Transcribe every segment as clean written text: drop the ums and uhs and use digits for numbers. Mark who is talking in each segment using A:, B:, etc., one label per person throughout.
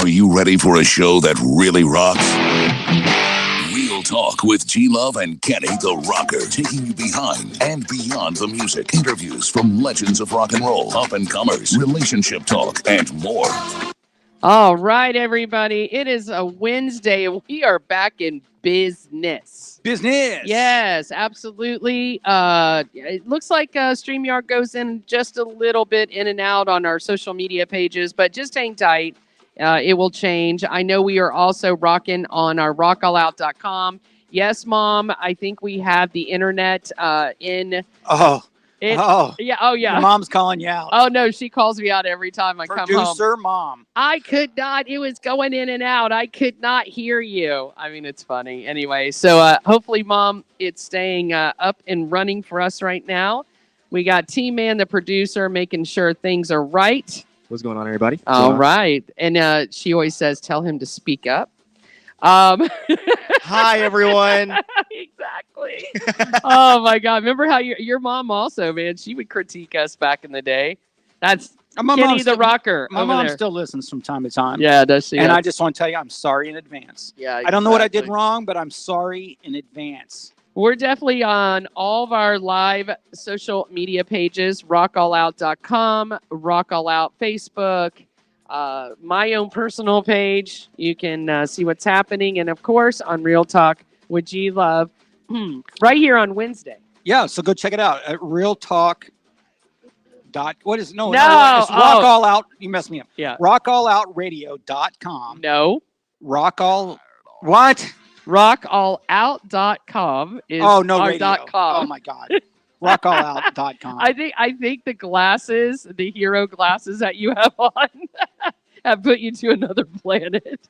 A: Are you ready for a show that really rocks? Real Talk with G-Love and Kenny the Rocker, taking you behind and beyond the music. Interviews from legends of rock and roll, up-and-comers, relationship talk, and more.
B: All right, everybody. It is a Wednesday, and we are back in business.
C: Business.
B: Yes, absolutely. It looks like StreamYard goes in just a little bit in and out on our social media pages, but just hang tight. It will change. I know we are also rocking on our rockallout.com. Yes, Mom, I think we have the internet in.
C: Yeah.
B: Oh, yeah.
C: Your mom's calling you out.
B: Oh, no, she calls me out every time I come home.
C: Producer Mom.
B: I could not. It was going in and out. I could not hear you. I mean, it's funny. Anyway, so hopefully, Mom, it's staying up and running for us right now. We got T-Man, the producer, making sure things are right.
D: What's going on, everybody?
B: All right. And she always says, tell him to speak up.
D: Hi, everyone.
B: Exactly. Oh, my God. Remember how your mom also, man, she would critique us back in the day. That's
C: My
B: Kenny
C: mom's
B: the
C: still,
B: rocker
C: my
B: over
C: mom
B: there.
C: still listens from time to time.
B: Yeah, does she?
C: And I just want to tell you, I'm sorry in advance.
B: Yeah,
C: I don't know what I did
B: exactly.
C: wrong, but I'm sorry in advance.
B: We're definitely on all of our live social media pages, rockallout.com, Rock All Out Facebook, my own personal page. You can see what's happening. And, of course, on Real Talk with G Love right here on Wednesday.
C: Yeah, so go check it out at Real Talk. What is
B: No,
C: it's Rock All Out. You messed me up.
B: Yeah.
C: RockAllOutRadio.com.
B: No.
C: What?
B: RockAllOut.com is
C: Oh, no,
B: our
C: radio.
B: .com.
C: Oh, my God. RockAllOut.com.
B: I think the glasses, the hero glasses that you have on, have put you to another planet.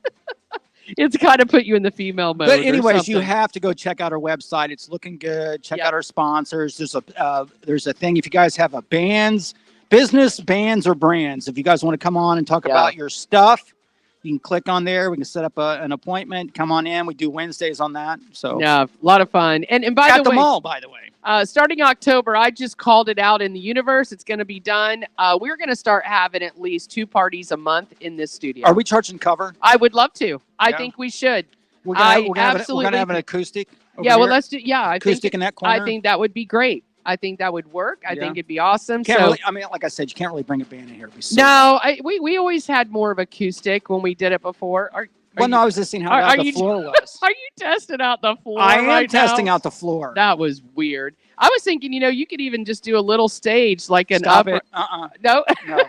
B: It's kind of put you in the female mode.
C: But anyways, you
B: something.
C: have to go check out our website. It's looking good. Check
B: Yep.
C: out our sponsors. There's a thing. If you guys have a business bands or brands, if you guys want to come on and talk about your stuff, you can click on there. We can set up an appointment. Come on in. We do Wednesdays on that. So
B: Yeah, a lot of fun. And by
C: at
B: the way,
C: mall, by the way.
B: Starting October, I just called it out in the universe. It's going to be done. We're going to start having at least 2 parties a month in this studio.
C: Are we charging cover?
B: I would love to. I
C: Yeah.
B: think we should.
C: We're
B: I
C: gonna have
B: absolutely
C: an acoustic. over
B: Yeah, well,
C: here?
B: let's do. Yeah, I
C: acoustic
B: think
C: in that corner.
B: I think that would be great. I think that would work. I
C: Yeah.
B: think it'd be awesome.
C: Can't
B: So
C: really, I mean, like I said, you can't really bring a band in here. It'd be so
B: no, we always had more of acoustic when we did it before.
C: Well, no, I was just seeing how
B: are
C: loud the
B: you-
C: floor was.
B: Are you testing out the floor?
C: I am
B: right
C: testing
B: now?
C: out the floor.
B: That was weird. I was thinking, you could even just do a little stage, like an
C: Stop
B: upper.
C: it.
B: No,
C: No.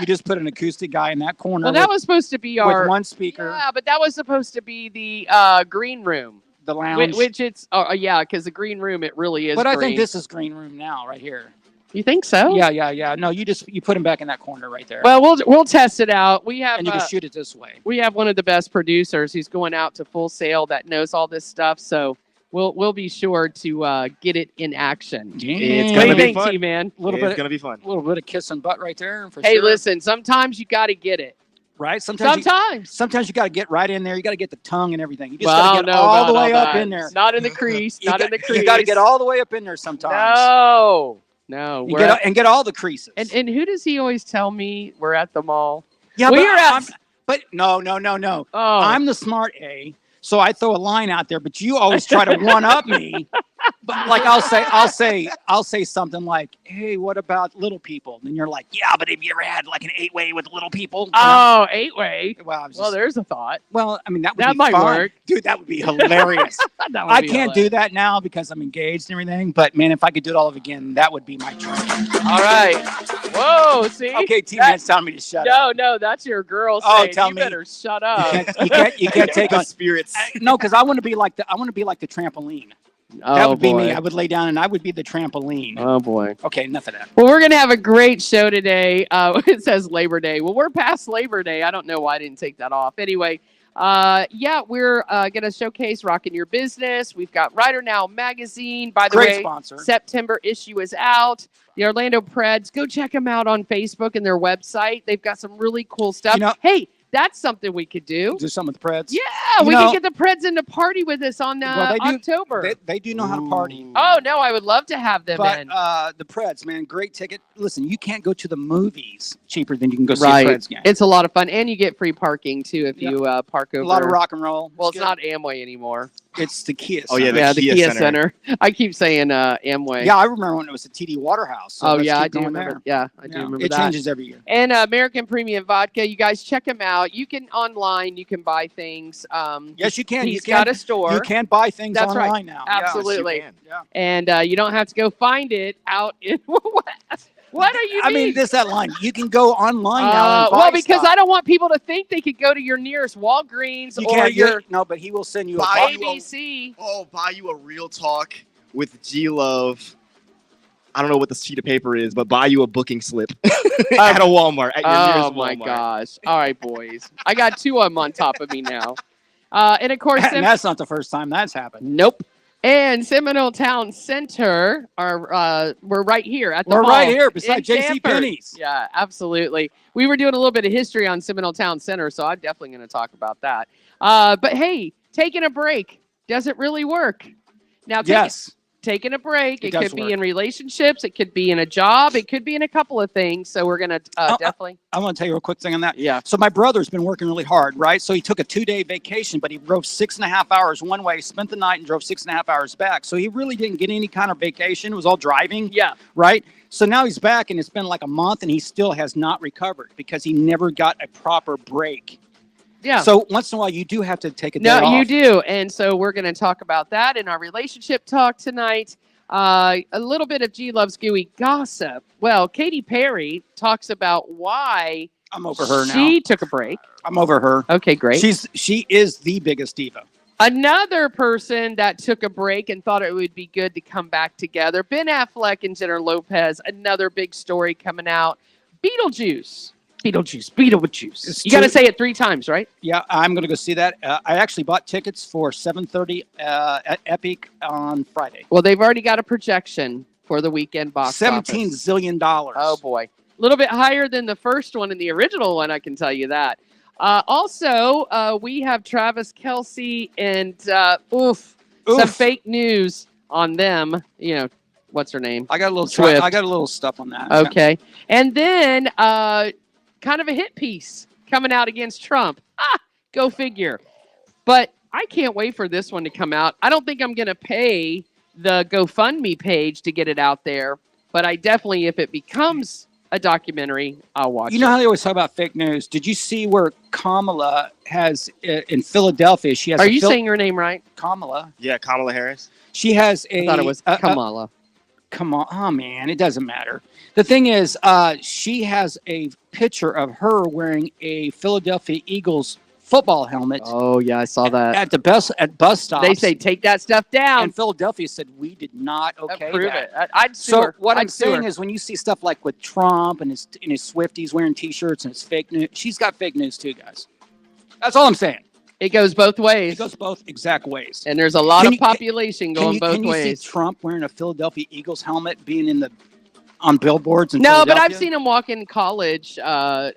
C: You just put an acoustic guy in that corner
B: well, that was supposed to be our
C: with one speaker,
B: Yeah, but that was supposed to be the green room,
C: the lounge.
B: which it's. Oh, yeah, because the green room it really is.
C: But I
B: green.
C: think this is green room now, right here.
B: You think so?
C: Yeah. No, you put him back in that corner right there.
B: Well, we'll test it out. We have
C: and you can shoot it this way.
B: we have one of the best producers who's going out to Full Sail that knows all this stuff. So we'll be sure to get it in action.
C: Yeah.
D: It's
B: What do
D: gonna
B: you
D: be
B: think,
D: fun.
B: T-Man?
D: It's gonna be fun.
C: A little bit of kissing butt right there. For
B: Hey,
C: sure.
B: listen. Sometimes you got to get it.
C: Right? Sometimes you got to get right in there. You got to get the tongue and everything. You just got to get all the way up in there.
B: Not in the crease. Not in the crease.
C: You got to get all the way up in there sometimes.
B: No.
C: And get all the creases.
B: And who does he always tell me we're at the mall?
C: yeah,
B: we
C: but
B: are at.
C: but no.
B: Oh,
C: I'm the smart A, so I throw a line out there. But you always try to one up me. But like I'll say something like, "Hey, what about little people?" And you're like, "Yeah, but have you ever had like an 8-way with little people?" You know?
B: 8-way.
C: Well, I was
B: Well,
C: just,
B: there's a thought.
C: I mean that would
B: That
C: be
B: might
C: fun.
B: work.
C: Dude. That would be hilarious.
B: That would
C: I
B: be
C: can't do that now because I'm engaged and everything. But man, if I could do it all over again, that would be my dream.
B: All right. Whoa. See.
C: Okay, T-Man's telling me to shut up.
B: No, that's your girl
C: Oh,
B: saying
C: tell
B: you
C: me.
B: better shut up.
C: You can't take
D: the
C: on.
D: spirits.
C: No, because I want to be like the trampoline. That would be me. I would lay down and I would be the trampoline.
B: Oh boy.
C: Okay, enough of that.
B: Well, we're gonna have a great show today. It says Labor Day. Well, we're past Labor Day. I don't know why I didn't take that off. Anyway, we're gonna showcase Rockin' Your Business. We've got Writer Now magazine. By the
C: Great
B: way,
C: sponsor.
B: September issue is out. The Orlando Preds. Go check them out on Facebook and their website. They've got some really cool stuff.
C: You know-
B: Hey, that's something we could do.
C: Do something with the Preds.
B: Yeah, we could get the Preds in to party with us on
C: Well, they do-
B: October.
C: They do know how to party.
B: Oh no, I would love to have them
C: But
B: in.
C: the Preds, man, great ticket. Listen, you can't go to the movies cheaper than you can go see
B: Right.
C: a Preds game.
B: It's a lot of fun, and you get free parking too if
C: Yeah.
B: you park over.
C: A lot of rock and roll.
B: Well, it's not Amway anymore.
C: It's the Kia.
D: Oh, yeah,
C: Center.
B: Yeah, the
D: Kia
B: Kia
D: Center.
B: Center. I keep saying Amway.
C: Yeah, I remember when it was the TD Waterhouse. So
B: Oh
C: let's
B: yeah, I
C: keep
B: do
C: going
B: remember.
C: there.
B: Yeah, I do
C: Yeah,
B: remember
C: it
B: that.
C: changes every year.
B: And American Premium Vodka. You guys check them out. You can online. You can buy things.
C: Yes, you can.
B: He's got a store.
C: You can buy things
B: That's right.
C: online now.
B: Absolutely.
C: Yeah.
B: And you don't have to go find it out in what are you
C: I mean, this that line. You can go online now and buy
B: well, because
C: stuff.
B: I don't want people to think they could go to your nearest Walgreens
C: You
B: or
C: can't
B: your
C: no, but he will send you a
D: Buy
C: box.
B: ABC.
D: Buy you a Real Talk with G Love. I don't know what the sheet of paper is, but buy you a booking slip at a Walmart. At your
B: Oh
D: nearest
B: my
D: Walmart.
B: gosh! All right, boys, I got 2 of them on top of me now. And of course,
C: And that's not the first time that's happened.
B: nope. And Seminole Town Center are we're right here at the
C: We're
B: mall
C: right here beside
B: in
C: J.C.
B: Stanford.
C: Penney's.
B: Yeah, absolutely. We were doing a little bit of history on Seminole Town Center, so I'm definitely going to talk about that. But hey, taking a break, does it really work? Now,
C: Yes.
B: taking a break. It
C: does
B: could be
C: work.
B: in relationships. It could be in a job. It could be in a couple of things. So we're going to definitely.
C: I want to tell you a quick thing on that.
B: Yeah.
C: So my brother's been working really hard, right? So he took a 2-day vacation, but he drove 6.5 hours one way, spent the night, and drove 6.5 hours back. So he really didn't get any kind of vacation. It was all driving.
B: Yeah.
C: Right. So now he's back, and it's been like a month, and he still has not recovered because he never got a proper break.
B: Yeah.
C: So once in a while, you do have to take a day off.
B: No, you do. And so we're going to talk about that in our relationship talk tonight. A little bit of G Love's gooey gossip. Well, Katy Perry talks about why
C: I'm over her now.
B: she took a break.
C: I'm over her.
B: Okay, great.
C: She is the biggest diva.
B: Another person that took a break and thought it would be good to come back together, Ben Affleck and Jennifer Lopez, another big story coming out. Beetlejuice.
C: It's
B: You got to
C: true.
B: say it 3 times, right?
C: Yeah, I'm going to go see that. I actually bought tickets for 7:30 at Epic on Friday.
B: Well, they've already got a projection for the weekend box
C: $17
B: office.
C: zillion.
B: Oh, boy. A little bit higher than the first one and the original one, I can tell you that. Also, we have Travis Kelce and some fake news on them. You know, what's her name?
C: I got a little
B: Swift.
C: I got a little stuff on that.
B: Okay. And then kind of a hit piece coming out against Trump. Go figure. But I can't wait for this one to come out. I don't think I'm going to pay the GoFundMe page to get it out there, but I definitely, if it becomes a documentary, I'll watch it.
C: You know how they always talk about fake news? Did you see where Kamala has in Philadelphia? She has.
B: Are you saying her name right?
C: Kamala?
D: Yeah, Kamala Harris.
C: She has a.
B: I thought it was Kamala.
C: Come on, oh man, it doesn't matter. The thing is, she has a picture of her wearing a Philadelphia Eagles football helmet.
B: Oh yeah, I saw that.
C: At bus stops.
B: They say take that stuff down.
C: And Philadelphia said we did not
B: Approve
C: that.
B: it. I'd sue
C: So
B: her.
C: what
B: I'd
C: I'm
B: sue
C: saying
B: her.
C: is, when you see stuff like with Trump and his Swifties wearing T-shirts and it's fake news, she's got fake news too, guys. That's all I'm saying.
B: It goes both ways.
C: It goes both exact ways.
B: And there's a lot
C: Can
B: of
C: you-
B: population going both
C: Can you
B: ways.
C: see Trump wearing a Philadelphia Eagles helmet, being on billboards in
B: No, but
C: Philadelphia?
B: I've seen him walk in college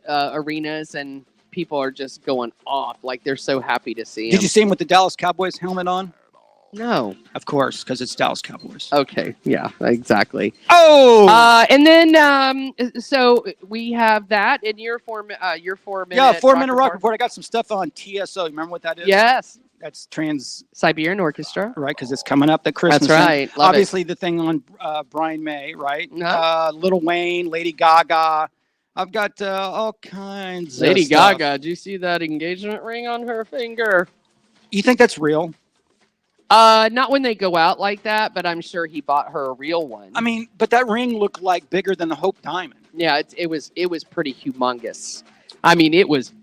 B: arenas, and people are just going off. Like they're so happy to see him.
C: Did you see him with the Dallas Cowboys helmet on?
B: No.
C: Of course, because it's Dallas Cowboys.
B: Okay. Yeah. Exactly.
C: Oh,
B: And then so we have that in your 4 minute.
C: yeah, 4-minute rock report. I got some stuff on TSO. You remember what that is?
B: Yes.
C: That's trans,
B: Siberian Orchestra.
C: right? Because it's coming up at Christmas.
B: That's right.
C: And
B: Love
C: obviously, the thing on Brian May, right?
B: Uh-huh.
C: Lil Wayne, Lady Gaga. I've got all kinds.
B: Lady
C: of stuff.
B: Gaga. Did you see that engagement ring on her finger?
C: You think that's real?
B: Not when they go out like that, but I'm sure he bought her a real one.
C: I mean, but that ring looked like bigger than the Hope Diamond.
B: Yeah, it was pretty humongous. I mean, it was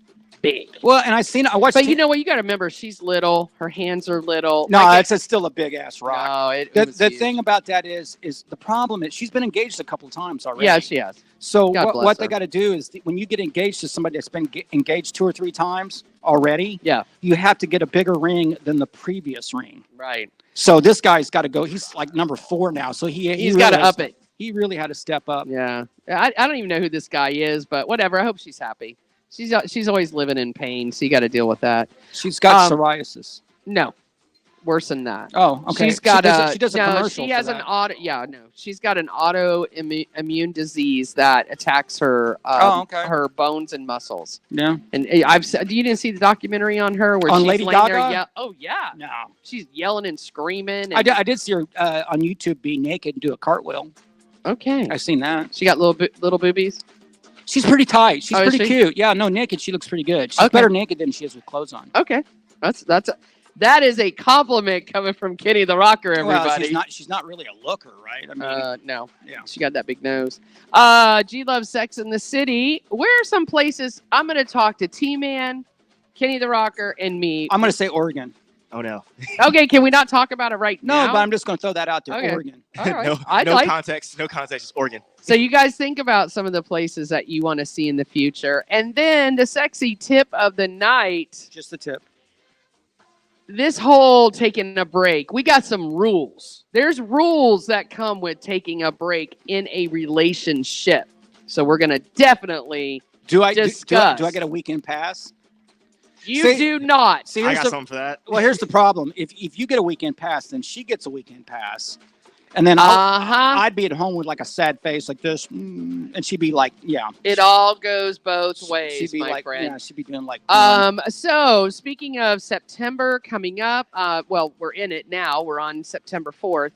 B: big.
C: Well, and I watched.
B: But you know what? You got to remember, she's little. Her hands are little.
C: no,
B: Like,
C: it's still a big ass rock.
B: no, it
C: The
B: was
C: the
B: huge.
C: thing about that is the problem is she's been engaged a couple of times already.
B: Yeah, she has.
C: So
B: God bless
C: what
B: her.
C: they got to do is when you get engaged to somebody that's been engaged 2 or 3 times already,
B: Yeah.
C: you have to get a bigger ring than the previous ring.
B: Right.
C: So this guy's got to go. He's like number 4 now. So
B: He's
C: really
B: got to
C: has
B: up it.
C: He really had to step up.
B: Yeah. I don't even know who this guy is, but whatever. I hope she's happy. She's always living in pain, so you got to deal with that.
C: She's got
B: Um,
C: psoriasis.
B: No, worse than that.
C: Oh, okay.
B: She's got
C: she does a
B: no,
C: commercial.
B: she has
C: for
B: an
C: that.
B: auto. Yeah, no, she's got an autoimmune disease that attacks her
C: okay.
B: her bones and muscles.
C: Yeah.
B: And you didn't see the documentary on her where
C: On
B: she's
C: Lady
B: laying there?
C: Gaga?
B: Yeah. Oh yeah.
C: No.
B: She's yelling and screaming.
C: I
B: And,
C: did see her on YouTube be naked and do a cartwheel.
B: Okay.
C: I've seen that.
B: She got little boobies.
C: She's pretty tight. She's
B: Oh, is
C: pretty
B: she?
C: cute. Yeah, no, naked, she looks pretty good. She's
B: Okay.
C: better naked than she is with clothes on.
B: Okay. That is a compliment coming from Kenny the Rocker. Everybody.
C: Well, she's not really a looker, right? I mean,
B: No.
C: yeah.
B: She got that big nose. G Love Sex in the City. Where are some places I'm going to talk to T-Man, Kenny the Rocker, and me?
C: I'm going to say Oregon.
D: Oh no.
B: Okay, can we not talk about it right
C: No,
B: now?
C: but I'm just going to throw that out there.
B: Okay.
C: Oregon.
B: All right.
D: no
B: I'd
D: no
B: like-
D: context. No context. Just Oregon.
B: So you guys think about some of the places that you want to see in the future. And then the sexy tip of the night,
C: Just the tip.
B: this whole taking a break, we got some rules. There's rules that come with taking a break in a relationship. So we're going to definitely,
C: Do I
B: Discuss.
C: do I get a weekend pass?
B: you
C: See-
B: do not.
C: See,
D: I
C: here's
D: got
C: the
D: something for that.
C: well, here's the problem. If you get a weekend pass, then she gets a weekend pass, And then
B: Uh-huh.
C: I'd be at home with like a sad face like this, and she'd be like, yeah.
B: It all goes both ways,
C: She'd be
B: my
C: like,
B: friend.
C: yeah, she'd be doing like.
B: So speaking of September coming up, well, we're in it now. We're on September 4th,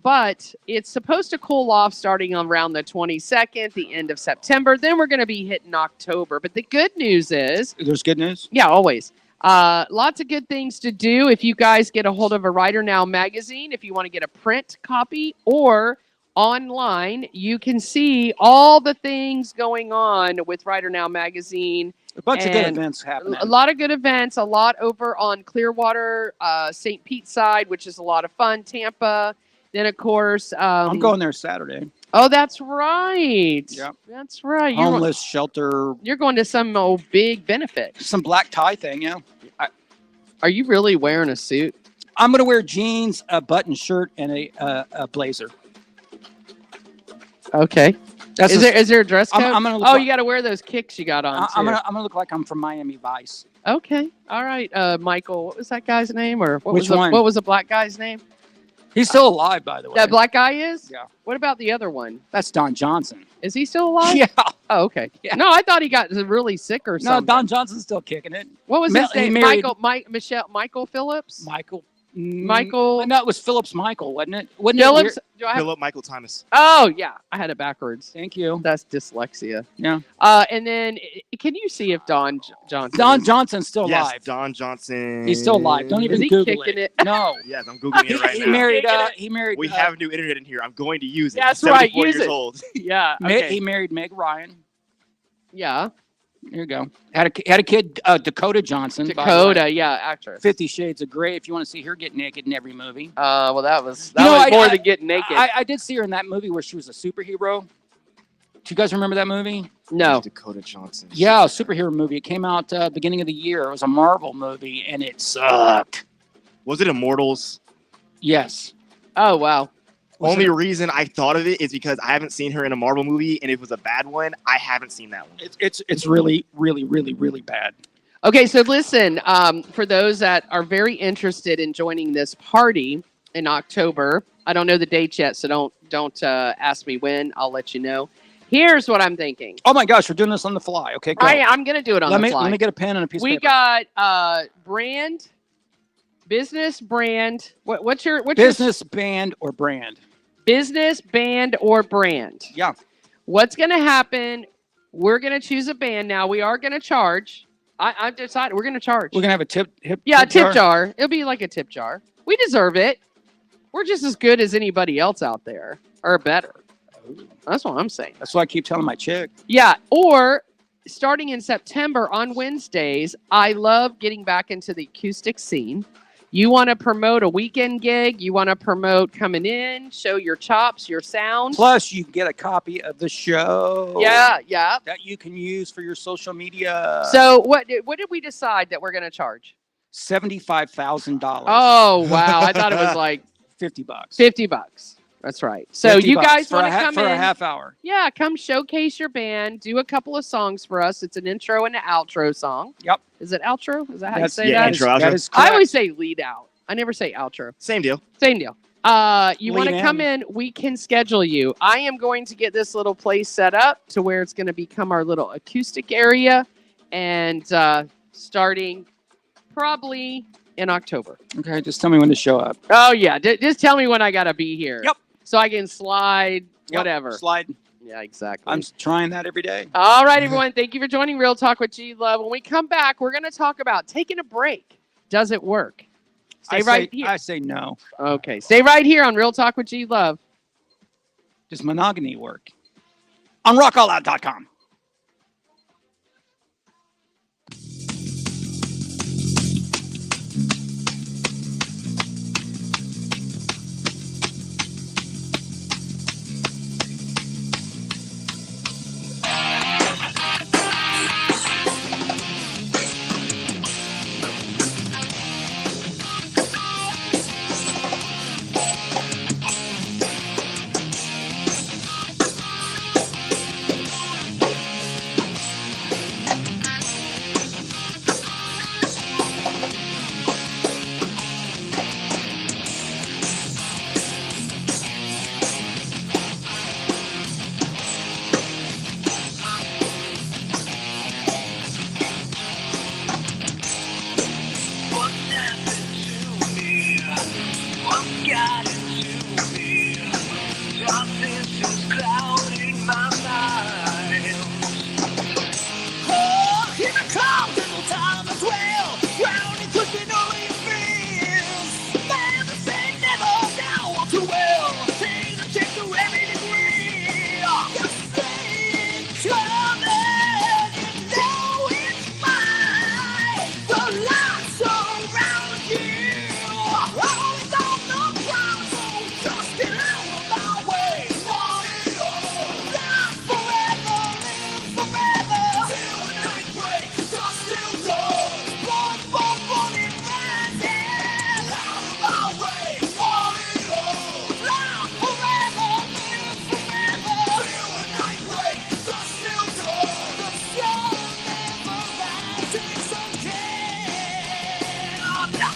B: but it's supposed to cool off starting on around the 22nd, the end of September. Then we're going to be hitting October. But the good news is,
C: There's good news.
B: yeah, always. Lots of good things to do if you guys get a hold of a Writer Now magazine. If you want to get a print copy or online, you can see all the things going on with Writer Now magazine.
C: A bunch of good
B: And
C: events happening.
B: A lot of good events, a lot over on Clearwater, St. Pete side, which is a lot of fun. Tampa. Then, of course,
C: I'm going there Saturday.
B: Oh, that's right.
C: Yep.
B: That's right.
C: Homeless shelter.
B: You're going to some old big benefit.
C: Some black tie thing, yeah.
B: Are you really wearing a suit?
C: I'm going to wear jeans, a button shirt, and a blazer.
B: Okay.
C: That's
B: Is there a dress code?
C: I'm gonna look
B: oh,
C: like,
B: you got to wear those kicks you got on.
C: I'm
B: too.
C: gonna look like I'm from Miami Vice.
B: Okay. All right. Michael, what was that guy's name? Or
C: Which one?
B: What was the black guy's name?
C: He's still alive, by the way.
B: That black guy is?
C: Yeah.
B: What about the other one?
C: That's Don Johnson.
B: Is he still alive?
C: Yeah.
B: Oh, okay.
C: Yeah.
B: No, I thought he got really sick or
C: No,
B: something.
C: Don Johnson's still kicking it.
B: What was
C: Ma-
B: his
C: he
B: name?
C: married-
B: Michael Phillips?
C: Michael.
B: Michael-
C: No, it was Phillips Michael, wasn't it? Wasn't it
B: Phillips?
C: weird?
B: Do I have-
D: Philip Michael Thomas.
B: Oh, yeah. I had it backwards.
C: Thank you.
B: That's dyslexia.
C: Yeah.
B: And then, can you see if Don Johnson?
C: Don Johnson's still
D: Yes,
C: alive.
D: Don Johnson.
C: He's still alive. Don't
B: Is
C: even
B: he
C: Google
B: kicking it?
C: No.
D: Yes, I'm googling it right
C: he
D: now.
C: married.
B: Kicking it.
C: He married.
D: We have new internet in here. I'm going to use it.
B: That's
D: He's
B: right,
D: 74
B: use
D: years
B: it.
D: old.
B: Yeah. Okay.
C: He married Meg Ryan.
B: Yeah.
C: There you go. Had a kid, Dakota Johnson. by the way.
B: Dakota. Yeah. Actress.
C: 50 Shades of Grey. If you want to see her get naked in every movie.
B: Well, that was
C: You know,
B: more
C: I-
B: than getting naked.
C: I did see her in that movie where she was a superhero. Do you guys remember that movie?
B: no.
D: Dakota Johnson.
C: Yeah, a superhero movie. It came out beginning of the year. It was a Marvel movie, and it sucked.
D: Was it Immortals?
C: Yes.
B: Oh, wow.
C: Was
D: Only
C: it-
D: reason I thought of it is because I haven't seen her in a Marvel movie, and if it was a bad one, I haven't seen that one.
C: It's really, really, really, really bad.
B: Okay, so listen, for those that are very interested in joining this party in October, I don't know the dates yet, so don't ask me when. I'll let you know. Here's what I'm thinking.
C: Oh my gosh, we're doing this on the fly. Okay, go.
B: I'm gonna do it on
C: let
B: the
C: me
B: fly.
C: let me get a pen and a piece
B: We
C: of paper.
B: got business brand. What's your
C: Business, band, or brand.
B: business band or brand?
C: Yeah.
B: What's gonna happen? We're gonna choose a band now. We are gonna charge. I've decided we're gonna charge.
C: We're gonna have a tip
B: jar. It'll be like a tip jar. We deserve it. We're just as good as anybody else out there, or better. That's what I'm saying.
C: That's what I keep telling my chick.
B: Yeah, or starting in September on Wednesdays, I love getting back into the acoustic scene. You want to promote a weekend gig, you want to promote coming in, show your chops, your sound.
C: Plus, you get a copy of the show.
B: Yeah.
C: That you can use for your social media.
B: So what did we decide that we're going to charge?
C: $75,000.
B: Oh, wow. I thought it was like
C: $50.
B: $50. That's right. So you
C: $50
B: guys
C: for
B: want
C: a
B: to come
C: for
B: in?
C: a half hour.
B: Yeah, come showcase your band. Do a couple of songs for us. It's an intro and an outro song.
C: Yep.
B: Is it outro? Is that how you
C: That's-
B: say
D: yeah,
B: that?
D: intro,
C: That
D: outro.
C: is
B: I
C: correct.
B: always say lead out. I never say outro.
D: Same deal.
B: Same deal. You want to
C: Lead
B: come in, we can schedule you. I am going to get this little place set up to where it's going to become our little acoustic area and starting probably in October.
C: Okay, just tell me when to show up.
B: Oh, yeah. Just tell me when I got to be here.
C: Yep.
B: So I can slide,
C: Yep,
B: whatever.
C: Slide.
B: Yeah, exactly.
C: I'm trying that every day.
B: All right, everyone. Thank you for joining Real Talk with G Love. When we come back, we're going to talk about taking a break. Does it work? Stay right here.
C: I say no.
B: Okay. Stay right here on Real Talk with G Love.
C: Does monogamy work? On rockallout.com.
A: too well. Things have changed to every degree. Just say trouble, you know it's mine. The light surrounds you. Always on the ground, so just get out of my way. Want it all. Live forever, live forever. Till the night breaks, just still goes. Born for fun and rising. Out of my way. Want it all. Live forever, live forever. Till the night breaks, just still goes. The sun never rises again. Oh, no.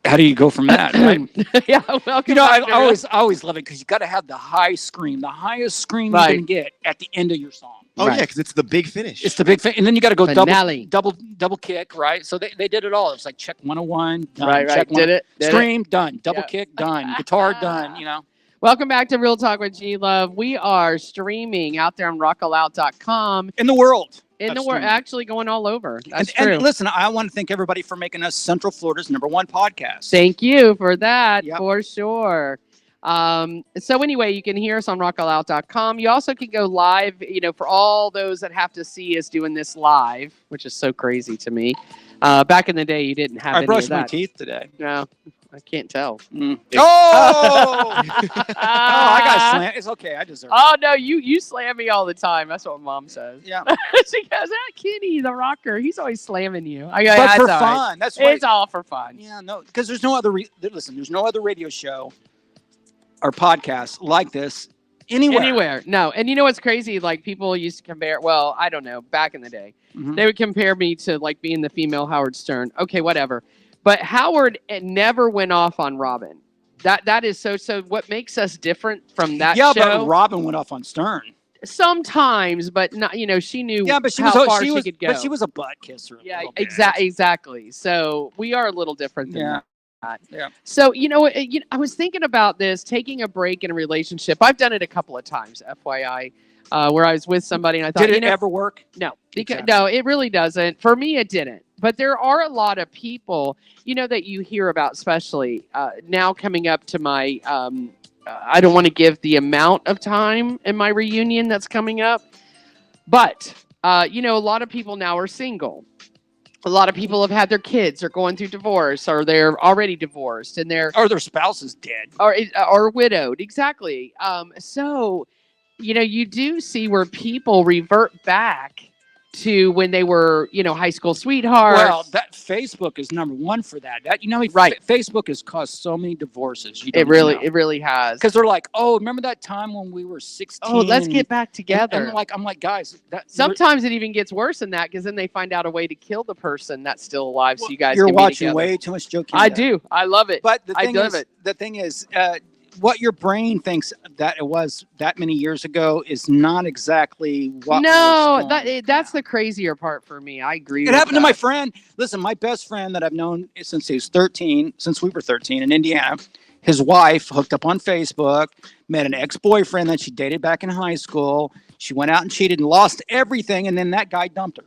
C: How do you go from that, right?
B: Yeah, welcome.
C: You know, I
B: back to
C: always love it because you got to have the high scream, the highest scream you
B: Right.
C: can get at the end of your song.
D: Oh
B: Right.
D: yeah, because it's the big finish.
C: It's the big thing, and then you got to go
B: Finale.
C: double kick, right? So they did it all. It was like check 101, done.
B: Right,
C: check
B: did it, did it.
C: scream, done, double
B: Yep.
C: kick, done, guitar, done. You know,
B: Welcome back to Real Talk with G Love. We are streaming out there on rockalout.com.
C: in the world.
B: In the
C: That's
B: world,
C: streaming.
B: actually going all over. That's
C: and
B: true.
C: listen, I want to thank everybody for making us Central Florida's #1 podcast.
B: Thank you for that,
C: Yep.
B: for sure. So anyway, you can hear us on rockalout.com. You also can go live, for all those that have to see us doing this live, which is so crazy to me. Back in the day, you didn't have
C: I
B: any
C: brushed
B: of
C: my
B: that.
C: teeth today.
B: No, I can't tell.
C: Oh! I got slammed. It's okay. I deserve it.
B: Oh no, you slam me all the time. That's what Mom says.
C: Yeah.
B: She goes, Kenny, the rocker, he's always slamming you. I go,
C: But
B: "That's
C: for
B: all right."
C: fun. That's what
B: It's all for fun.
C: Yeah, no, because there's no other. Listen, there's no other radio show or podcast like this anywhere.
B: No. And you know what's crazy? Like people used to compare. Well, I don't know. Back in the day,
C: Mhm.
B: they would compare me to like being the female Howard Stern. Okay, whatever. But Howard never went off on Robin. That is so. So what makes us different from that
C: Yeah,
B: show?
C: but Robin went off on Stern.
B: Sometimes, but not. She knew.
C: Yeah, but she
B: how
C: was.
B: far
C: She was.
B: could go.
C: But she was a butt kisser. a
B: Yeah,
C: little bit.
B: exactly. So we are a little different than
C: Yeah.
B: that.
C: Yeah.
B: So I was thinking about this, taking a break in a relationship. I've done it a couple of times, FYI. where I was with somebody and I thought,
C: Did it
B: you know,
C: ever work?
B: no, because
C: Exactly.
B: no, it really doesn't. For me, it didn't. But there are a lot of people, you know, that you hear about, especially now coming up to my. I don't want to give the amount of time in my reunion that's coming up, but you know, a lot of people now are single. A lot of people have had their kids, are going through divorce, or they're already divorced, and they're
C: Or their spouse is dead.
B: or widowed. Exactly. So you know, you do see where people revert back to when they were, you know, high school sweethearts.
C: Well, that Facebook is number one for that. That, you know,
B: Right.
C: Facebook has caused so many divorces.
B: It really has.
C: Because they're like, oh, remember that time when we were 16?
B: Oh, let's get back
C: and,
B: together.
C: and I'm like, guys,
B: Sometimes it even gets worse than that because then they find out a way to kill the person that's still alive, so you guys
C: you're
B: can be
C: watching
B: together.
C: way too much Joe
B: I
C: Kinda.
B: do. I love it.
C: But the
B: I
C: thing
B: love
C: is,
B: it.
C: what your brain thinks that it was that many years ago is not exactly what.
B: No, that's the crazier part for me. I agree.
C: It happened to my friend. Listen, my best friend that I've known since he was 13, since we were 13 in Indiana. His wife hooked up on Facebook, met an ex-boyfriend that she dated back in high school. She went out and cheated and lost everything, and then that guy dumped her.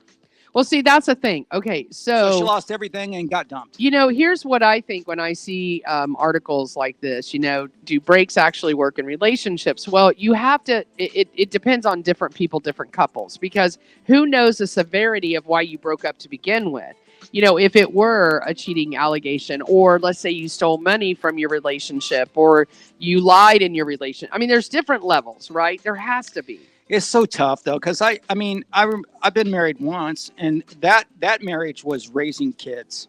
B: Well, see, that's the thing. Okay,
C: So she lost everything and got dumped.
B: You know, here's what I think when I see articles like this. You know, do breaks actually work in relationships? Well, you have to. It depends on different people, different couples, because who knows the severity of why you broke up to begin with. You know, if it were a cheating allegation, or let's say you stole money from your relationship, or you lied in your relation. I mean, there's different levels, right? There has to be.
C: It's so tough though, because I've been married once, and that marriage was raising kids.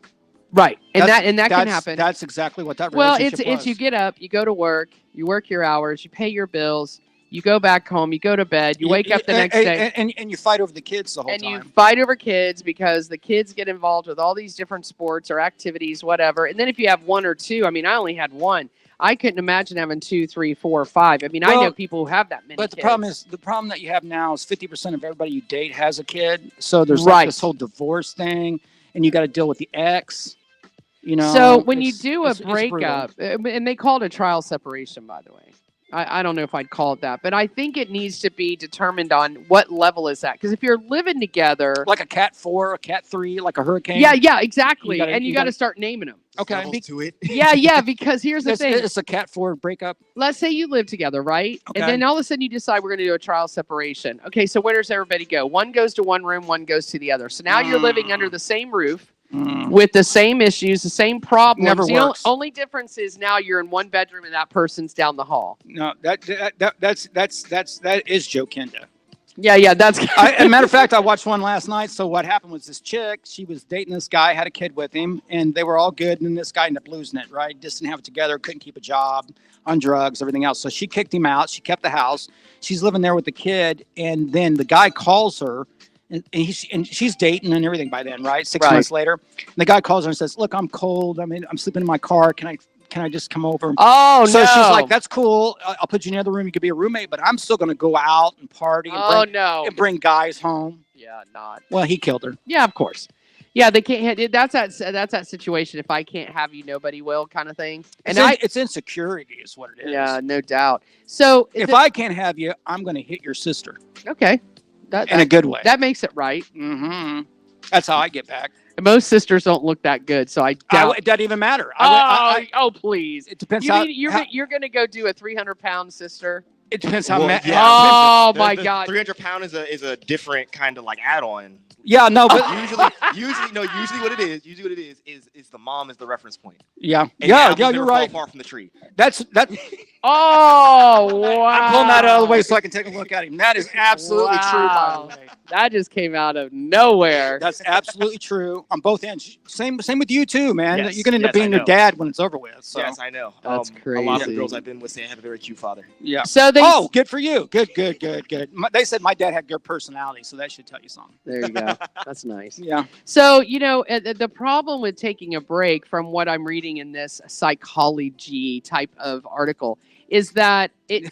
B: Right, and that can happen.
C: That's exactly what that
B: well,
C: relationship was.
B: it's you get up, you go to work, you work your hours, you pay your bills, you go back home, you go to bed, you wake up the next day,
C: and you fight over the kids the whole
B: and
C: time.
B: you fight over kids because the kids get involved with all these different sports or activities, whatever. And then if you have one or two, I mean, I only had one. I couldn't imagine having 2, 3, 4, 5. I mean, I know people who have that many.
C: But the
B: kids.
C: problem that you have now is 50% of everybody you date has a kid. So there's like this whole divorce thing, and you got to deal with the ex. You know.
B: So when you do a breakup, and they call it a trial separation, by the way. I don't know if I'd call it that, but I think it needs to be determined on what level is that. Because if you're living together,
C: like a Cat 4, a Cat 3, like a hurricane.
B: Yeah, exactly. You got to start naming them.
D: Okay. To it.
B: Yeah, because here's the thing.
C: It's a Cat 4 breakup.
B: Let's say you live together, right?
C: Okay.
B: And then all of a sudden you decide we're going to do a trial separation. Okay, so where does everybody go? One goes to one room, one goes to the other. So now you're living under the same roof. With the same issues, the same problems.
C: Never works.
B: The only difference is now you're in one bedroom and that person's down the hall.
C: No, that is Joe Kinda.
B: Yeah, that's.
C: As a matter of fact, I watched one last night. So what happened was this chick, she was dating this guy, had a kid with him, and they were all good. And then this guy ended up losing it, right? Just didn't have it together, couldn't keep a job, on drugs, everything else. So she kicked him out. She kept the house. She's living there with the kid, and then the guy calls her. And she's dating and everything by then, right? 6 months later, and the guy calls her and says, "Look, I'm cold. I mean, I'm sleeping in my car. Can I just come over?"
B: Oh,
C: so
B: no.
C: she's like, "That's cool. I'll put you in the other room. You could be a roommate, but I'm still going to go out and party and bring guys home."
B: Yeah, not.
C: Well, he killed her.
B: Yeah, of course. Yeah, they can't. That's that situation. If I can't have you, nobody will, kind of thing. And
C: it's insecurity, is what it is.
B: Yeah, no doubt. So
C: if I can't have you, I'm going to hit your sister.
B: Okay.
C: In a good way.
B: That makes it right.
C: Mm-hmm. That's how I get back.
B: Most sisters don't look that good, so I doubt.
C: It doesn't even matter.
B: Please.
C: It depends
B: you're going to go do a 300-pound sister.
C: It depends how.
B: My God.
D: 300-pound is a different kind of like add-on.
C: Yeah, no, but
D: usually what it is the mom is the reference point.
C: Yeah,
D: and
C: you're right.
D: Far from the tree.
C: That's.
B: Oh, wow.
C: I'm pulling that out of the way so I can take a look at him. That is absolutely true, by the way.
B: That just came out of nowhere.
C: That's absolutely true on both ends. Same with you too, man.
D: Yes,
C: you're gonna end up being your dad when it's over with. So.
D: Yes, I know.
B: That's crazy.
D: A lot of the girls I've been with say I have a very cute father.
C: Yeah.
B: So
C: good for you. Good. They said my dad had good personality, so that should tell you something.
B: There you go. That's nice.
C: Yeah.
B: So, the problem with taking a break, from what I'm reading in this psychology type of article, is that you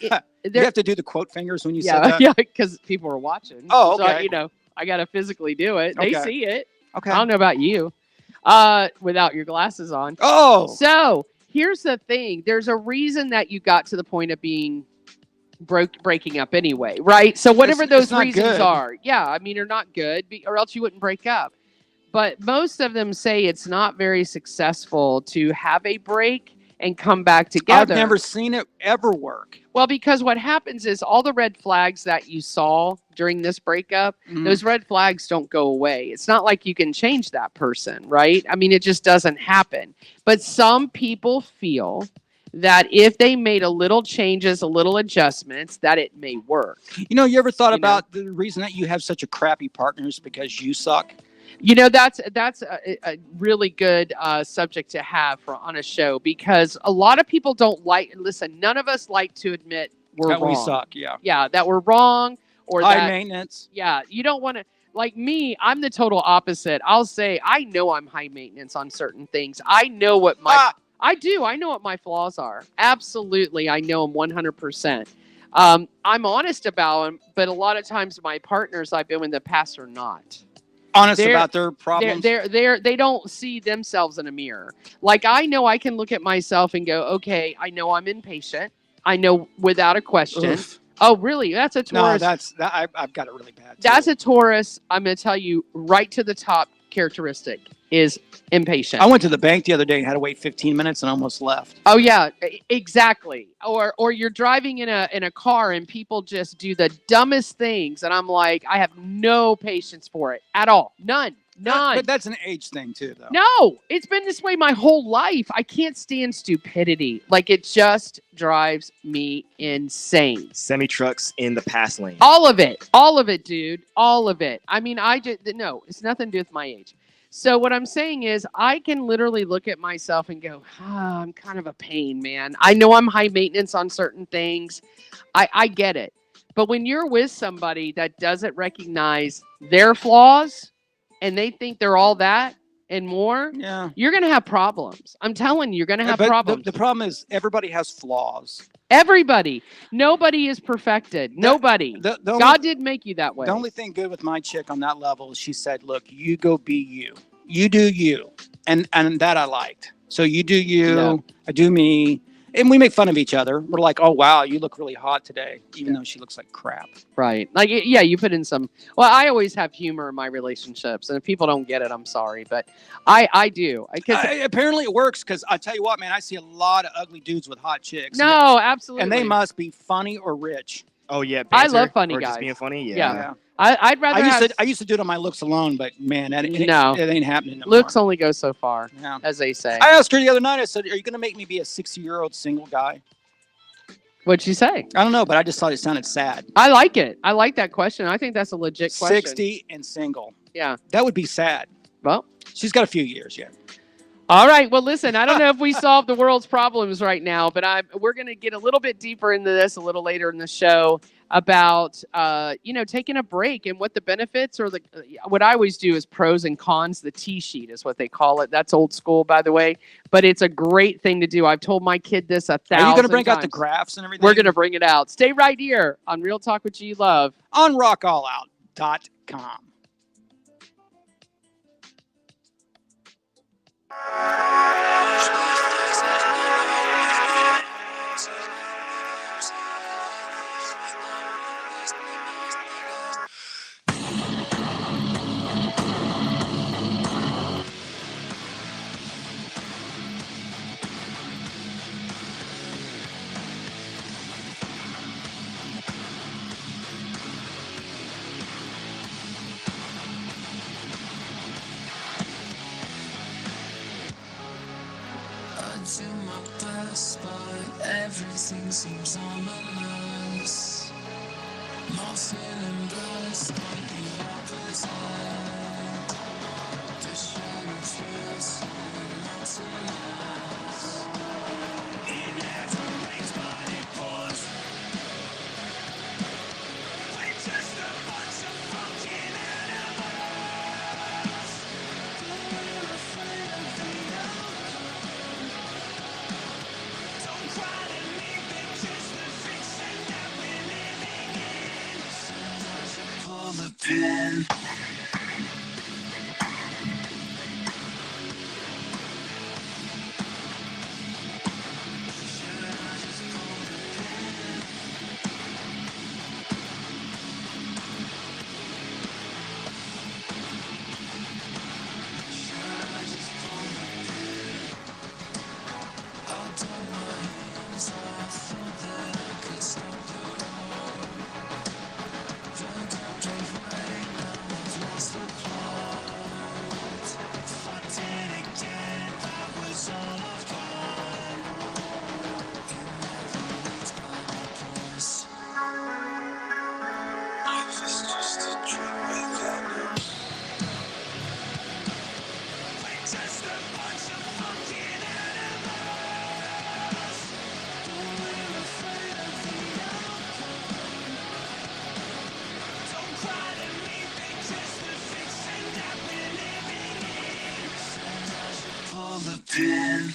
C: have to do the quote fingers when you said that?
B: Yeah, because people are watching.
C: Oh, okay.
B: So, I got to physically do it. They see it.
C: Okay.
B: I don't know about you without your glasses on.
C: Oh.
B: So here's the thing. There's a reason that you got to the point of being breaking up anyway, right? So whatever those
C: it's not
B: reasons
C: good.
B: are, yeah, I mean, are not good, or else you wouldn't break up. But most of them say it's not very successful to have a break and come back together.
C: I've never seen it ever work.
B: Well, because what happens is all the red flags that you saw during this breakup, those red flags don't go away. It's not like you can change that person, right? I mean, it just doesn't happen. But some people feel that if they made a little changes, a little adjustments, that it may work.
C: You know, you ever thought about the reason that you have such a crappy partner is because you suck?
B: You know, that's a really good subject to have on a show, because a lot of people don't listen, none of us like to admit we're
C: that
B: wrong.
C: We suck, yeah.
B: Yeah, that we're wrong, or
C: high maintenance.
B: Yeah, you don't want to, like me, I'm the total opposite. I'll say, I know I'm high maintenance on certain things. I know what I know what my flaws are. Absolutely, I know them 100%. I'm honest about them, but a lot of times my partners I've been with in the past are not.
C: Honest about their problems.
B: They don't see themselves in a mirror. Like, I know I can look at myself and go, okay, I know I'm impatient. I know without a question.
C: Oof.
B: Oh, really? That's a Taurus.
C: No, I've got it really bad.
B: That's a Taurus. I'm going to tell you right to the top characteristic is impatient.
C: I went to the bank the other day and had to wait 15 minutes and almost left.
B: Oh yeah, exactly. Or you're driving in a car and people just do the dumbest things, and I'm like, I have no patience for it at all. None.
C: But that's an age thing too, though.
B: No, it's been this way my whole life. I can't stand stupidity. Like, it just drives me insane.
D: Semi trucks in the pass lane.
B: All of it, dude. All of it. I mean, no, it's nothing to do with my age. So what I'm saying is, I can literally look at myself and go, I'm kind of a pain, man. I know I'm high maintenance on certain things. I get it. But when you're with somebody that doesn't recognize their flaws and they think they're all that and more, you're going to have problems. I'm telling you, you're going to have problems.
C: The problem is everybody has flaws.
B: Everybody. Nobody is perfected. Nobody. God did make you that way.
C: The only thing good with my chick on that level is she said, look, you go be you. You do you. And that I liked. So you do you, I do me. And we make fun of each other. We're like, oh, wow, you look really hot today, even though she looks like crap.
B: Right. Like, yeah, you put in some. Well, I always have humor in my relationships. And if people don't get it, I'm sorry. But I do.
C: Apparently it works, because I tell you what, man, I see a lot of ugly dudes with hot chicks.
B: No, absolutely.
C: And they must be funny or rich.
D: Oh, yeah.
B: I love funny guys.
D: Just being funny?
B: Yeah. I'd rather
C: I used to do it on my looks alone, but man, it ain't happening no
B: looks
C: more.
B: only go so far, as they say.
C: I asked her the other night, I said, are you going to make me be a 60-year-old single guy?
B: What'd she say?
C: I don't know, but I just thought it sounded sad.
B: I like it. I like that question. I think that's a legit question.
C: 60 and single.
B: Yeah.
C: That would be sad.
B: Well,
C: she's got a few years yet.
B: All right. Well, listen, I don't know if we solve the world's problems right now, but we're going to get a little bit deeper into this a little later in the show about, taking a break and what the benefits or what I always do is pros and cons. The T sheet is what they call it. That's old school, by the way, but it's a great thing to do. I've told my kid this 1,000 times.
C: Are you going to bring out the graphs and everything?
B: We're going to bring it out. Stay right here on Real Talk with G Love
C: on rockallout.com.
E: Do my best, but everything seems ominous. Not feeling blessed, but the opposite. The shadow feels not to last. It never rains, but it pours. We're just a bunch of fucking animals. We're afraid of the don't cry to me, bitches, the fiction that we're living in. Says I should pull the pin. Should I just pull the pin? pen.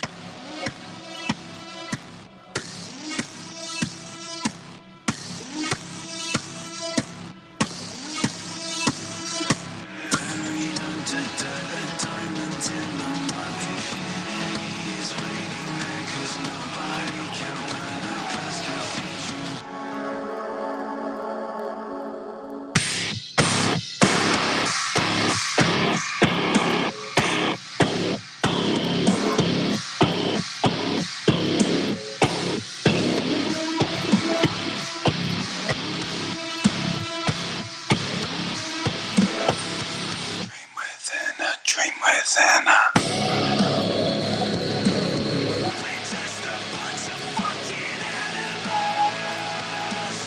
E: Buried under dirt, diamonds in the market. He's waiting there 'cause nobody can run up past your feet. Dream within a. We're just a bunch of fucking animals.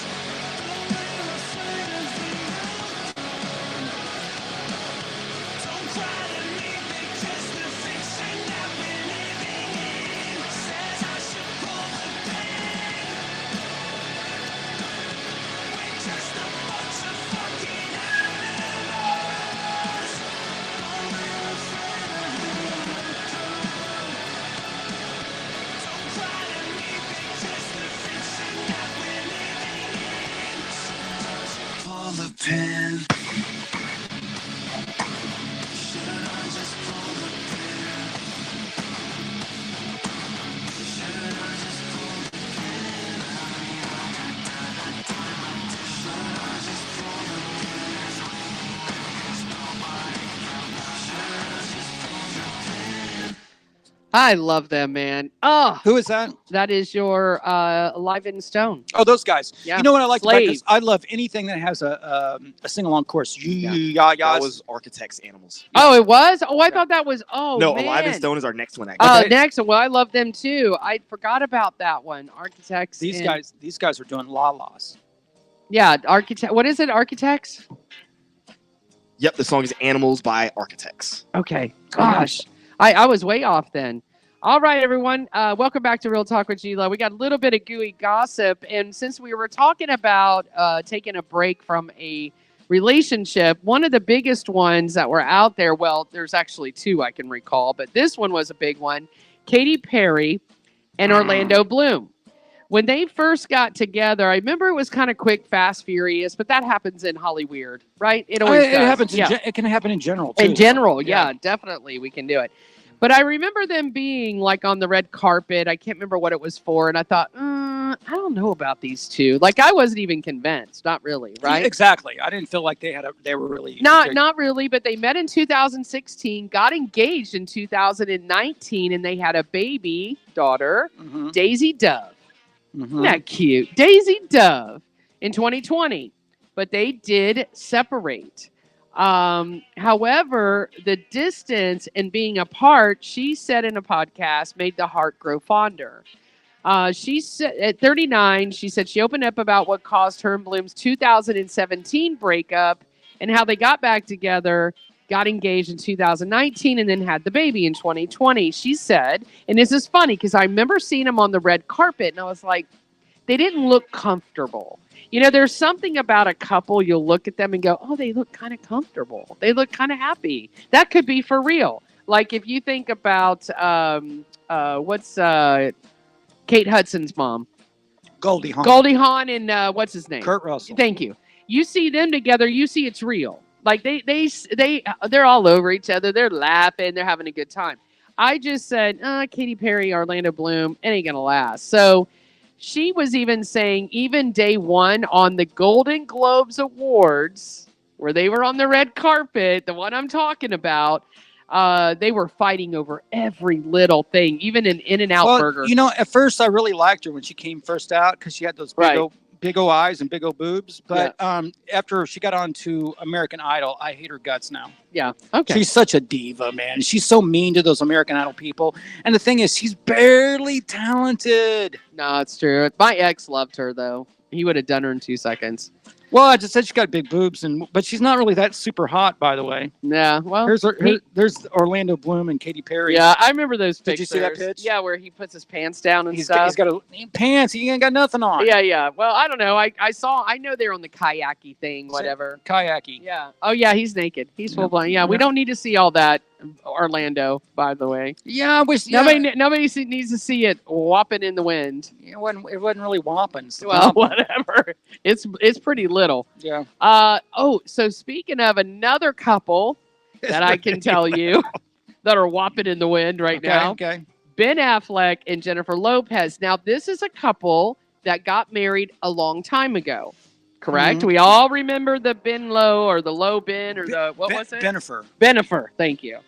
E: Don't try to leave me 'cause the fiction that we're living in says I should pull the pin. We're just a bunch of fucking animals. Don't try to leave me 'cause the fiction that we're living in says I should pull the pin. Should I just pull the pin? Should I just pull the pin? Should I just pull the pin?
B: I love them, man. Oh,
C: Who is that?
B: that is your Alive in Stone.
C: Oh, those guys.
B: Yeah.
C: You know what I like about
B: Slave.
C: this? I love anything that has a sing-along chorus.
B: Yeah.
C: Yeah.
D: That was Architects Animals.
B: Oh, it was? Oh, I thought that was. Oh,
D: No,
B: man.
D: Alive and Stone is our next one. Actually.
B: Oh,
C: Okay.
B: next. Well, I love them too. I forgot about that one. Architects.
C: These
B: and-
C: guys are doing la-las.
B: Yeah, architect. What is it? Architects.
D: Yep, the song is Animals by Architects.
B: Okay. Gosh, I was way off then. All right, everyone. Welcome back to Real Talk with G-Lo. We got a little bit of gooey gossip, and since we were talking about taking a break from a relationship, one of the biggest ones that were out there. Well, there's actually two I can recall, but this one was a big one. Katy Perry and Orlando Bloom. When they first got together, I remember it was kind of quick, fast, furious, but that happens in Hollywood, right? It always
C: It
B: does.
C: happens.
B: Yeah.
C: It can happen in general too.
B: In general,
C: Yeah.
B: yeah, definitely we can do it. But I remember them being like on the red carpet. I can't remember what it was for, and I thought, I don't know about these two. Like I wasn't even convinced, not really, right?
C: Exactly. I didn't feel like they were really
B: Not really, but they met in 2016, got engaged in 2019, and they had a baby daughter,
C: Mhm,
B: Daisy Dove.
C: mhm.
B: Isn't that cute? Daisy Dove in 2020. But they did separate. However, the distance and being apart, she said in a podcast, made the heart grow fonder. She said at 39, she said she opened up about what caused her and Bloom's 2017 breakup and how they got back together, got engaged in 2019, and then had the baby in 2020. She said, and this is funny because I remember seeing them on the red carpet, and I was like, they didn't look comfortable. You know, there's something about a couple, you'll look at them and go, oh, they look kind of comfortable. They look kind of happy. That could be for real. Like if you think about what's Kate Hudson's mom?
C: Goldie Hawn.
B: Goldie Hawn and what's his name?
C: Kurt Russell.
B: Thank you. You see them together, you see it's real. Like they're all over each other. They're laughing. They're having a good time. I just said, Katy Perry, Orlando Bloom, it ain't going to last. So she was even saying, even day one on the Golden Globes Awards, where they were on the red carpet, the one I'm talking about, they were fighting over every little thing, even an In-N-Out burger.
C: You know, at first I really liked her when she came first out because she had those
B: Right.
C: big old eyes and big old boobs. But after she got on to American Idol, I hate her guts now.
B: Yeah. Okay.
C: She's such a diva, man. She's so mean to those American Idol people. And the thing is, she's barely talented.
B: No, it's true. My ex loved her, though. He would have done her in 2 seconds.
C: Well, I just said she got big boobs, but she's not really that super hot, by the way.
B: Yeah. Well,
C: There's Orlando Bloom and Katy Perry.
B: yeah, I remember those
C: Did
B: pictures.
C: you see that pitch?
B: Yeah, where he puts his pants down and
C: He's
B: stuff.
C: got pants. He ain't got nothing on.
B: Yeah. Well, I don't know. I know they're on the kayaky thing, whatever.
C: Kayaky.
B: Yeah. Oh, yeah, he's naked. He's full
C: Yeah.
B: blown. Yeah, we
C: Yeah.
B: don't need to see all that Orlando, by the way.
C: Yeah, I wish. Yeah,
B: Nobody needs to see it whopping in the wind.
C: it wasn't really whopping. It's the
B: Well,
C: problem.
B: whatever. It's pretty little.
C: Yeah.
B: So speaking of another couple that I can tell you that are whopping in the wind right
C: Okay,
B: now,
C: okay.
B: Ben Affleck and Jennifer Lopez. Now, this is a couple that got married a long time ago. Correct?
C: Mhm.
B: We all remember the Ben Low or the Low Ben or the what was it?
C: Bennifer.
B: Benifer. Thank you.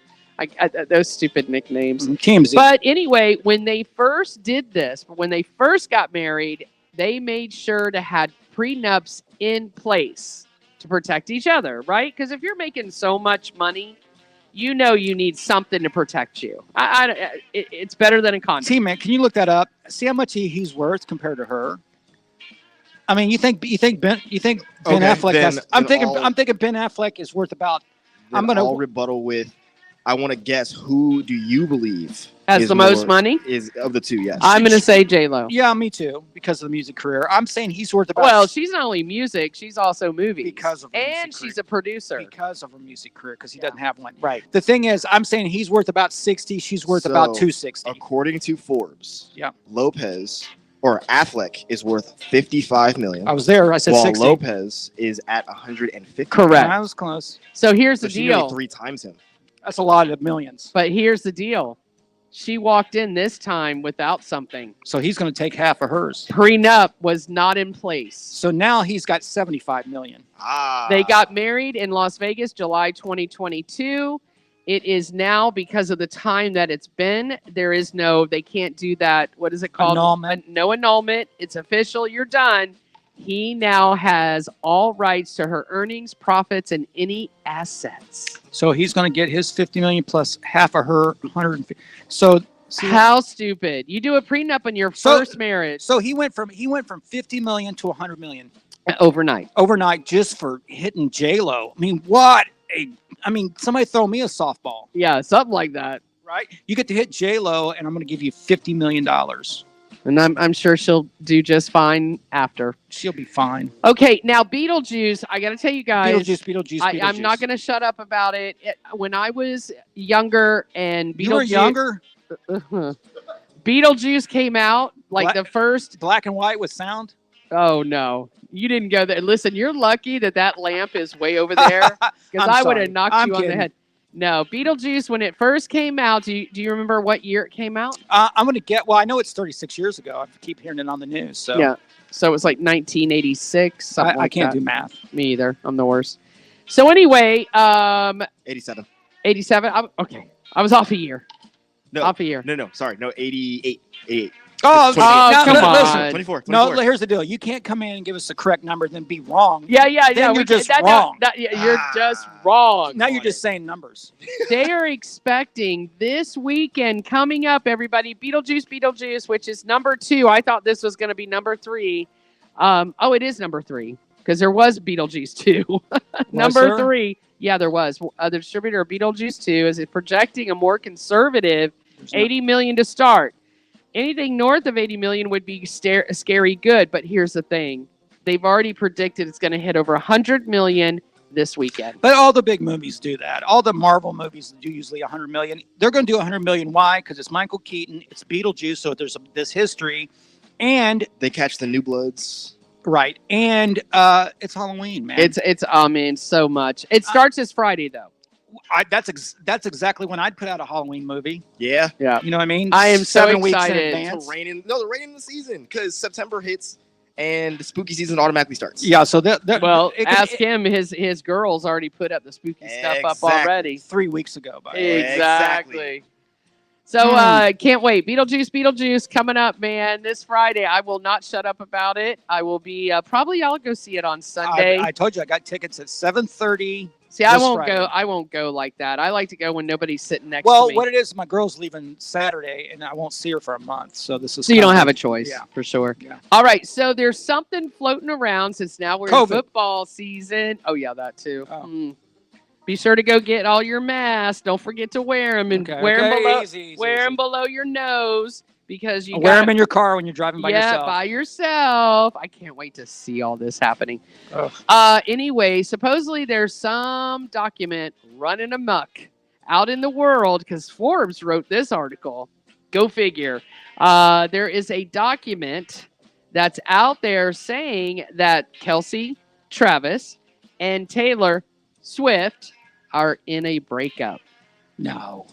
B: Those stupid nicknames.
C: TMZ.
B: But anyway, when they first did this, when they first got married, they made sure to have prenups in place to protect each other, right? Because if you're making so much money, you know you need something to protect you. It's better than a contract.
C: T-Man, can you look that up? See how much he's worth compared to her. I mean, you think Ben
D: Okay,
C: Affleck
D: then
C: has? I'm
D: all-
C: thinking Ben Affleck is worth about.
D: Then I'll rebuttal with, I want to guess, who do you believe
B: Has
D: is
B: the most
D: more-
B: money?
D: Is of the two? Yes.
B: I'm going to say J-Lo.
C: Yeah, me too, because of the music career. I'm saying he's worth about.
B: Well, she's not only music, she's also movies.
C: Because of her
B: and
C: music
B: she's
C: career.
B: a producer.
C: because of her music career, because he
B: Yeah.
C: doesn't have one.
B: Right.
C: The thing is, I'm saying he's worth about 60. She's worth about
D: So,
C: 260.
D: According to Forbes,
C: Yeah.
D: Lopez or Affleck is worth 55 million.
C: I was there. I said
D: while
C: 60.
D: Lopez is at 150.
B: Correct.
C: I was close.
B: So here's
D: So
B: the
D: she nearly
B: deal.
D: 3 times him.
C: That's a lot of millions.
B: But here's the deal. She walked in this time without something.
C: So he's going to take half of hers.
B: Prenup was not in place.
C: So now he's got 75 million.
D: Ah.
B: They got married in Las Vegas, July 2022. It is now, because of the time that it's been, they can't do that. What is it called?
C: Annulment.
B: No annulment. It's official. You're done. He now has all rights to her earnings, profits, and any assets.
C: So he's going to get his 50 million plus half of her 150. So see,
B: How stupid. You do a prenup in your
C: So-
B: first marriage
C: so he went from 50 million to 100 million
B: overnight.
C: overnight just for hitting J-Lo. I mean, what somebody throw me a softball,
B: Yeah, something like that.
C: right? You get to hit J-Lo and I'm going to give you $50 million.
B: And I'm sure she'll do just fine after.
C: She'll be fine.
B: Okay, now Beetlejuice, I got to tell you guys.
C: Beetlejuice.
B: I'm not going to shut up about it. When I was younger and
C: You were younger?
B: Beetlejuice came out, like
C: Black-
B: the first.
C: Black and white with sound?
B: Oh, no. You didn't go there. Listen, you're lucky that lamp is way over there, because
C: I'm
B: I would
C: sorry.
B: have knocked
C: I'm
B: you on
C: kidding.
B: the head. No, Beetlejuice, when it first came out, do you remember what year it came out?
C: I'm going to get, well, I know it's 36 years ago. I keep hearing it on the news. So
B: Yeah. So it was like 1986, something
C: I
B: like
C: can't
B: that.
C: do math.
B: Me either. I'm the worst. So anyway,
D: 87.
B: 87. Okay, I was off a year.
D: No.
B: Off a year.
D: No. Sorry. No, 88. 88.
C: Oh,
D: It's 28.
C: now,
B: come
C: listen,
B: on.
D: 24.
C: No,
D: 24.
C: here's the deal. You can't come in and give us the correct number and then be wrong.
B: Yeah.
C: Then you're just wrong.
B: You're just wrong.
C: Now you're just saying numbers.
B: They are expecting this weekend coming up, everybody. Beetlejuice, which is number 2. I thought this was going to be number 3. It is number 3 because there was Beetlejuice 2. Number
C: there?
B: 3. Yeah, there was. The distributor of Beetlejuice 2 is projecting a more conservative
C: There's no-
B: 80 million to start. Anything north of 80 million would be scary good, but here's the thing. They've already predicted it's going to hit over 100 million this weekend.
C: But all the big movies do that. All the Marvel movies do usually 100 million. They're going to do 100 million. Why? Because it's Michael Keaton. It's Beetlejuice. So there's this history. And,
D: They catch the new bloods.
C: right. And it's Halloween, man.
B: It's so much. It starts this Friday though.
C: That's exactly when I'd put out a Halloween movie.
D: Yeah.
B: Yeah.
C: You know what I mean?
B: I am so
C: 7 weeks in
B: excited.
C: advance.
D: They're raining the season because September hits and the spooky season automatically starts.
C: Yeah, so
B: Well,
C: it-
B: ask him. His girls already put up the spooky stuff up
D: Exactly.
B: already.
C: 3 weeks ago. By the way.
B: Exactly. So can't wait. Beetlejuice coming up, man. This Friday. I will not shut up about it. I will be probably I'll go see it on Sunday.
C: I told you I got tickets at 7:30.
B: See, I
C: this
B: won't
C: Friday.
B: go. I won't go like that. I like to go when nobody's sitting next
C: Well,
B: to me.
C: what it is, my girl's leaving Saturday, and I won't see her for a month. So this is.
B: So you
C: kind
B: don't
C: of-
B: have a choice,
C: Yeah.
B: for sure.
C: Yeah.
B: All right, so there's something floating around since now we're in
C: COVID.
B: football season. Oh yeah, that too.
C: Oh.
B: Be sure to go get all your masks. Don't forget to wear them and
C: Okay,
B: wear them
C: okay,
B: below.
C: easy,
B: wear
C: easy.
B: them below your nose because you
C: Wear
B: got
C: them in your car when you're driving by yourself.
B: by yourself. I can't wait to see all this happening.
C: Ugh.
B: Anyway, supposedly there's some document running amok out in the world, because Forbes wrote this article. Go figure. There is a document that's out there saying that Kelsey Travis and Taylor Swift are in a breakup.
C: No.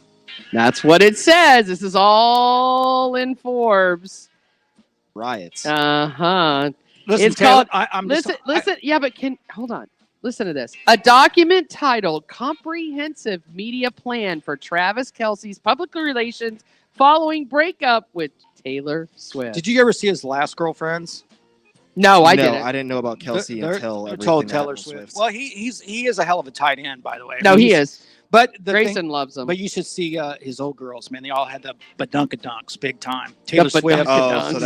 B: That's what it says. This is all in Forbes.
D: Riots.
B: Uh-huh.
C: Listen,
B: It's
C: Taylor,
B: called-
C: I'm
B: Listen,
C: just,
B: listen. Yeah, but hold on. Listen to this. A document titled Comprehensive Media Plan for Travis Kelsey's Public Relations Following Breakup with Taylor Swift.
C: Did you ever see his last girlfriends?
B: No, I
D: no,
B: didn't.
D: I didn't know about Kelsey
C: They're-
D: until
C: they're
D: everything
C: told
D: that
C: Taylor
D: happened with
C: Swift.
D: Swift.
C: Well, he is a hell of a tight end, by the way. I
B: No,
C: mean,
B: he
C: he's-
B: is.
C: But the
B: Grayson
C: thing,
B: loves him.
C: but you should see his old girls, man. They all had the badunkadunks big time. Taylor Swift.
B: badunkadunks.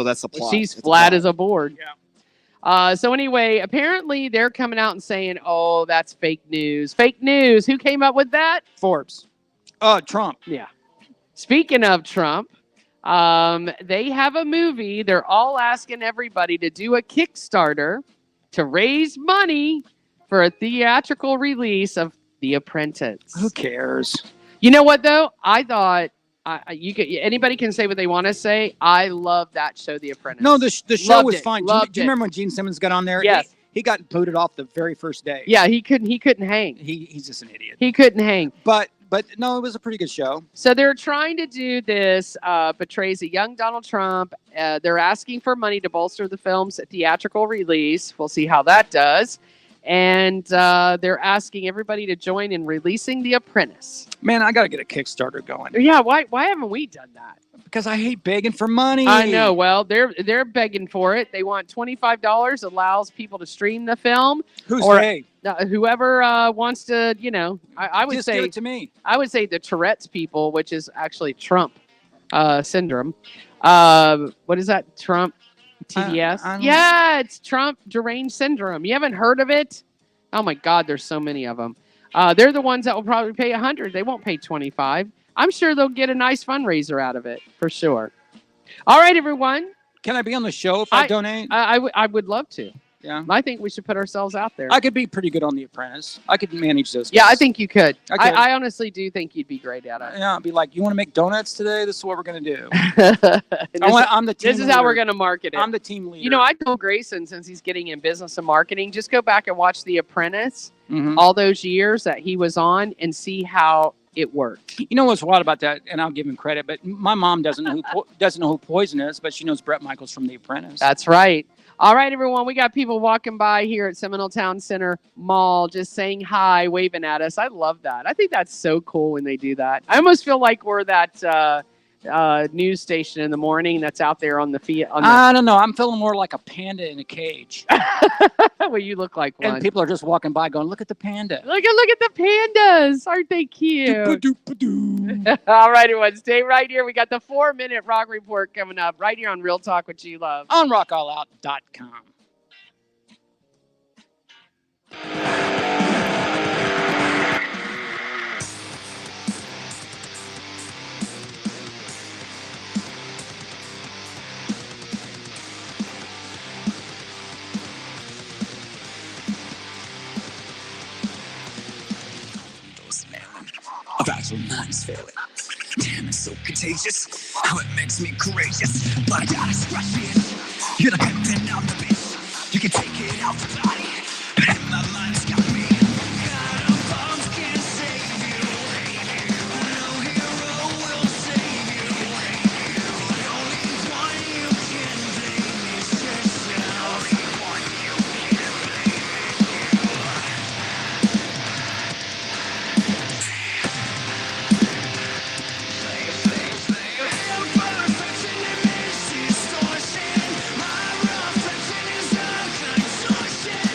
D: that's the plot.
B: She's
D: It's a
B: flat
D: plot.
B: as a board.
C: Yeah.
B: So anyway, apparently they're coming out and saying, "Oh, that's fake news." Fake news. Who came up with that?
C: Forbes. Trump.
B: Yeah. Speaking of Trump, they have a movie. They're all asking everybody to do a Kickstarter to raise money for a theatrical release of The Apprentice.
C: Who cares?
B: You know what though? I thought anybody can say what they want to say. I love that show, The Apprentice.
C: No, the show
B: Loved
C: was
B: it,
C: fine. Do
B: loved
C: you
B: it.
C: remember when Gene Simmons got on there?
B: Yes.
C: He got booted off the very first day.
B: Yeah, he couldn't hang.
C: He's just an idiot.
B: He couldn't hang.
C: But no, it was a pretty good show.
B: So they're trying to do this, portrays a young Donald Trump. They're asking for money to bolster the film's theatrical release. We'll see how that does. And they're asking everybody to join in releasing The Apprentice.
C: Man, I got to get a Kickstarter going
B: Yeah, why haven't we done that?
C: because I hate begging for money.
B: I know. Well, they're begging for it. They want $25, allows people to stream the film.
C: Who's
B: or-
C: hey?
B: Whoever wants to, I would
C: Just
B: say
C: give it to me.
B: I would say the Tourette's people, which is actually Trump syndrome. What is that? Trump TDS?
C: I don't-
B: Yeah, it's Trump deranged syndrome. You haven't heard of it? Oh my God, there's so many of them. They're the ones that will probably pay 100. They won't pay 25. I'm sure they'll get a nice fundraiser out of it for sure. All right, everyone.
C: Can I be on the show if I donate?
B: I would love to.
C: Yeah.
B: I think we should put ourselves out there.
C: I could be pretty good on The Apprentice. I could manage those.
B: Yeah, I
C: guys.
B: think you could.
C: I could.
B: I honestly do think you'd be great at it.
C: Yeah, I'd be like, you want to make donuts today? This is what we're gonna do.
B: And
C: I'm the team.
B: this is how we're
C: leader.
B: going to market it.
C: I'm the team leader.
B: You know, I told Grayson, since he's getting in business and marketing, just go back and watch The Apprentice
C: Mhm.
B: all those years that he was on and see how it worked.
C: You know what's wild about that, and I'll give him credit, but my mom doesn't know who Poison is, but she knows Brett Michaels from The Apprentice.
B: That's right. All right, everyone. We got people walking by here at Seminole Town Center Mall just saying hi, waving at us. I love that. I think that's so cool when they do that. I almost feel like we're that news station in the morning that's out there on the feet.
C: I don't know. I'm feeling more like a panda in a cage,
B: Well, you look like one.
C: and people are just walking by going, "Look at the panda."
B: Look at the pandas. Aren't they cute?
C: Doo-ba-doo-ba-doo.
B: All right, everyone. Stay right here. We got the 4-minute rock report coming up right here on Real Talk with G Love.
C: On rockallout.com.
E: About your mind's failing. Damn, it's so contagious. How it makes me courageous. But I gotta scratch it. You're the pimpin' out the bitch. You can take it out the body. But in my mind, it's got me. God, our bombs can't save you. No hero will save you. The only one you can blame is yourself. The only one you can blame is you. Distortion, my reflection is a contortion.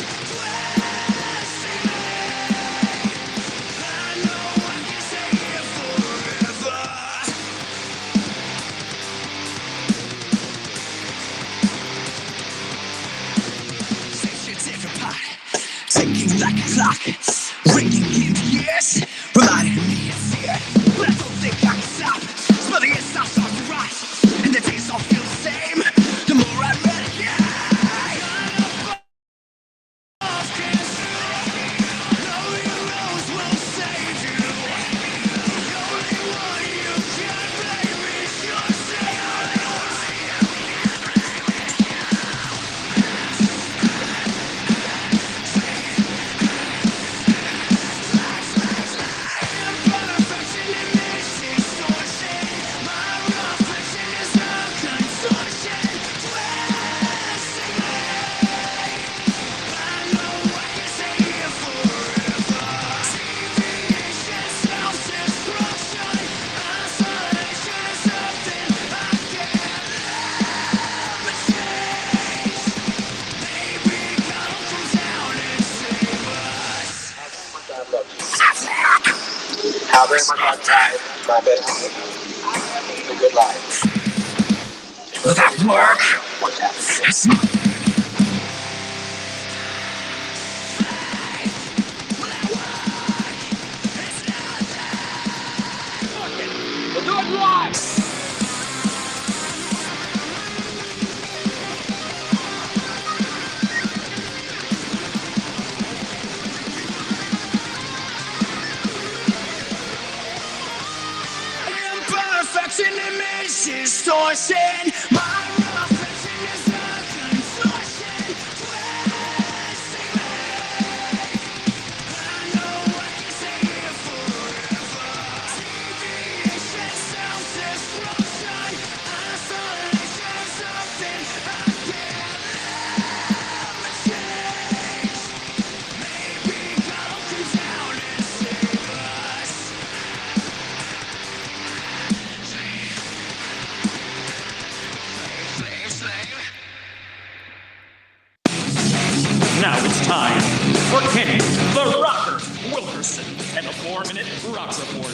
E: How very much I've tried my best to live a good life. Without work, it's
C: We'll do it live.
E: imperfection image distortion. My reflection is a contortion. Twisting me. I know I can stay here forever. Deviation, self-destruction. Isolation, something I can't ever change. Maybe God will come down and save us.
F: Now it's time for Kenny, the Rocker Wilkerson, and the 4-Minute Rock Report.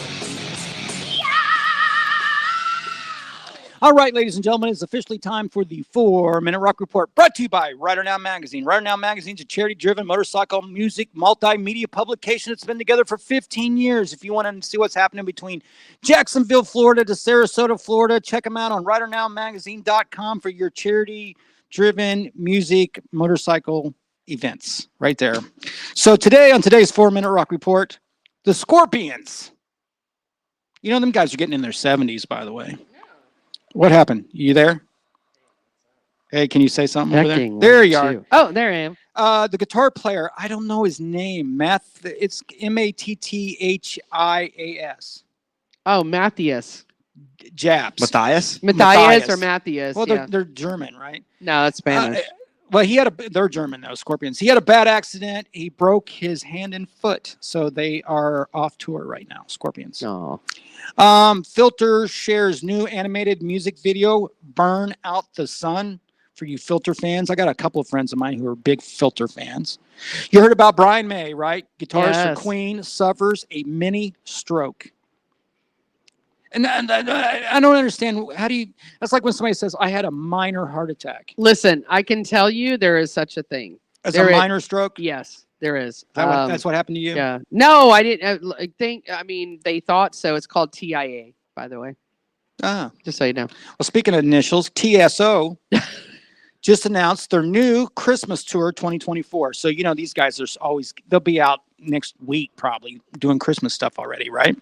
C: All right, ladies and gentlemen, it's officially time for the 4-Minute Rock Report, brought to you by Rider Now Magazine. Rider Now Magazine is a charity-driven motorcycle music multimedia publication that's been together for 15 years. If you want to see what's happening between Jacksonville, Florida to Sarasota, Florida, check them out on ridernowmagazine.com for your charity-driven music motorcycle events right there. So today, on today's 4-Minute Rock Report, the Scorpions. You know, them guys are getting in their 70s, by the way. What happened? You there? Hey, can you say something over there?
B: Checking,
C: There
B: one,
C: you are.
B: two. Oh, there I am.
C: The guitar player, I don't know his name. It's Mattias.
B: Oh, Matthias.
C: Japs.
D: Matthias?
B: Matthias or Matthias.
C: Well,
B: Yeah.
C: they're German, right?
B: No, that's Spanish.
C: Well, they're German though, Scorpions. He had a bad accident. He broke his hand and foot. So they are off tour right now, Scorpions.
B: Oh.
C: Filter shares new animated music video, Burn Out the Sun, for you Filter fans. I got a couple of friends of mine who are big Filter fans. You heard about Brian May, right? Guitarist
B: Yes.
C: for Queen suffers a mini stroke. And I don't understand. That's like when somebody says, I had a minor heart attack.
B: Listen, I can tell you there is such a thing.
C: As
B: There
C: a
B: is-
C: minor stroke?
B: Yes, there is.
C: That's what happened to you?
B: Yeah. No, I didn't I mean, they thought so. It's called TIA, by the way.
C: Ah.
B: Just so you know.
C: Well, speaking of initials, TSO just announced their new Christmas tour 2024. So, you know, these guys are they'll be out next week probably doing Christmas stuff already, right?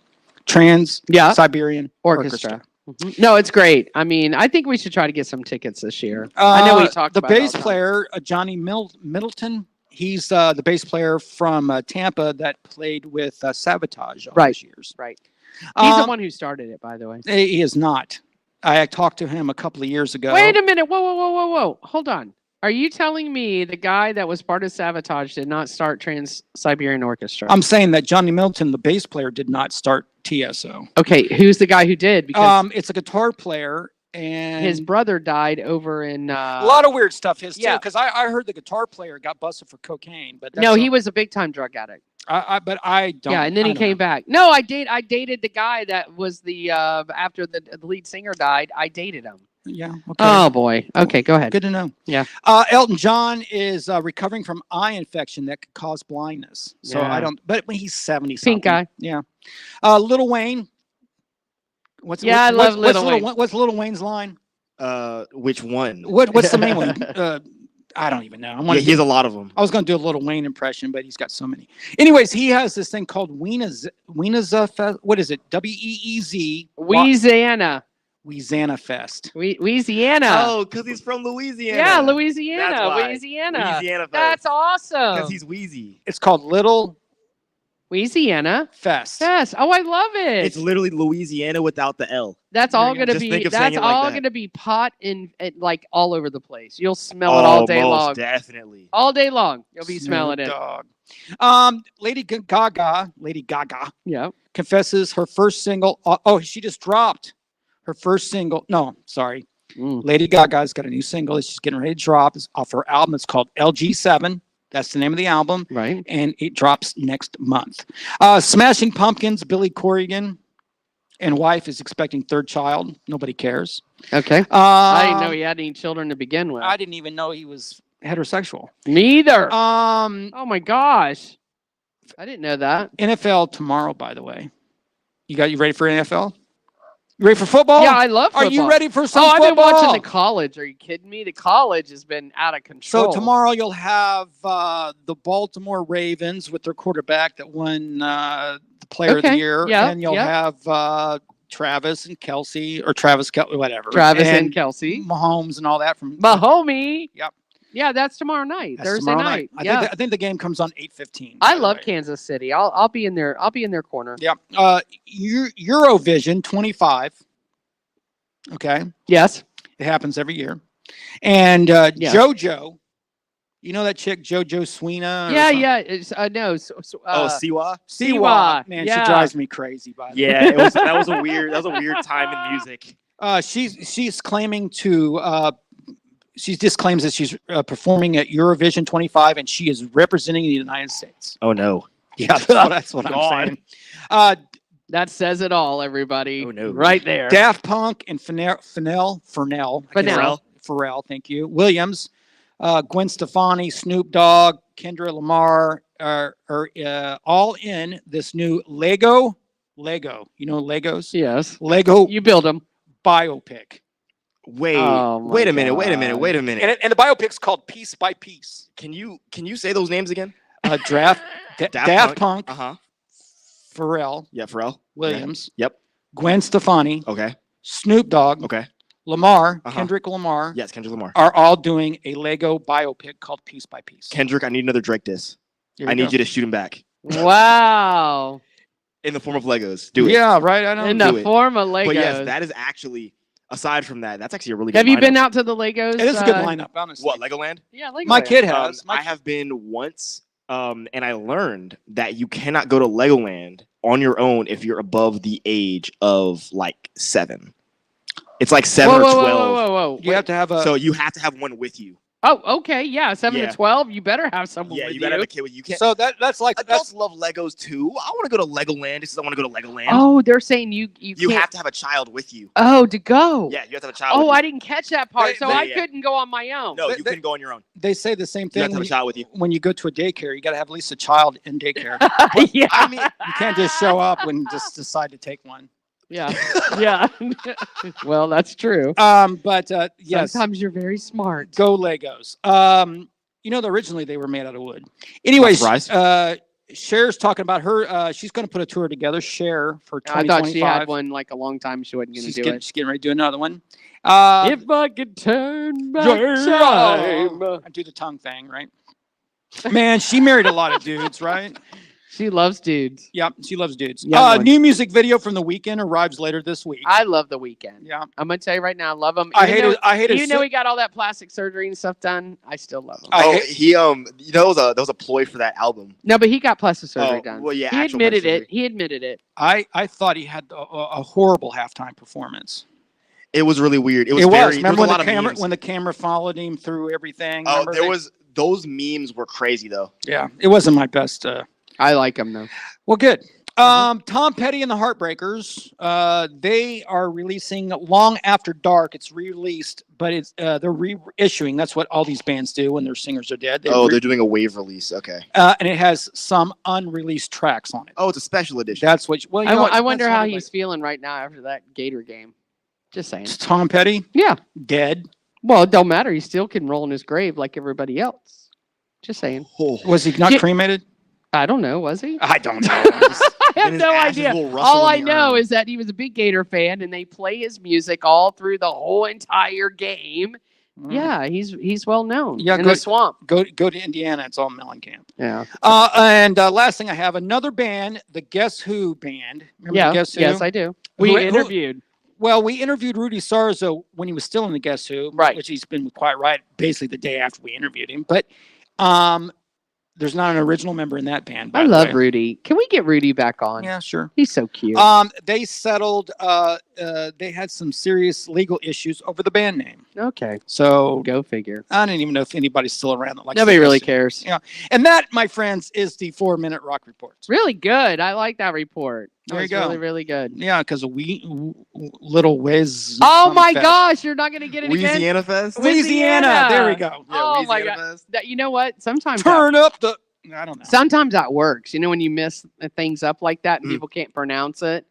C: Siberian Orchestra.
B: Mhm. No, it's great. I mean, I think we should try to get some tickets this year. I know we talked
C: the
B: about it all
C: bass
B: the time.
C: player, Johnny Middleton. He's the bass player from Tampa that played with Sabotage all these years.
B: Right. He's the
C: Um,
B: one who started it, by the way.
C: He is not. I talked to him a couple of years ago.
B: Wait a minute. Whoa. Hold on. Are you telling me the guy that was part of Sabotage did not start Trans-Siberian Orchestra?
C: I'm saying that Johnny Middleton, the bass player, did not start TSO.
B: Okay, who's the guy who did? Because
C: It's a guitar player, and
B: his brother died over in.
C: a lot of weird stuff too.
B: yeah.
C: Because I heard the guitar player got busted for cocaine, but
B: No, he was a big time drug addict.
C: But I don't.
B: Yeah, and then
C: I
B: he
C: don't
B: came
C: know.
B: back. No, I dated the guy that was the after the lead singer died. I dated him.
C: Yeah. Okay.
B: Oh boy. Okay, go ahead.
C: Good to know.
B: Yeah.
C: Elton John is recovering from eye infection that could cause blindness. So
B: Yeah.
C: I don't. But when he's 70 something.
B: Pink guy.
C: Yeah. Lil Wayne.
B: I love Lil Wayne.
C: What's Lil Wayne's line?
D: Which one?
C: What's the main one? I don't even know.
D: Yeah, he has a lot of them.
C: I was going to do a Lil Wayne impression, but he's got so many. Anyways, he has this thing called Weena's what is it? WEEZ.
B: Louisiana.
C: Weezana Fest.
B: Louisiana.
D: Oh, because he's from Louisiana.
B: Yeah, Louisiana.
D: That's why.
B: Louisiana.
D: Louisiana
B: That's awesome.
D: Because he's wheezy.
C: It's called Little
B: Louisiana.
C: Fest.
B: Yes. Oh, I love it.
D: It's literally Louisiana without the L.
B: That's all
C: There you
B: gonna
D: Just
B: be.
D: think of saying
B: That's
D: it like
B: all
D: that.
B: gonna be pot in like all over the place. You'll smell it all day
D: most
B: long.
D: Definitely.
B: All day long, you'll be
C: Snoop
B: smelling it.
C: Dogg. Lady Gaga
B: Yeah.
C: confesses her first single. She just dropped her first single. No, sorry.
B: Mm.
C: Lady Gaga's got a new single that she's getting ready to drop. It's off her album. It's called LG7. That's the name of the album.
B: Right.
C: And it drops next month. Smashing Pumpkins, Billy Corrigan and wife is expecting third child. Nobody cares.
B: Okay. I didn't know he had any children to begin with.
C: I didn't even know he was heterosexual.
B: Neither.
C: Um,
B: Oh my gosh. I didn't know that.
C: NFL tomorrow, by the way. You ready for NFL? You ready for football?
B: Yeah, I love football.
C: Are you ready for some
B: I've
C: football?
B: been watching the college. Are you kidding me? The college has been out of control.
C: So tomorrow you'll have the Baltimore Ravens with their quarterback that won the Player of the Year, and you'll have Travis and Kelsey, or Travis Kelsey, whatever.
B: Travis and Kelsey,
C: Mahomes, and all that from
B: Mahomie.
C: Yep.
B: Yeah, that's tomorrow night.
C: That's
B: Thursday
C: tomorrow
B: night.
C: I think the game comes on 8:15.
B: I love Kansas City. I'll be in there. I'll be in their corner.
C: Yep. Eurovision 25. Okay.
B: Yes.
C: It happens every year. And JoJo, you know that chick JoJo Swina?
B: Yeah. It's, no.
D: Siwa.
C: Siwa. Man,
B: Yeah.
C: she drives me crazy. By the way.
D: Yeah, that was a weird time in music.
C: She's claiming to. She disclaims that she's performing at Eurovision 25, and she is representing the United States.
D: Oh no.
C: Yeah, that's what I'm saying.
B: That says it all, everybody.
D: Oh, no.
B: Right there.
C: Daft Punk and Pharrell, thank you. Williams, Gwen Stefani, Snoop Dogg, Kendra Lamar are all in this new Lego. You know Legos?
B: Yes.
C: Lego
B: You build them.
C: biopic.
D: Wait
B: Oh,
D: a minute.
C: And the biopic's called Piece by Piece.
D: Can you say those names again?
C: Daft Punk.
D: Uh-huh.
C: Pharrell.
D: Yeah, Pharrell.
C: Williams.
D: Okay. Yep.
C: Gwen Stefani.
D: Okay.
C: Snoop Dogg.
D: Okay.
C: Lamar.
D: Uh-huh.
C: Kendrick Lamar.
D: Yes, Kendrick Lamar.
C: Are all doing a Lego biopic called Piece by Piece.
D: Kendrick, I need another Drake diss. I need you to shoot him back
B: Wow.
D: in the form of Legos. Do it.
C: Yeah, right. I know.
B: In
D: do
B: the
D: it.
B: form of Legos.
D: But yes, that is actually, aside from that, that's actually a really good
B: Have you
D: lineup.
B: been out to the Legos?
C: It is a good lineup, honestly.
D: What, Legoland?
B: Yeah, Legoland.
C: My kid has.
D: I have been once, and I learned that you cannot go to Legoland on your own if you're above the age of like 7. It's like 7 or 12.
B: Whoa.
C: You have to have a.
D: So you have to have one with you.
B: Oh, okay. Yeah, 7
D: Yeah.
B: to 12. You better have someone
D: Yeah,
B: with
D: you gotta have a kid with you. Can't.
C: So that's like
D: Adults love Legos too. I want to go to Legoland just because I want to go to Legoland.
B: Oh, they're saying you
D: you
B: can't.
D: have to have a child with you.
B: Oh, to go.
D: Yeah, you have to have a child.
B: Oh,
D: with
B: I
D: you.
B: didn't catch that part, so I
D: yeah.
B: couldn't go on my own.
D: No, you can go on your own.
C: They say the same
D: You have
C: thing
D: to have a child with you.
C: when you go to a daycare. You got to have at least a child in daycare.
B: Yeah.
D: I mean,
C: You can't just show up and just decide to take one.
B: Yeah. Yeah. Well, that's true.
C: But yes,
B: Sometimes you're very smart.
C: go Legos. Originally they were made out of wood. Anyways, Cher's talking about her. She's going to put a tour together. Cher for
B: I
C: 2025.
B: thought she had one like a long time. She wasn't going to
C: She's
B: do
C: getting,
B: it.
C: she's getting ready to do another one.
B: If I could turn back time.
C: I do the tongue thing, right? Man, she married a lot of dudes, right?
B: She loves dudes.
C: Yep, she loves dudes.
B: Young ones.
C: New music video from The Weeknd arrives later this week.
B: I love The Weeknd.
C: Yeah,
B: I'm going to tell you right now, I love him.
C: I hate it.
B: Even though he got all that plastic surgery and stuff done, I still love him.
D: he that was a ploy for that album.
B: No, but he got plastic surgery done.
D: Well, yeah,
B: he
D: actual
B: admitted
D: plastic
B: it.
D: surgery.
B: He admitted it.
C: I thought he had a horrible halftime performance.
D: It was really weird. It was
C: Remember
D: there was a lot of memes.
C: when the camera followed him through everything?
D: Oh,
C: Remember
D: those memes were crazy though.
C: Yeah, it wasn't my best.
B: I like him though.
C: Well, good. Tom Petty and the Heartbreakers. They are releasing Long After Dark. It's re-released, but it's they're reissuing. That's what all these bands do when their singers are dead.
D: They're doing a wave release. Okay.
C: And it has some unreleased tracks on it.
D: Oh, it's a special edition.
C: That's what.
B: I wonder how he's feeling right now after that Gator game. Just saying.
C: It's Tom Petty.
B: Yeah.
C: Dead.
B: Well, it don't matter. He still can roll in his grave like everybody else. Just saying.
C: Was he not cremated?
B: I don't know. Was he?
C: I don't know.
B: I have
D: his
B: no
D: ashes
B: idea.
D: will rustle
B: All I
D: in the
B: know
D: urn.
B: is that he was a big Gator fan, and they play his music all through the whole entire game. Yeah, he's well known in the swamp.
C: Go to Indiana. It's all Mellencamp.
B: Yeah.
C: And last thing I have, another band, the Guess Who band. Remember the Guess Who?
B: Yes, I do. We interviewed.
C: Well, we interviewed Rudy Sarzo when he was still in the Guess Who,
B: right?
C: Which he's been quite right, basically the day after we interviewed him. But There's not an original member in that band. by
B: I
C: the
B: love
C: way.
B: Rudy. Can we get Rudy back on?
C: Yeah, sure.
B: He's so cute.
C: They settled. They had some serious legal issues over the band name.
B: Okay.
C: So
B: Go figure.
C: I don't even know if anybody's still around that likes.
B: Nobody
C: to
B: really
C: listen.
B: cares.
C: Yeah, and that, my friends, is the 4-minute rock reports.
B: Really good. I like that report. That
C: There you
B: was
C: go.
B: Really, really good.
C: Yeah, because little Wiz.
B: Oh my
C: Fest.
B: gosh, you're not going to get it again.
D: Louisiana Fest.
C: Louisiana. There we go.
B: Oh my
D: Louisiana
B: god.
D: Fest.
B: That, you know what? Sometimes
C: Turn up the. I don't know.
B: sometimes that works. You know when you mess things up like that and
D: Mm.
B: people can't pronounce it,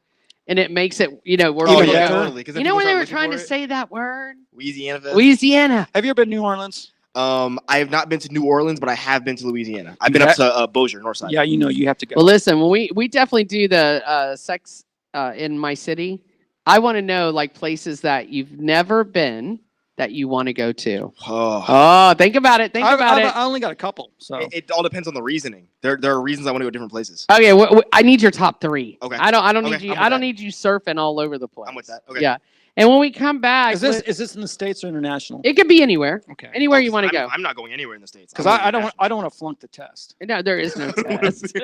B: and it makes it. You know we're
C: Oh,
B: all
C: yeah.
D: Totally. 'Cause then
B: You know
D: people
B: when they
D: start
B: were
D: looking
B: trying
D: for
B: to
D: it.
B: say that word?
D: Louisiana Fest.
B: Louisiana.
C: Have you ever been to New Orleans?
D: I have not been to New Orleans, but I have been to Louisiana. I've been up to Bossier, Northside.
C: Yeah, you know you have to go.
B: Well, listen, when we definitely do the sex in my city, I want to know like places that you've never been that you want to go to.
D: Oh.
B: Oh, think about it. Think about it.
C: I only got a couple. So
D: It all depends on the reasoning. There are reasons I want to go different places.
B: Okay, I need your top 3.
D: Okay.
B: I don't need
D: Okay,
B: you.
D: I'm with
B: I don't
D: that.
B: need you surfing all over the place.
D: I'm with that. Okay.
B: Yeah. And when we come back,
C: is this in the States or international?
B: it could be anywhere.
C: Okay.
B: Anywhere you want to go.
D: I'm not going anywhere in the States.
C: Because
D: I'm
C: I
D: going
C: don't want to flunk the test.
B: No, there is no test.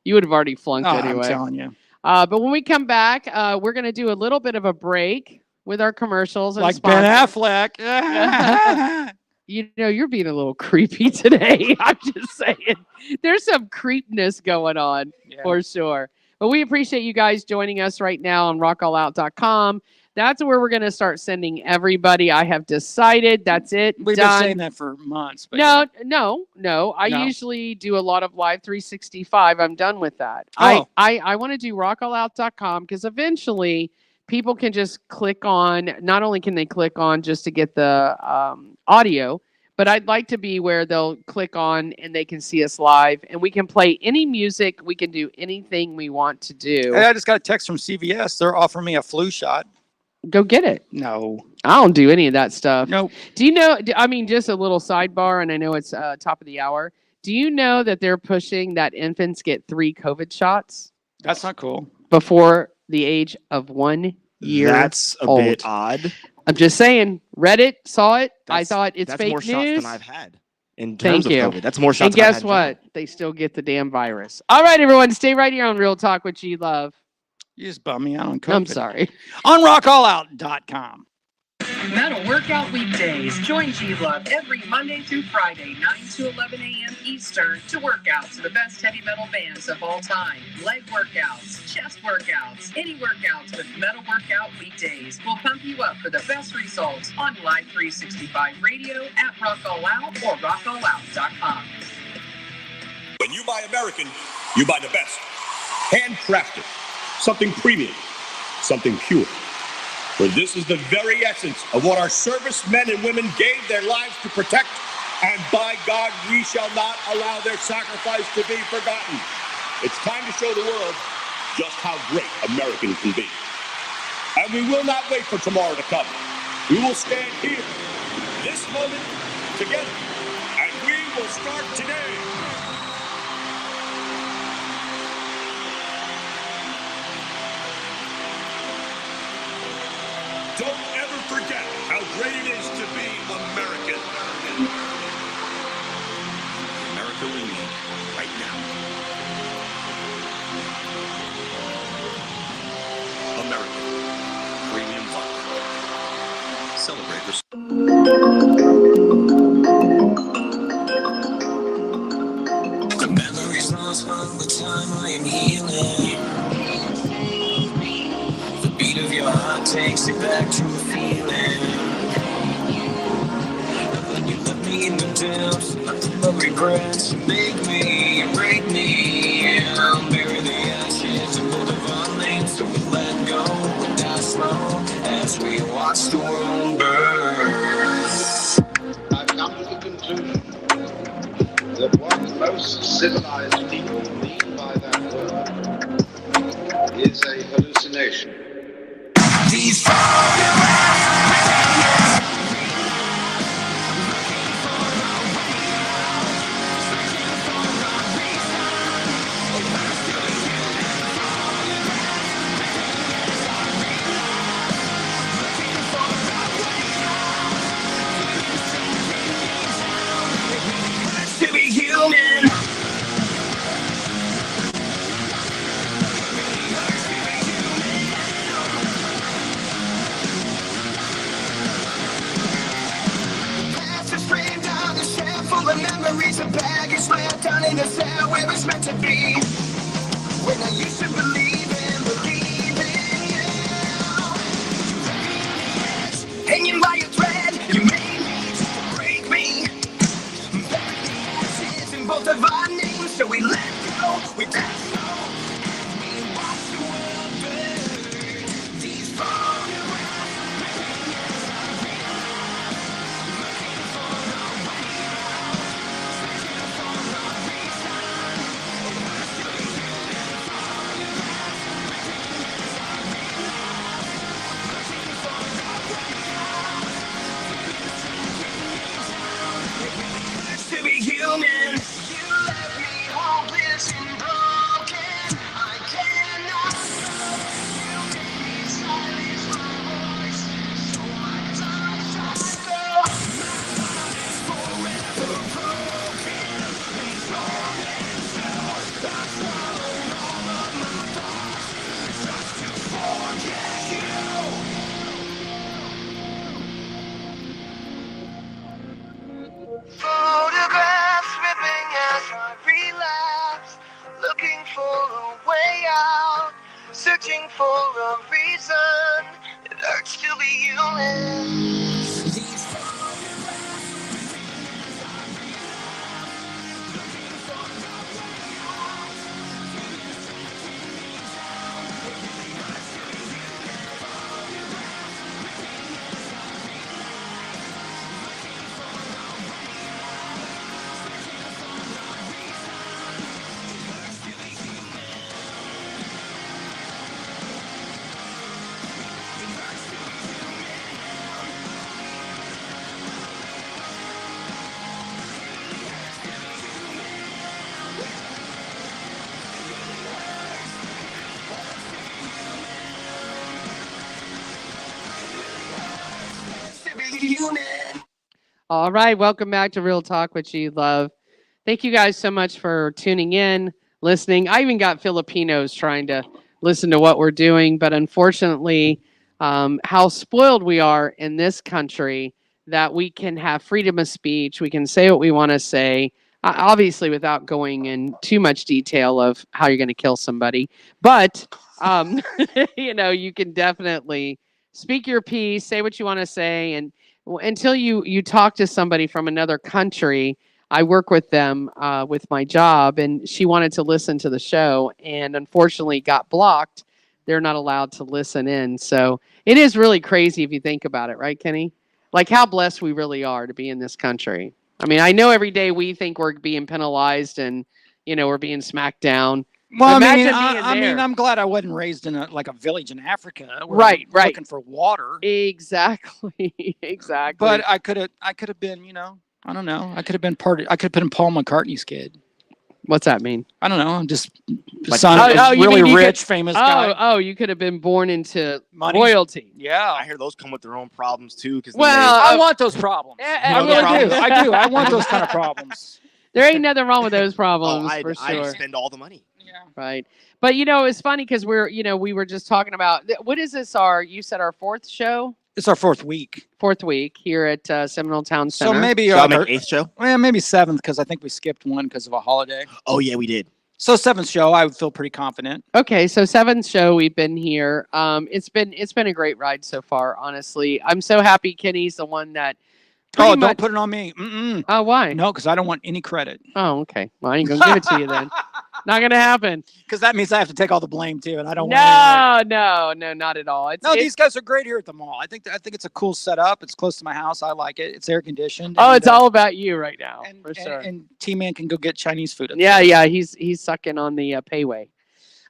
B: You would have already flunked
C: Oh, I'm
B: anyway.
C: telling you.
B: But when we come back, we're going to do a little bit of a break with our commercials. And
C: Like Ben
B: sponsors.
C: Affleck.
B: You know, you're being a little creepy today. I'm just saying. There's some creepness going on
C: Yeah.
B: for sure. But we appreciate you guys joining us right now on rockallout.com. That's where we're going to start sending everybody. I have decided that's it.
C: We've
B: done.
C: been saying that for months. But
B: No,
C: yeah.
B: no. I
C: No?
B: usually do a lot of live 365. I'm done with that.
C: Oh.
B: I want to do rockallout.com because eventually people can just click on, not only can they click on just to get the audio, but I'd like to be where they'll click on and they can see us live and we can play any music. We can do anything we want to do.
C: Hey, I just got a text from CVS. They're offering me a flu shot.
B: Go get it.
C: No.
B: I don't do any of that stuff.
C: Nope.
B: Do you know? I mean, just a little sidebar, and I know it's top of the hour. Do you know that they're pushing that infants get 3 COVID shots
C: That's not cool.
B: before the age of 1 year?
D: That's a
B: old.
D: bit odd.
B: I'm just saying. Read it, saw it. I
D: That's-
B: thought it's
D: That's
B: fake
D: more shots
B: news.
D: than I've had in
B: Thank
D: terms of
B: you.
D: COVID. That's more shots.
B: And
D: than I've
B: guess
D: had in general.
B: what? They still get the damn virus. All right, everyone, stay right here on Real Talk with G Love.
C: You just bummed me out on COVID.
B: I'm sorry.
C: On rockallout.com.
G: Metal Workout Weekdays. Join G Love every Monday through Friday, 9 to 11 a.m. Eastern, to work out to the best heavy metal bands of all time. Leg workouts, chest workouts, any workouts with Metal Workout Weekdays will pump you up for the best results on Live 365 Radio at Rock All Out or rockallout.com.
H: When you buy American, you buy the best. Handcrafted. Something premium. Something pure. For this is the very essence of what our servicemen and women gave their lives to protect. And by God, we shall not allow their sacrifice to be forgotten. It's time to show the world just how great American can be. And we will not wait for tomorrow to come. We will stand here, this moment, together. And we will start today. Don't ever forget how great it is to be American. America we need right now. American premium vodka. Celebrate this.
E: The memories lost from the time I am healing. The beat of your heart takes it back to a feeling. And when you left me in the depths, nothing but regrets. Make me, break me, and I'll bury the ashes of both of our names. So we let go and die slow as we watch the world burn.
I: I've come to the conclusion that what most civilized people mean by that word is a hallucination.
E: These photographs. To be human. searching for a reason. It hurts to be human.
B: All right, welcome back to Real Talk with G Love. Thank you guys so much for tuning in, listening. I even got Filipinos trying to listen to what we're doing, but unfortunately, how spoiled we are in this country that we can have freedom of speech. We can say what we want to say, obviously without going in too much detail of how you're going to kill somebody. But, you can definitely speak your piece, say what you want to say, and until you talk to somebody from another country. I work with them with my job, and she wanted to listen to the show and unfortunately got blocked. They're not allowed to listen in. So it is really crazy if you think about it, right, Kenny? Like how blessed we really are to be in this country. I mean, I know every day we think we're being penalized and, we're being smacked down.
C: Well,
B: Imagine
C: I
B: being
C: mean,
B: there.
C: I'm glad I wasn't raised in a village in Africa. Where
B: Right,
C: I'm
B: right.
C: Looking for water.
B: Exactly, exactly.
C: But I could have been, I don't know. I could have been Paul McCartney's kid.
B: What's that mean?
C: I don't know. I'm just
D: Like-
C: son of a
B: you
C: really
B: mean you
C: rich, famous guy.
B: you could have been born into
C: Money.
B: royalty.
C: Yeah.
D: I hear those come with their own problems too. Because
B: Well,
C: I want those problems.
B: I
C: I really
D: problems.
C: do. I do. I want those kind of problems.
B: There ain't nothing wrong with those problems for
D: I'd
B: sure.
D: spend all the money.
C: Yeah.
B: Right. But it's funny because we were just talking about what is this you said our fourth
C: It's our fourth week.
B: here at Seminole Town Center.
C: So maybe
D: So I'll
C: like
D: make eighth show.
C: maybe seventh because I think we skipped one because of a holiday.
D: Oh yeah, we did.
C: So seventh show, I would feel pretty confident.
B: Okay, so seventh show we've been here. It's been a great ride so far, honestly. I'm so happy Kenny's the one that pretty
C: Don't
B: much-
C: put it on me. Mm-mm.
B: Oh, why?
C: No, because I don't want any credit.
B: Oh, okay. Well, I ain't gonna give it to you then. Not gonna happen.
C: Because that means I have to take all the blame too, and I don't want any of it.
B: No, not at all.
C: These guys are great here at the mall. I think it's a cool setup. It's close to my house. I like it. It's air conditioned.
B: Oh,
C: and,
B: it's all about you right now,
C: and,
B: for sure.
C: And T-Man can go get Chinese food.
B: Yeah, he's sucking on the payway.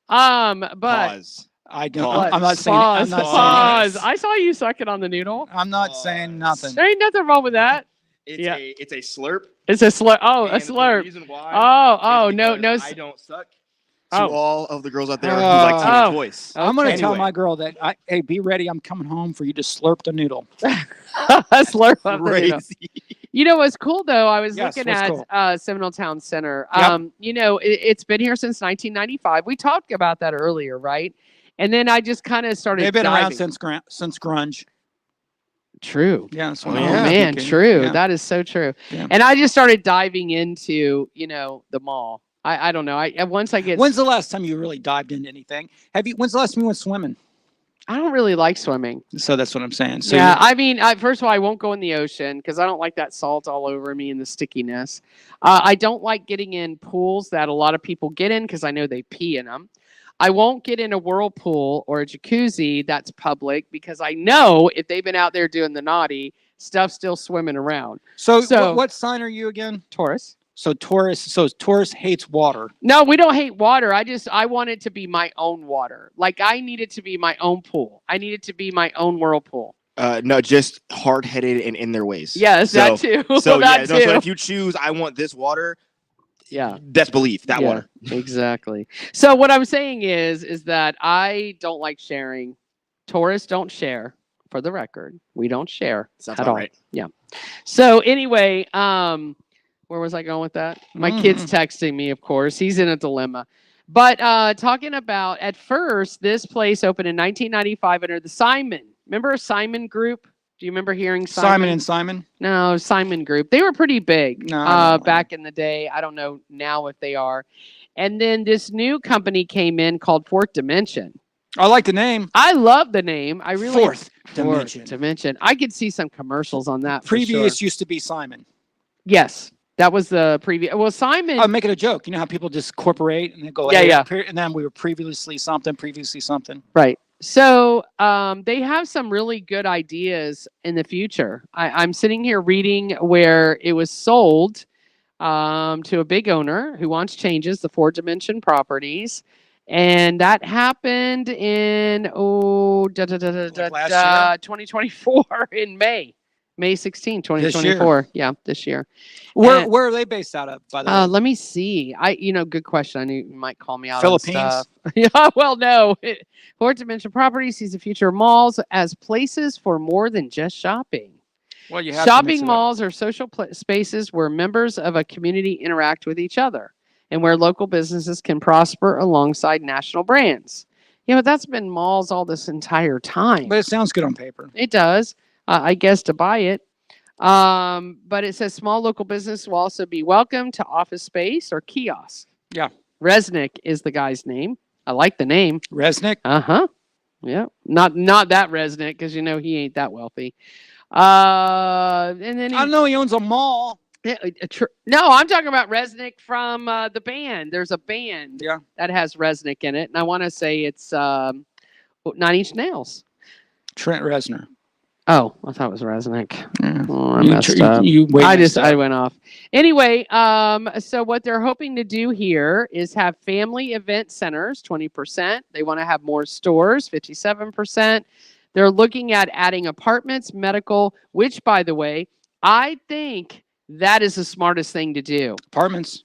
B: But
D: Pause.
C: I don't.
D: Pause.
C: I'm not saying.
B: Pause.
C: I'm not
B: Pause.
C: saying.
B: I saw you sucking on the noodle.
C: I'm not saying nothing.
B: There ain't nothing wrong with that. Yeah.
D: It's a slurp.
B: It's a slurp. Oh, a
D: and the
B: slurp.
D: reason why
B: Oh,
D: is
B: no,
D: because
B: no.
D: I don't suck. To
B: Oh.
D: all of the girls out there who like to
B: Oh.
D: make choice.
C: I'm gonna tell
D: Anyway.
C: my girl that hey, be ready. I'm coming home for you to slurp the noodle.
B: A slurp of the noodle.
D: Crazy.
B: You know what's cool though? I was
C: Yes,
B: looking
C: what's
B: at
C: cool?
B: Seminole Town Center.
C: Yep.
B: It's been here since 1995. We talked about that earlier, right? And then I just kind of started.
C: They've been around
B: diving.
C: since grunge.
B: True.
C: Yeah, that's
B: Oh
C: what
D: yeah.
B: man,
C: thinking.
B: true.
C: Yeah.
B: That is so true.
C: Yeah.
B: And I just started diving into, the mall. I don't know. Once I get.
C: When's the last time you really dived into anything? When's the last time you went swimming?
B: I don't really like swimming.
C: So that's what I'm saying. So
B: Yeah, I mean, first of all, I won't go in the ocean because I don't like that salt all over me and the stickiness. I don't like getting in pools that a lot of people get in because I know they pee in them. I won't get in a whirlpool or a jacuzzi that's public because I know if they've been out there doing the naughty, stuff's still swimming around.
C: So,
B: So-
C: what sign are you again?
B: Taurus.
C: So Taurus hates water.
B: No, we don't hate water. I want it to be my own water. Like I need it to be my own pool. I need it to be my own whirlpool.
D: No, just hard-headed and in their ways.
B: Yes, that too.
D: So
B: that too.
D: so if you choose, I want this water.
B: Yeah.
D: That's belief. That
B: Yeah,
D: water.
B: Exactly. So what I'm saying is that I don't like sharing. Taurus don't share, for the record. We don't share
D: Sounds
B: at
D: about
B: all.
D: right.
B: Yeah. So anyway, where was I going with that? My kid's texting me, of course. He's in a dilemma. But talking about, at first, this place opened in 1995 under the Simon. Remember Simon Group? Do you remember hearing Simon?
C: Simon and Simon.
B: No, Simon Group. They were pretty big
C: No, I don't know.
B: back in the day. I don't know now if they are. And then this new company came in called Fourth Dimension.
C: I like the name.
B: I love the name. I really
C: Fourth Dimension.
B: Dimension. I could see some commercials on that.
C: Previous
B: for sure.
C: used to be Simon.
B: Yes, that was the previous. Well, Simon.
C: I'm making a joke. You know how people just corporate and they go,
B: Yeah,
C: hey,
B: yeah.
C: And then we were previously something.
B: Right. So they have some really good ideas in the future. I'm sitting here reading where it was sold to a big owner who wants changes, the 4 Dimension Properties. And that happened in,
C: last year?
B: 2024 in May 16, 2024. Yeah, this year.
C: Where
B: And-
C: where are they based out of, by the way?
B: let me see. Good question. I knew you might call me out.
C: Philippines?
B: On stuff. Yeah, well, no. 4 Dimension Properties sees the future of malls as places for more than just shopping.
C: Well, you have to mix
B: Shopping
C: it up.
B: malls are social spaces where members of a community interact with each other and where local businesses can prosper alongside national brands. Yeah, but that's been malls all this entire time.
C: But it sounds good on paper.
B: It does, I guess, to buy it. But it says small local business will also be welcome to office space or kiosk.
C: Yeah.
B: Resnick is the guy's name. I like the name.
C: Resnick?
B: Uh-huh. Yeah. Not that Resnick, because you know he ain't that wealthy. And then
C: I know he owns a mall.
B: no, I'm talking about Resnick from the band. There's a band
C: Yeah.
B: that has Resnick in it, and I want to say it's 9 Inch Nails.
C: Trent Reznor.
B: Oh, I thought it was Resnick.
C: Yeah.
B: Oh, I messed up. I went off. Anyway, so what they're hoping to do here is have family event centers, 20%. They want to have more stores, 57%. They're looking at adding apartments, medical, which, by the way, I think that is the smartest thing to do.
C: Apartments.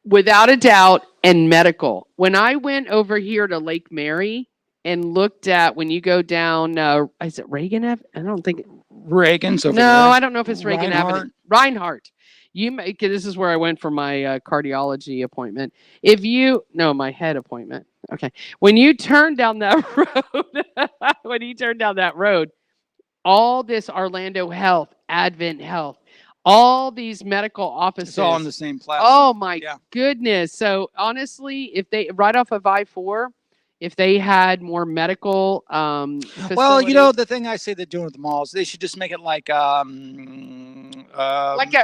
B: Without a doubt, and medical. When I went over here to Lake Mary and looked at when you go down, is it Reagan Avenue? I don't think.
C: Reagan's over
B: No,
C: there.
B: I don't know if it's Reagan
C: Reinhardt.
B: Avenue. Reinhardt. This is where I went for my cardiology appointment. My head appointment. Okay. When you turn down that road, all this Orlando Health, Advent Health, all these medical offices.
C: It's all on the same platform.
B: Oh my goodness. So honestly, if they right off of I-4, if they had more medical
C: well, you know, the thing I say they're doing with the malls, they should just make it like an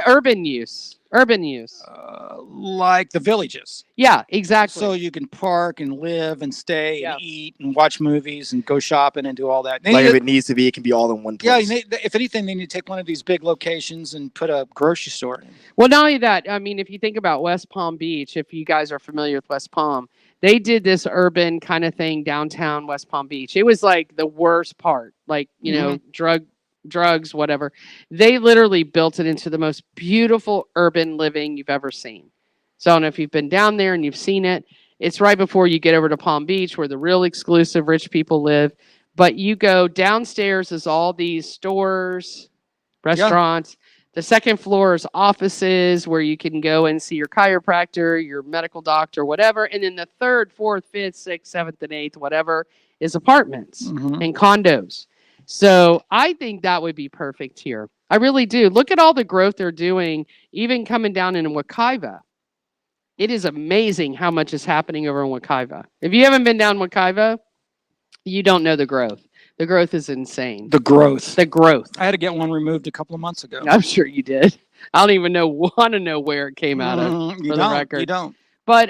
B: urban use.
C: Like the villages.
B: Yeah, exactly.
C: So you can park and live and stay and eat and watch movies and go shopping and do all that.
D: Like if it needs to be, it can be all in one place.
C: Yeah, if anything, they need to take one of these big locations and put a grocery store in.
B: Well, not only that, I mean, if you think about West Palm Beach, if you guys are familiar with West Palm, they did this urban kind of thing downtown West Palm Beach. It was like the worst part, like, you know, drugs, whatever. They literally built it into the most beautiful urban living you've ever seen. So I don't know if you've been down there and you've seen it. It's right before you get over to Palm Beach where the real exclusive rich people live. But you go downstairs is all these stores, restaurants. The second floor is offices where you can go and see your chiropractor, your medical doctor, whatever. And then the third, fourth, fifth, sixth, seventh, and eighth, whatever, is apartments and condos. So I think that would be perfect here. I really do. Look at all the growth they're doing, even coming down in Wekiva. It is amazing how much is happening over in Wekiva. If you haven't been down Wekiva, you don't know the growth. The growth is insane.
C: The growth.
B: I
C: had to get one removed a couple of months ago.
B: I'm sure you did. I don't even want to know where it came out of, for the record.
C: You don't.
B: But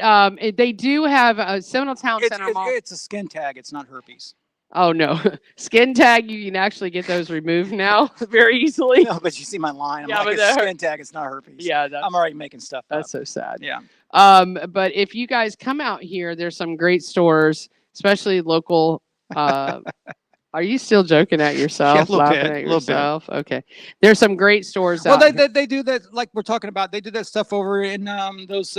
B: they do have a Seminole Town Center Mall.
C: It's a skin tag. It's not herpes.
B: Oh, no. Skin tag, you can actually get those removed now very easily.
C: No, but you see my line. I'm
B: Yeah,
C: like,
B: but
C: it's skin tag. It's not herpes.
B: Yeah.
C: I'm already making stuff up.
B: That's so sad.
C: Yeah.
B: But if you guys come out here, there's some great stores, especially local. Are you still joking at yourself?
C: Yeah, a little
B: laughing
C: bit,
B: at
C: a little bit.
B: yourself? Okay. There's some great stores
C: Well,
B: out
C: they do that, like we're talking about. They do that stuff over in those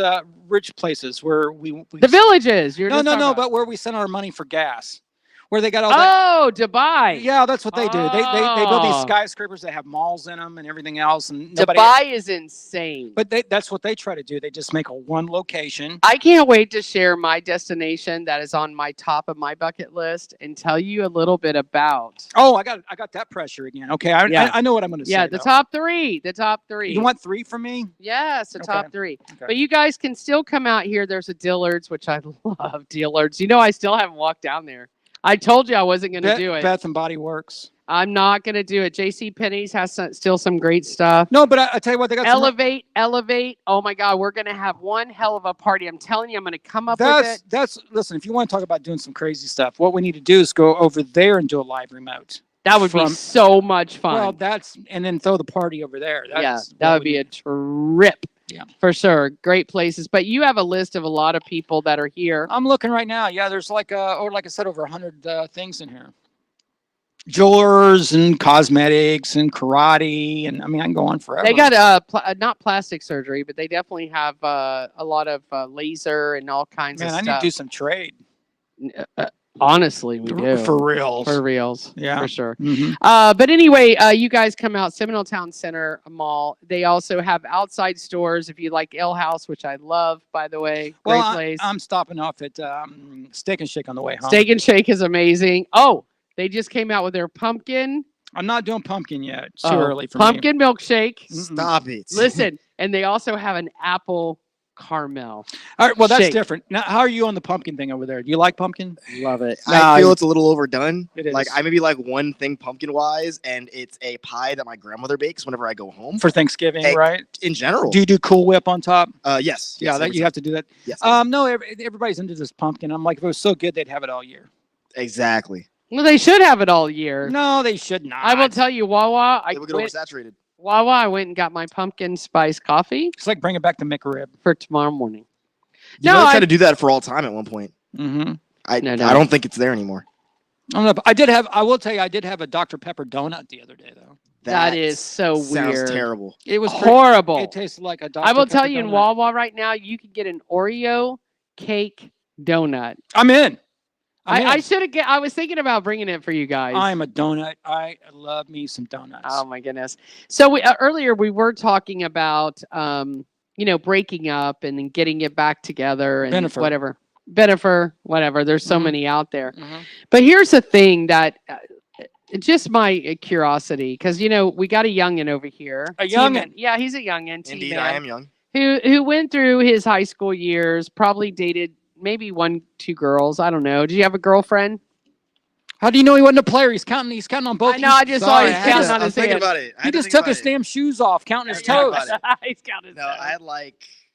C: rich places where we
B: the villages.
C: No, but where we send our money for gas. where they got all that.
B: Oh, Dubai.
C: Yeah, that's what they do. They build these
B: Oh.
C: skyscrapers that have malls in them and everything else, and nobody.
B: Dubai is insane.
C: But that's what they try to do. They just make a one location.
B: I can't wait to share my destination that is on my top of my bucket list and tell you a little bit about.
C: Oh, I got that pressure again. Okay, I know what I'm going to say.
B: Yeah, the top three. The top three.
C: You want 3 from me?
B: Yes, the
C: Okay.
B: top 3.
C: Okay.
B: But you guys can still come out here. There's a Dillard's, which I love Dillard's. You know, I still haven't walked down there. I told you I wasn't going to do it.
C: Bath and Body Works.
B: I'm not going to do it. J.C. Penney's has still some great stuff.
C: No, but I tell you what, they got
B: Elevate. Oh my God, we're going to have one hell of a party. I'm telling you, I'm going to come up with it.
C: Listen, if you want to talk about doing some crazy stuff, what we need to do is go over there and do a live remote.
B: That would be so much fun.
C: Well, and then throw the party over there.
B: That would be a trip.
C: Yeah,
B: for sure. Great places. But you have a list of a lot of people that are here.
C: I'm looking right now. Yeah, there's like I said, over 100 things in here. Jewelers and cosmetics and karate, and I mean, I can go on forever.
B: They got not plastic surgery, but they definitely have a lot of laser and all kinds of stuff.
C: Man, I need to do some trade.
B: Honestly, we do.
C: For reals.
B: For reals.
C: Yeah.
B: For sure.
C: Mm-hmm.
B: But anyway, you guys come out, Seminole Town Center Mall. They also have outside stores if you like Ale House, which I love, by the way. Great place.
C: I'm stopping off at Steak and Shake on the way home.
B: Steak and Shake is amazing. Oh, they just came out with their pumpkin.
C: I'm not doing pumpkin yet. It's too early for
B: pumpkin
C: me.
B: milkshake.
D: Stop it.
B: Listen, and they also have an apple caramel.
C: All right, well, that's
B: shake.
C: different. Now, how are you on the pumpkin thing over there? Do you like pumpkin?
B: Love it.
D: I feel it's a little overdone.
C: It is.
D: Like I maybe like one thing pumpkin wise, and it's a pie that my grandmother bakes whenever I go home.
C: For Thanksgiving,
D: Hey,
C: right?
D: In general.
C: Do you do Cool Whip on top?
D: Yes.
C: Yeah, that you have to do that.
D: Yes.
C: No, everybody's into this pumpkin. I'm like, if it was so good, they'd have it all year.
D: Exactly.
B: Well, they should have it all year.
C: No, they should not.
B: I will tell you, Wawa.
D: They would get oversaturated.
B: Wawa, I went and got my pumpkin spice coffee
C: It's like bringing back the McRib.
B: for tomorrow morning.
D: You really tried to do that for all time at one point.
C: Mm-hmm.
D: I
B: No.
D: I don't think it's there anymore.
C: I will tell you, I did have a Dr. Pepper donut the other day, though.
B: That is so
D: sounds
B: weird.
D: terrible.
C: It was
B: Horrible.
C: It tasted like a Dr.
B: I will
C: Pepper
B: tell you, in
C: donut.
B: Wawa right now, you can get an Oreo cake donut.
C: I'm in.
B: I should have. I was thinking about bringing it for you guys.
C: I'm a donut. I love me some donuts.
B: Oh my goodness! So earlier we were talking about breaking up and then getting it back together and
C: Bennifer.
B: whatever. There's so
C: Mhm.
B: many out there.
C: Mhm.
B: But here's the thing that just my curiosity, because we got a youngin over here.
C: A youngin?
B: Yeah, he's a youngin.
D: Indeed,
B: T-Man,
D: I am young.
B: Who went through his high school years, probably dated maybe 1-2 girls. I don't know. Did you have a girlfriend?
C: How do you know he wasn't a player? He's counting on both.
B: I know. I just saw he's counting on
D: I
B: his
D: was thinking
B: hand.
D: about it.
C: He just took his damn shoes off, counting his
D: Yeah,
C: toes.
D: about
B: He's counting his
D: No,
B: toes.
D: I had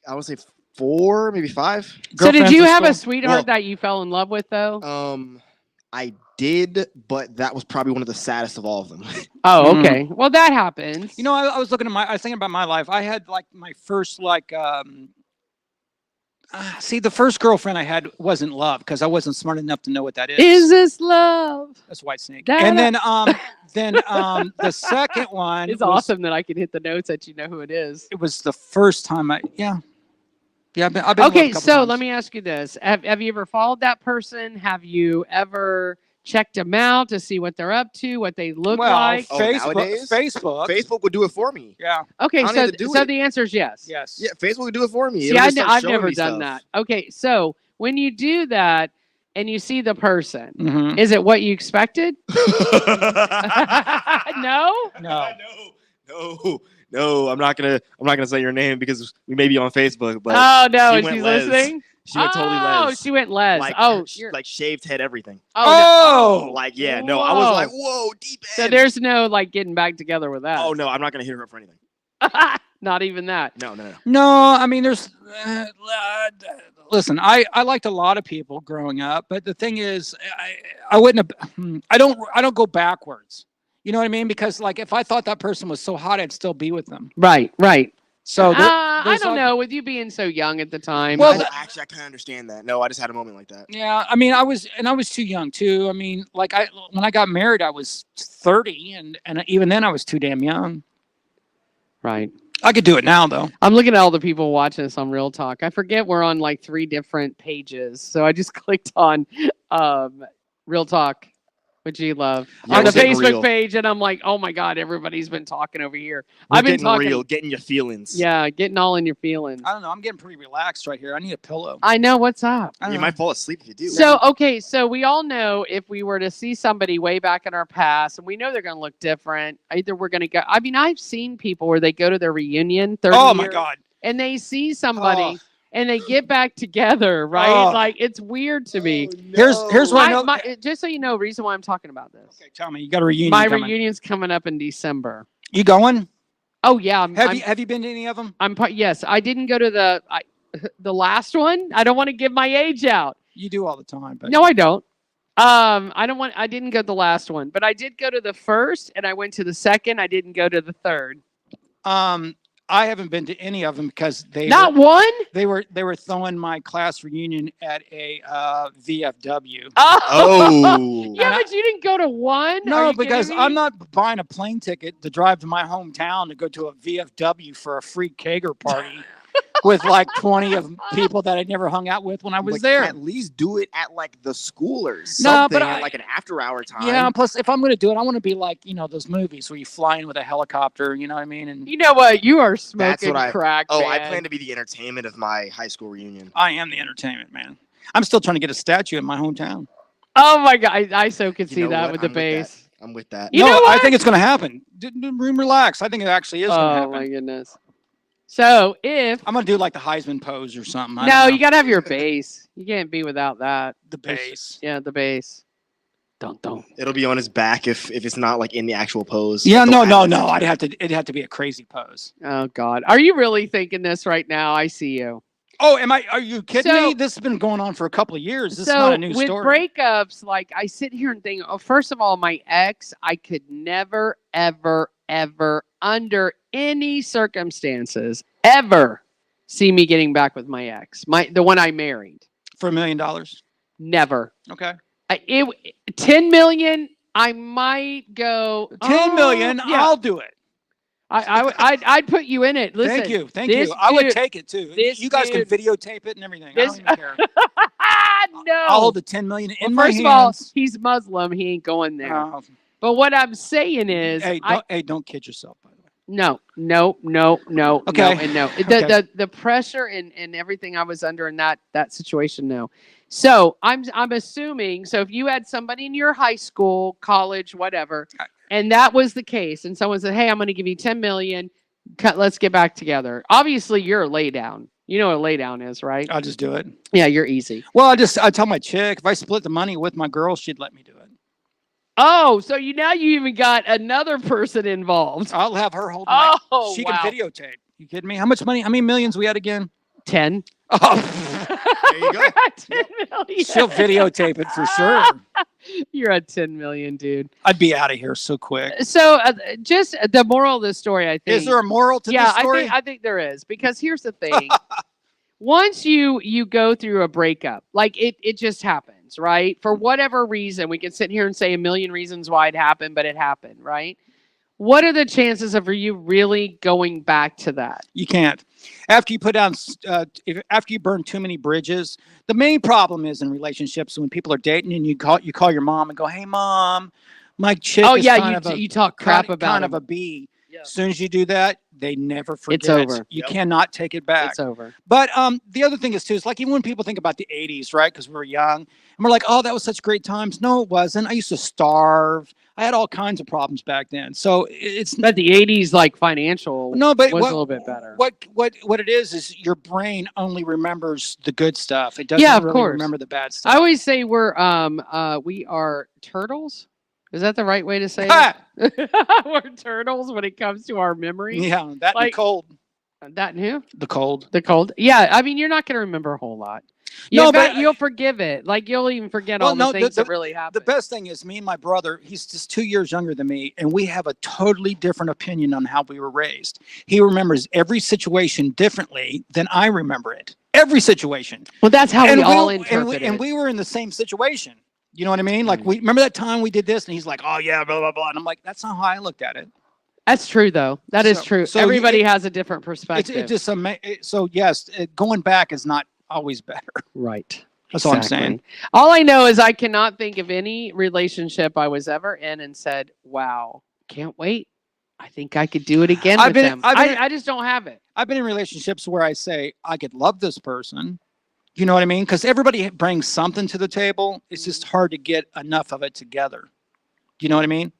D: I would say 4, maybe 5.
B: So did
C: Girlfriends
B: you
C: at
B: have a
C: school?
B: sweetheart that you fell in love with though?
D: I did, but that was probably one of the saddest of all of them.
B: Oh, okay. Well, that happens.
C: I was looking at I was thinking about my life. I had like my first see, the first girlfriend I had wasn't love because I wasn't smart enough to know what that is.
B: Is this love?
C: That's Whitesnake.
B: That-
C: And then the second one
B: It's
C: was,
B: awesome that I can hit the notes that you know who it is.
C: It was the first time I've been I've been in love a
B: Okay,
C: couple
B: so
C: times.
B: let me ask you this: Have you ever followed that person? Have you ever checked them out to see what they're up to, what they look like?
D: Oh,
C: Facebook,
D: nowadays?
C: Facebook.
D: Facebook would do it for me.
C: Yeah.
B: Okay,
D: I don't
B: so
D: have to do it.
B: the answer is yes.
C: Yes.
D: Yeah, Facebook would do it for me.
B: See,
D: It'll just start
B: I've
D: showing
B: never
D: me
B: done
D: stuff.
B: that. Okay, so when you do that and you see the person,
C: Mhm.
B: is it what you expected? No.
C: No.
D: No. I'm not gonna say your name because we may be on Facebook. But
B: Oh no,
D: she
B: is
D: went
B: she
D: Les.
B: listening?
D: She went totally
B: Oh,
D: Les.
B: she went Les.
D: Like,
B: you're-
D: like shaved head, everything.
B: oh,
D: Like I was
B: Whoa.
D: like, whoa, deep
B: no.
D: end.
B: So there's no like getting back together with that.
D: Oh no, I'm not gonna hit her up for anything.
B: Not even that.
D: No.
C: No, I mean, there's. Listen, I liked a lot of people growing up, but the thing is, I wouldn't have. I don't go backwards. You know what I mean? Because like, if I thought that person was so hot, I'd still be with them.
B: Right.
C: So
B: I
C: there's
B: don't
C: like-
B: know. With you being so young at the time.
C: Well,
D: Actually, I kind of understand that. No, I just had a moment like that.
C: Yeah, I mean, I was too young too. I mean, like when I got married, I was 30, and even then, I was too damn young.
B: right.
C: I could do it now, though.
B: I'm looking at all the people watching this on Real Talk. I forget we're on like 3 different pages, so I just clicked on Real talk with G Love
D: Yeah,
B: on the
D: we're getting
B: Facebook
D: real.
B: page, and I'm like, oh my god, everybody's been talking over here.
D: We're
B: I've been
D: getting
B: talking,
D: real, getting your feelings.
B: yeah, getting all in your feelings.
C: I don't know. I'm getting pretty relaxed right here. I need a pillow.
B: I know what's up.
C: I don't
D: You
C: know.
D: might fall asleep if you do.
B: So okay, so we all know if we were to see somebody way back in our past, and we know they're going to look different. Either we're going to go. I mean, I've seen people where they go to their reunion, 30
C: Oh my
B: years,
C: God.
B: and they see somebody.
C: Oh.
B: And they get back together, right?
C: Oh.
B: Like it's weird to me.
C: Here's what I know.
B: Just so you know, reason why I'm talking about this.
C: Okay, tell me. You got a reunion
B: My
C: coming.
B: reunion's coming up in December.
C: You going?
B: Oh yeah,
C: Have you been to any of them?
B: Yes, I didn't go to the last one. I don't want to give my age out.
C: You do all the time, but
B: No, I don't. I didn't go to the last one, but I did go to the first, and I went to the second. I didn't go to the third.
C: I haven't been to any of them because they
B: one.
C: They were throwing my class reunion at a VFW.
D: Oh.
B: Yeah, but you didn't go to one. Are
C: No,
B: you
C: because
B: kidding me?
C: I'm not buying a plane ticket to drive to my hometown to go to a VFW for a free kegger party with like 20 of people that I never hung out with when I was
D: Like,
C: there.
D: At least do it at like the school or
C: No,
D: something.
C: but
D: at like an after-hour time.
C: Yeah, plus if I'm going to do it, I want to be like, those movies where you fly in with a helicopter, you know what I mean? And
B: You know what? You are
D: That's
B: smoking
D: what
B: crack.
D: Oh, I
B: man.
D: plan to be the entertainment of my high school reunion.
C: I am the entertainment, man. I'm still trying to get a statue in my hometown.
B: Oh my god, I so could see
D: You know
B: that
D: what?
B: with the
D: I'm with that.
B: bass.
D: I'm with that.
B: You
C: no,
B: know
C: I
B: what?
C: think it's going to happen. Relax. I think it actually is going to
B: Oh
C: happen.
B: my goodness. So if
C: I'm going to do like the Heisman pose or something. I
B: no,
C: don't know.
B: you gotta have your bass. You can't be without that.
C: The bass.
B: Yeah, the bass. Don't.
D: It'll be on his back if it's not like in the actual pose.
C: Yeah,
D: They'll
C: no.
D: add it.
C: It'd have to be a crazy pose.
B: Oh God, are you really thinking this right now? I see you.
C: Oh, are you kidding
B: So-
C: me? This has been going on for a couple of years. This
B: so
C: is not a new
B: with
C: story.
B: breakups, like I sit here and think, oh, first of all, my ex, I could never, ever, ever, under any circumstances, ever see me getting back with my ex, the one I married.
C: For $1 million.
B: Never.
C: Okay.
B: 10 million. I might go
C: 10 million.
B: Yeah,
C: I'll do it.
B: I'd put you in it. Listen,
C: Thank you.
B: this
C: I would
B: dude-
C: take it too.
B: this
C: You guys
B: dude-
C: can videotape it and everything.
B: this-
C: I don't even care.
B: no.
C: I'll hold the 10 million in my
B: First of all,
C: hands.
B: he's Muslim. He ain't going there.
C: Oh,
B: But what I'm saying is,
C: don't kid yourself, by the way.
B: no,
C: Okay.
B: no, and no.
C: Okay.
B: The pressure and everything I was under in that situation, no. So I'm assuming. So if you had somebody in your high school, college, whatever, and that was the case, and someone said, "Hey, I'm going to give you 10 million. Let's get back together." Obviously, you're a lay down. You know what a lay down is, right?
C: I'll just do it.
B: Yeah, you're easy.
C: Well, I tell my chick if I split the money with my girl, she'd let me do it.
B: Oh, so now you even got another person involved.
C: I'll have her hold.
B: Oh,
C: she
B: wow.
C: can videotape. You kidding me? How much money? How many millions we had again?
B: 10.
C: Oh,
D: There you go.
B: 10 million.
C: she'll videotape it for sure.
B: You're a 10 million, dude.
C: I'd be out of here so quick.
B: So, just the moral of the story, I think.
C: Is there a moral to
B: yeah,
C: this story?
B: I think there is, because here's the thing. Once you go through a breakup, like it just happens, right? For whatever reason, we can sit here and say a million reasons why it happened, but it happened, right? What are the chances of you really going back to that?
C: You can't. After you put down, after you burn too many bridges, the main problem is in relationships when people are dating and you call your mom and go, "Hey, mom, my chick
B: Oh
C: is
B: yeah,
C: kind of a
B: you talk crap
C: kind,
B: about
C: kind
B: him.
C: of a B."
B: Yeah.
C: As soon as you do that, they never forget.
B: It's over.
C: You
D: Yep.
C: cannot take it back.
B: It's over.
C: But the other thing is too is like even when people think about the 80s, right? Because we were young and we're like, "Oh, that was such great times." No, it wasn't. I used to starve. I had all kinds of problems back then. So it's
B: But the 80s, like financial,
C: no, but
B: was
C: what,
B: a little bit better.
C: What it is your brain only remembers the good stuff. It doesn't
B: Yeah, of
C: really
B: course.
C: remember the bad stuff.
B: I always say we are turtles. Is that the right way to say
C: Ha!
B: it? We're turtles when it comes to our memory.
C: Yeah, that and
B: Like-
C: cold.
B: That and who?
C: The cold.
B: The cold. Yeah, I mean, you're not going to remember a whole lot.
C: No,
B: No,
C: but-
B: but you'll forgive it. Like you'll even forget
C: Well,
B: all
C: no,
B: the things
C: the-
B: that really
C: The
B: happened.
C: best thing is me and my brother, he's just 2 years younger than me, and we have a totally different opinion on how we were raised. He remembers every situation differently than I remember it. Every situation.
B: Well, that's how we all
C: and
B: interpret it.
C: and we were in the same situation. You know what I mean? Like we remember that time we did this, and he's like, "Oh yeah, blah blah blah," and I'm like, "That's not how I looked at it."
B: That's true, though. That is
C: So-
B: true.
C: so
B: Everybody
C: it-
B: has a different
C: It's
B: perspective.
C: just so yes, going back is not always better.
B: Right.
C: That's all I'm saying.
B: All I know is I cannot think of any relationship I was ever in and said, wow, can't wait. I think I could do it again with them. I just don't have it.
C: I've been in relationships where I say, I could love this person. You know what I mean? Because everybody brings something to the table. It's just hard to get enough of it together. Do you know what I mean?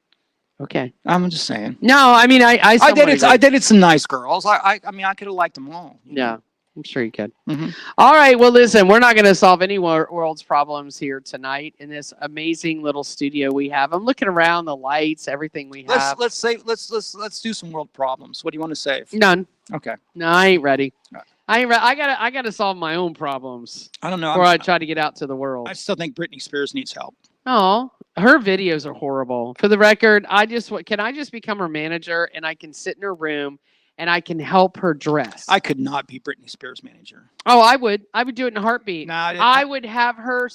B: Okay.
C: I'm just saying.
B: No, I mean, I
C: dated some nice girls. I mean, I could have liked them all.
B: Yeah, I'm sure you could.
C: Mm-hmm.
B: All right. Well, listen, we're not going to solve any world's problems here tonight in this amazing little studio we have. I'm looking around, the lights, everything we have.
C: Let's do some world problems. What do you want to save?
B: None.
C: Okay.
B: No, I ain't ready. I gotta solve my own problems.
C: I don't know.
B: Before I try to get out to the world.
C: I still think Britney Spears needs help.
B: Oh, her videos are horrible. For the record, can I just become her manager and I can sit in her room and I can help her dress?
C: I could not be Britney Spears' manager.
B: Oh, I would do it in a heartbeat.
C: No,
B: I would have her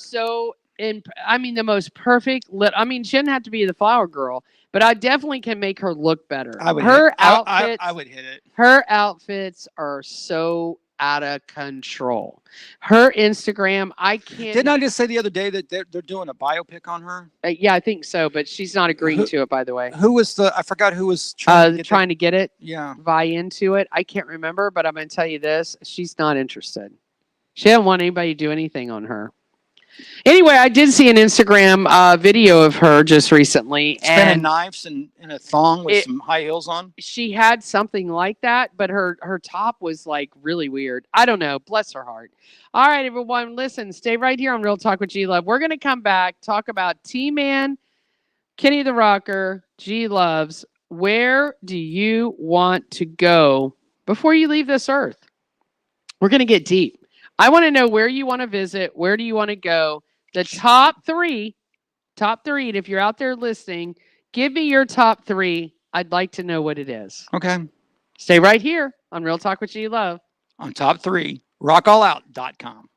B: the most perfect she didn't have to be the flower girl, but I definitely can make her look better.
C: I would hit it.
B: Her outfits are so out of control. Her Instagram, I can't.
C: Didn't I just say the other day that they're doing a biopic on her?
B: Yeah, I think so, but she's not agreeing to it, by the way.
C: Who was I forgot who was trying
B: to get it?
C: Yeah.
B: Vie into it. I can't remember, but I'm going to tell you this. She's not interested. She didn't want anybody to do anything on her. Anyway, I did see an Instagram video of her just recently.
C: Spinning knives in a thong with some high heels on.
B: She had something like that, but her top was like really weird. I don't know. Bless her heart. All right, everyone. Listen, stay right here on Real Talk with G-Love. We're going to come back, talk about T-Man, Kenny the Rocker, G-Loves. Where do you want to go before you leave this earth? We're going to get deep. I want to know where you want to visit. Where do you want to go? The top three. And if you're out there listening, give me your top three. I'd like to know what it is.
C: Okay.
B: Stay right here on Real Talk with G-Love.
C: On top three, rockallout.com.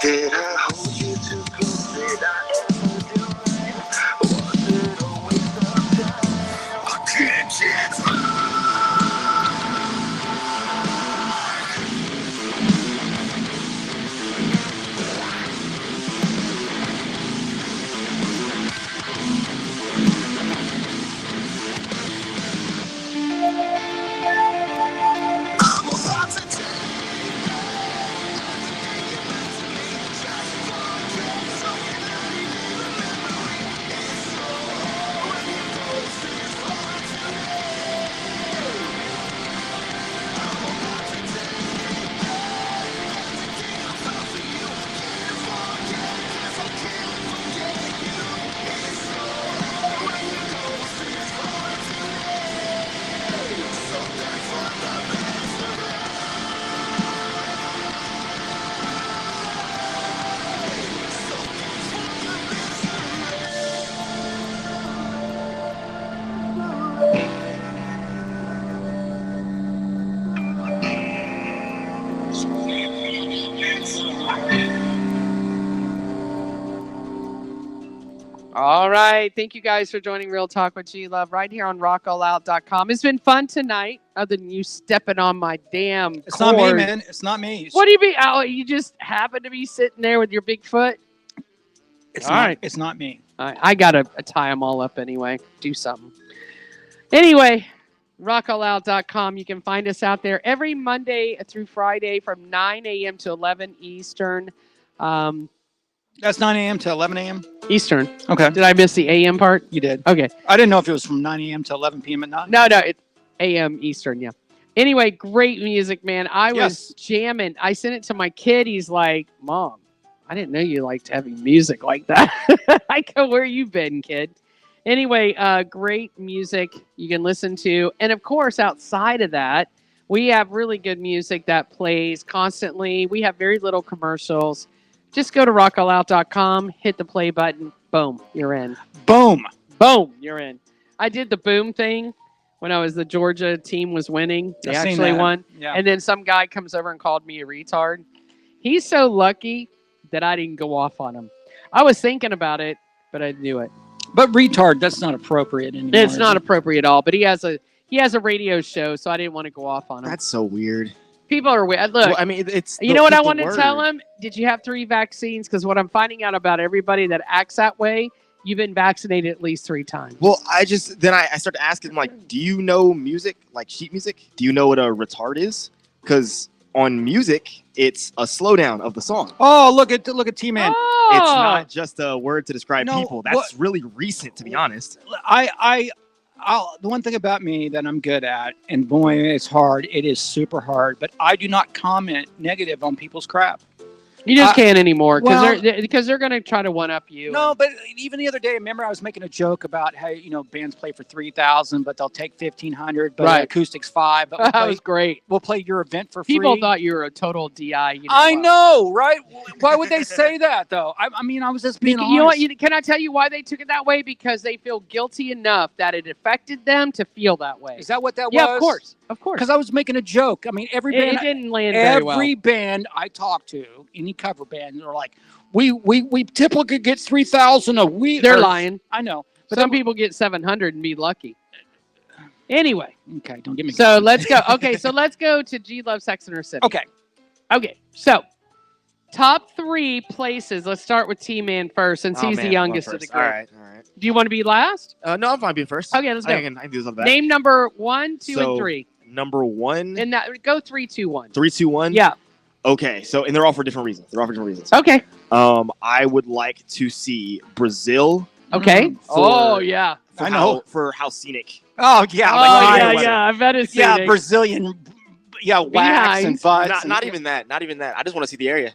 E: Did I hold you too close? Did I ever do right? Was it a waste of time? I can't get
B: right. Thank you guys for joining Real Talk with G Love right here on rockallout.com. It's been fun tonight, other than you stepping on my damn
C: It's not me,
B: cord.
C: man. It's not me.
B: What do you mean? Oh, you just happen to be sitting there with your big foot?
C: It's
B: All
C: not.
B: right.
C: It's not me.
B: All right. I got to tie them all up anyway. Do something. Anyway, rockallout.com. You can find us out there every Monday through Friday from 9 a.m. to 11 Eastern.
C: That's 9 a.m. to 11 a.m.
B: Eastern.
C: Okay.
B: Did I miss the a.m. part?
C: You did.
B: Okay.
C: I didn't know if it was from 9 a.m. to 11 p.m. at night.
B: No, it's a.m. Eastern, yeah. Anyway, great music, man. I was jamming. I sent it to my kid. He's like, Mom, I didn't know you liked heavy music like that. I go, where you been, kid? Anyway, great music you can listen to. And, of course, outside of that, we have really good music that plays constantly. We have very little commercials. Just go to rockallout.com, hit the play button. Boom, you're in.
C: Boom.
B: Boom, you're in. I did the boom thing when the Georgia team was winning. They
C: I've seen
B: actually
C: that.
B: won.
C: Yeah.
B: And then some guy comes over and called me a retard. He's so lucky that I didn't go off on him. I was thinking about it, but I knew it.
C: But retard, that's not appropriate anymore.
B: It's not appropriate at all, but he has a radio show, so I didn't want to go off on him.
D: That's so weird.
B: People are weird. Look,
D: Well, I mean, it's
B: you know what I
D: it's the
B: want to
D: word.
B: tell him? Did you have 3 vaccines? Because what I'm finding out about everybody that acts that way, you've been vaccinated at least 3 times.
D: Well, I started asking him, like, do you know music, like sheet music? Do you know what a retard is? Because on music, it's a slowdown of the song.
C: Oh, look at T-Man.
B: Oh!
D: It's not just a word to describe
C: No,
D: people. That's really recent, to be honest.
C: The one thing about me that I'm good at, and boy, it's hard. It is super hard. But I do not comment negative on people's crap.
B: You just can't anymore
C: well-
B: because they're going to try to one up you.
C: No, but even the other day, remember I was making a joke about how bands play for $3,000, but they'll take $1,500, but
B: Right.
C: acoustics $5. But
B: That was great.
C: we'll play your event for free.
B: People thought you were a total DI.
C: I know, right? Why would they say that though? I mean, I was just being honest.
B: You know what? Can I tell you why they took it that way? Because they feel guilty enough that it affected them to feel that way.
C: Is that what that was?
B: Yeah, of course.
C: Because I was making a joke. I mean, every
B: It
C: band,
B: didn't land very well.
C: every band I talk to, any cover band, they're like, we typically get 3,000 a week.
B: They're lying.
C: I know,
B: But some people get 700 and be lucky. Anyway,
C: okay, don't get me.
B: so let's go. Okay, so let's go to G Love Sex and Her City. Okay. So top 3 places. Let's start with T-Man first, since he's the youngest of the group.
D: All right.
B: Do you want to be last?
D: No, I'm fine being first.
B: Okay, let's go.
D: I can do this on the back.
B: Name number 1, 2,
D: So,
B: and 3.
D: Number 1.
B: And that go 3, 2, 1.
D: 3, 2, 1?
B: Yeah.
D: Okay, so, and they're all for different reasons.
B: Okay.
D: I would like to see Brazil.
B: Okay.
D: For-
B: yeah.
D: For
C: I know.
D: for how scenic.
C: Oh yeah,
B: Oh
C: like,
B: yeah,
C: like-
B: yeah. I bet it's
C: yeah,
B: scenic.
C: Brazilian, wax
B: Behinds.
C: and butts.
D: Not even that. Not even that. I just want to see the area.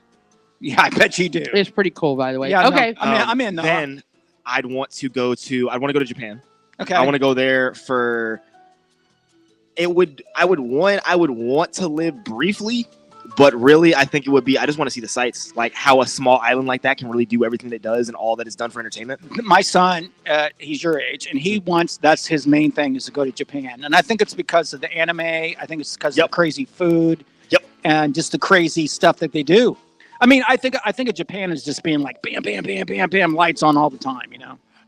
C: Yeah, I bet you do.
B: It's pretty cool, by the way.
C: Yeah, no,
B: okay.
C: I'm in though.
D: Then I want to go to Japan.
C: Okay.
D: I want to go there for. I would want to live briefly, but really I think it would be. I just want to see the sights, like how a small island like that can really do everything that it does and all that is done for entertainment.
C: My son, he's your age, and he wants. That's his main thing is to go to Japan, and I think it's because of the anime. I think it's because of the crazy food.
D: Yep.
C: And just the crazy stuff that they do. I mean, I think of Japan as just being like bam, bam, bam, bam, bam, lights on all the time.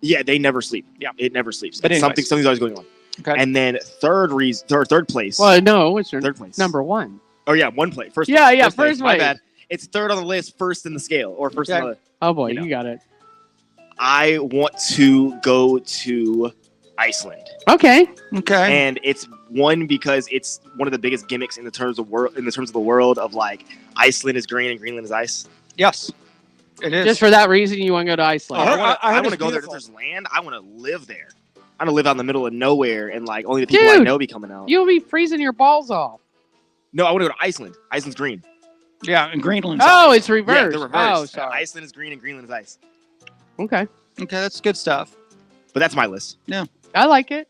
D: Yeah, they never sleep.
C: Yeah,
D: it never sleeps.
C: But
D: It's
C: anyways.
D: something's always going on.
C: Okay.
D: And then third place.
B: Well, no, it's
D: third place.
B: number 1.
D: Oh yeah, one place. First.
B: Yeah,
D: place.
B: yeah,
D: First place.
B: first
D: My
B: place.
D: bad. It's third on the list, first in the scale, or first
C: Okay.
D: on the.
B: Oh boy,
D: You know.
B: you got it.
D: I want to go to Iceland,
B: Okay.
C: Okay.
D: and it's one because it's one of the biggest gimmicks in the terms of the world of like Iceland is green and Greenland is ice.
C: Yes, it is.
B: Just for that reason, you want to go to Iceland.
C: I heard
D: I want
C: it's
D: to go there. If
C: beautiful.
D: there's land, I want to live there. I want to live out in the middle of nowhere, and like only the people I
B: Dude,
D: know be coming out.
B: You'll be freezing your balls off.
D: No, I want to go to Iceland. Iceland's green.
C: yeah, and Greenland.
B: Oh, it's
D: Yeah,
B: reversed.
D: the reverse.
B: Oh, sorry.
D: Iceland is green and Greenland is ice.
B: Okay.
C: Okay, that's good stuff.
D: But that's my list.
B: I like it.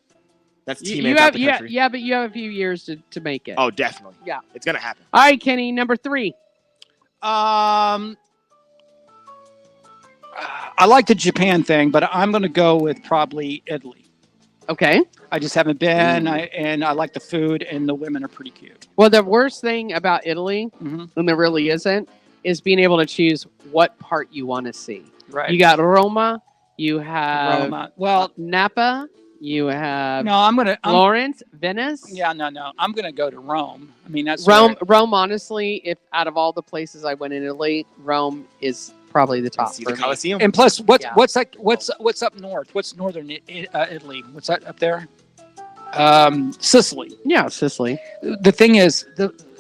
D: That's
B: You,
D: team
B: you
D: out
B: have,
D: the
B: yeah,
D: country.
B: yeah, but you have a few years to make it.
D: Oh, definitely.
B: Yeah.
D: It's gonna happen.
B: All right, Kenny, number 3.
C: I like the Japan thing, but I'm going to go with probably Italy.
B: Okay.
C: I just haven't been, and I like the food, and the women are pretty cute.
B: Well, the worst thing about Italy,
C: Mm-hmm.
B: and there really isn't, is being able to choose what part you want to see.
C: Right.
B: You got Roma, You have
C: Roma. Well,
B: Napa. You have
C: no, I'm
B: Florence, Venice.
C: Yeah, no. I'm gonna go to Rome. I mean, that's
B: Rome. Rome, honestly, if out of all the places I went in Italy, Rome is probably the top
D: See
B: for
D: the
B: me.
D: Colosseum.
C: And plus,
B: Yeah.
C: what's up north? What's northern Italy? What's that up there? Sicily.
B: Yeah, Sicily.
C: The thing is,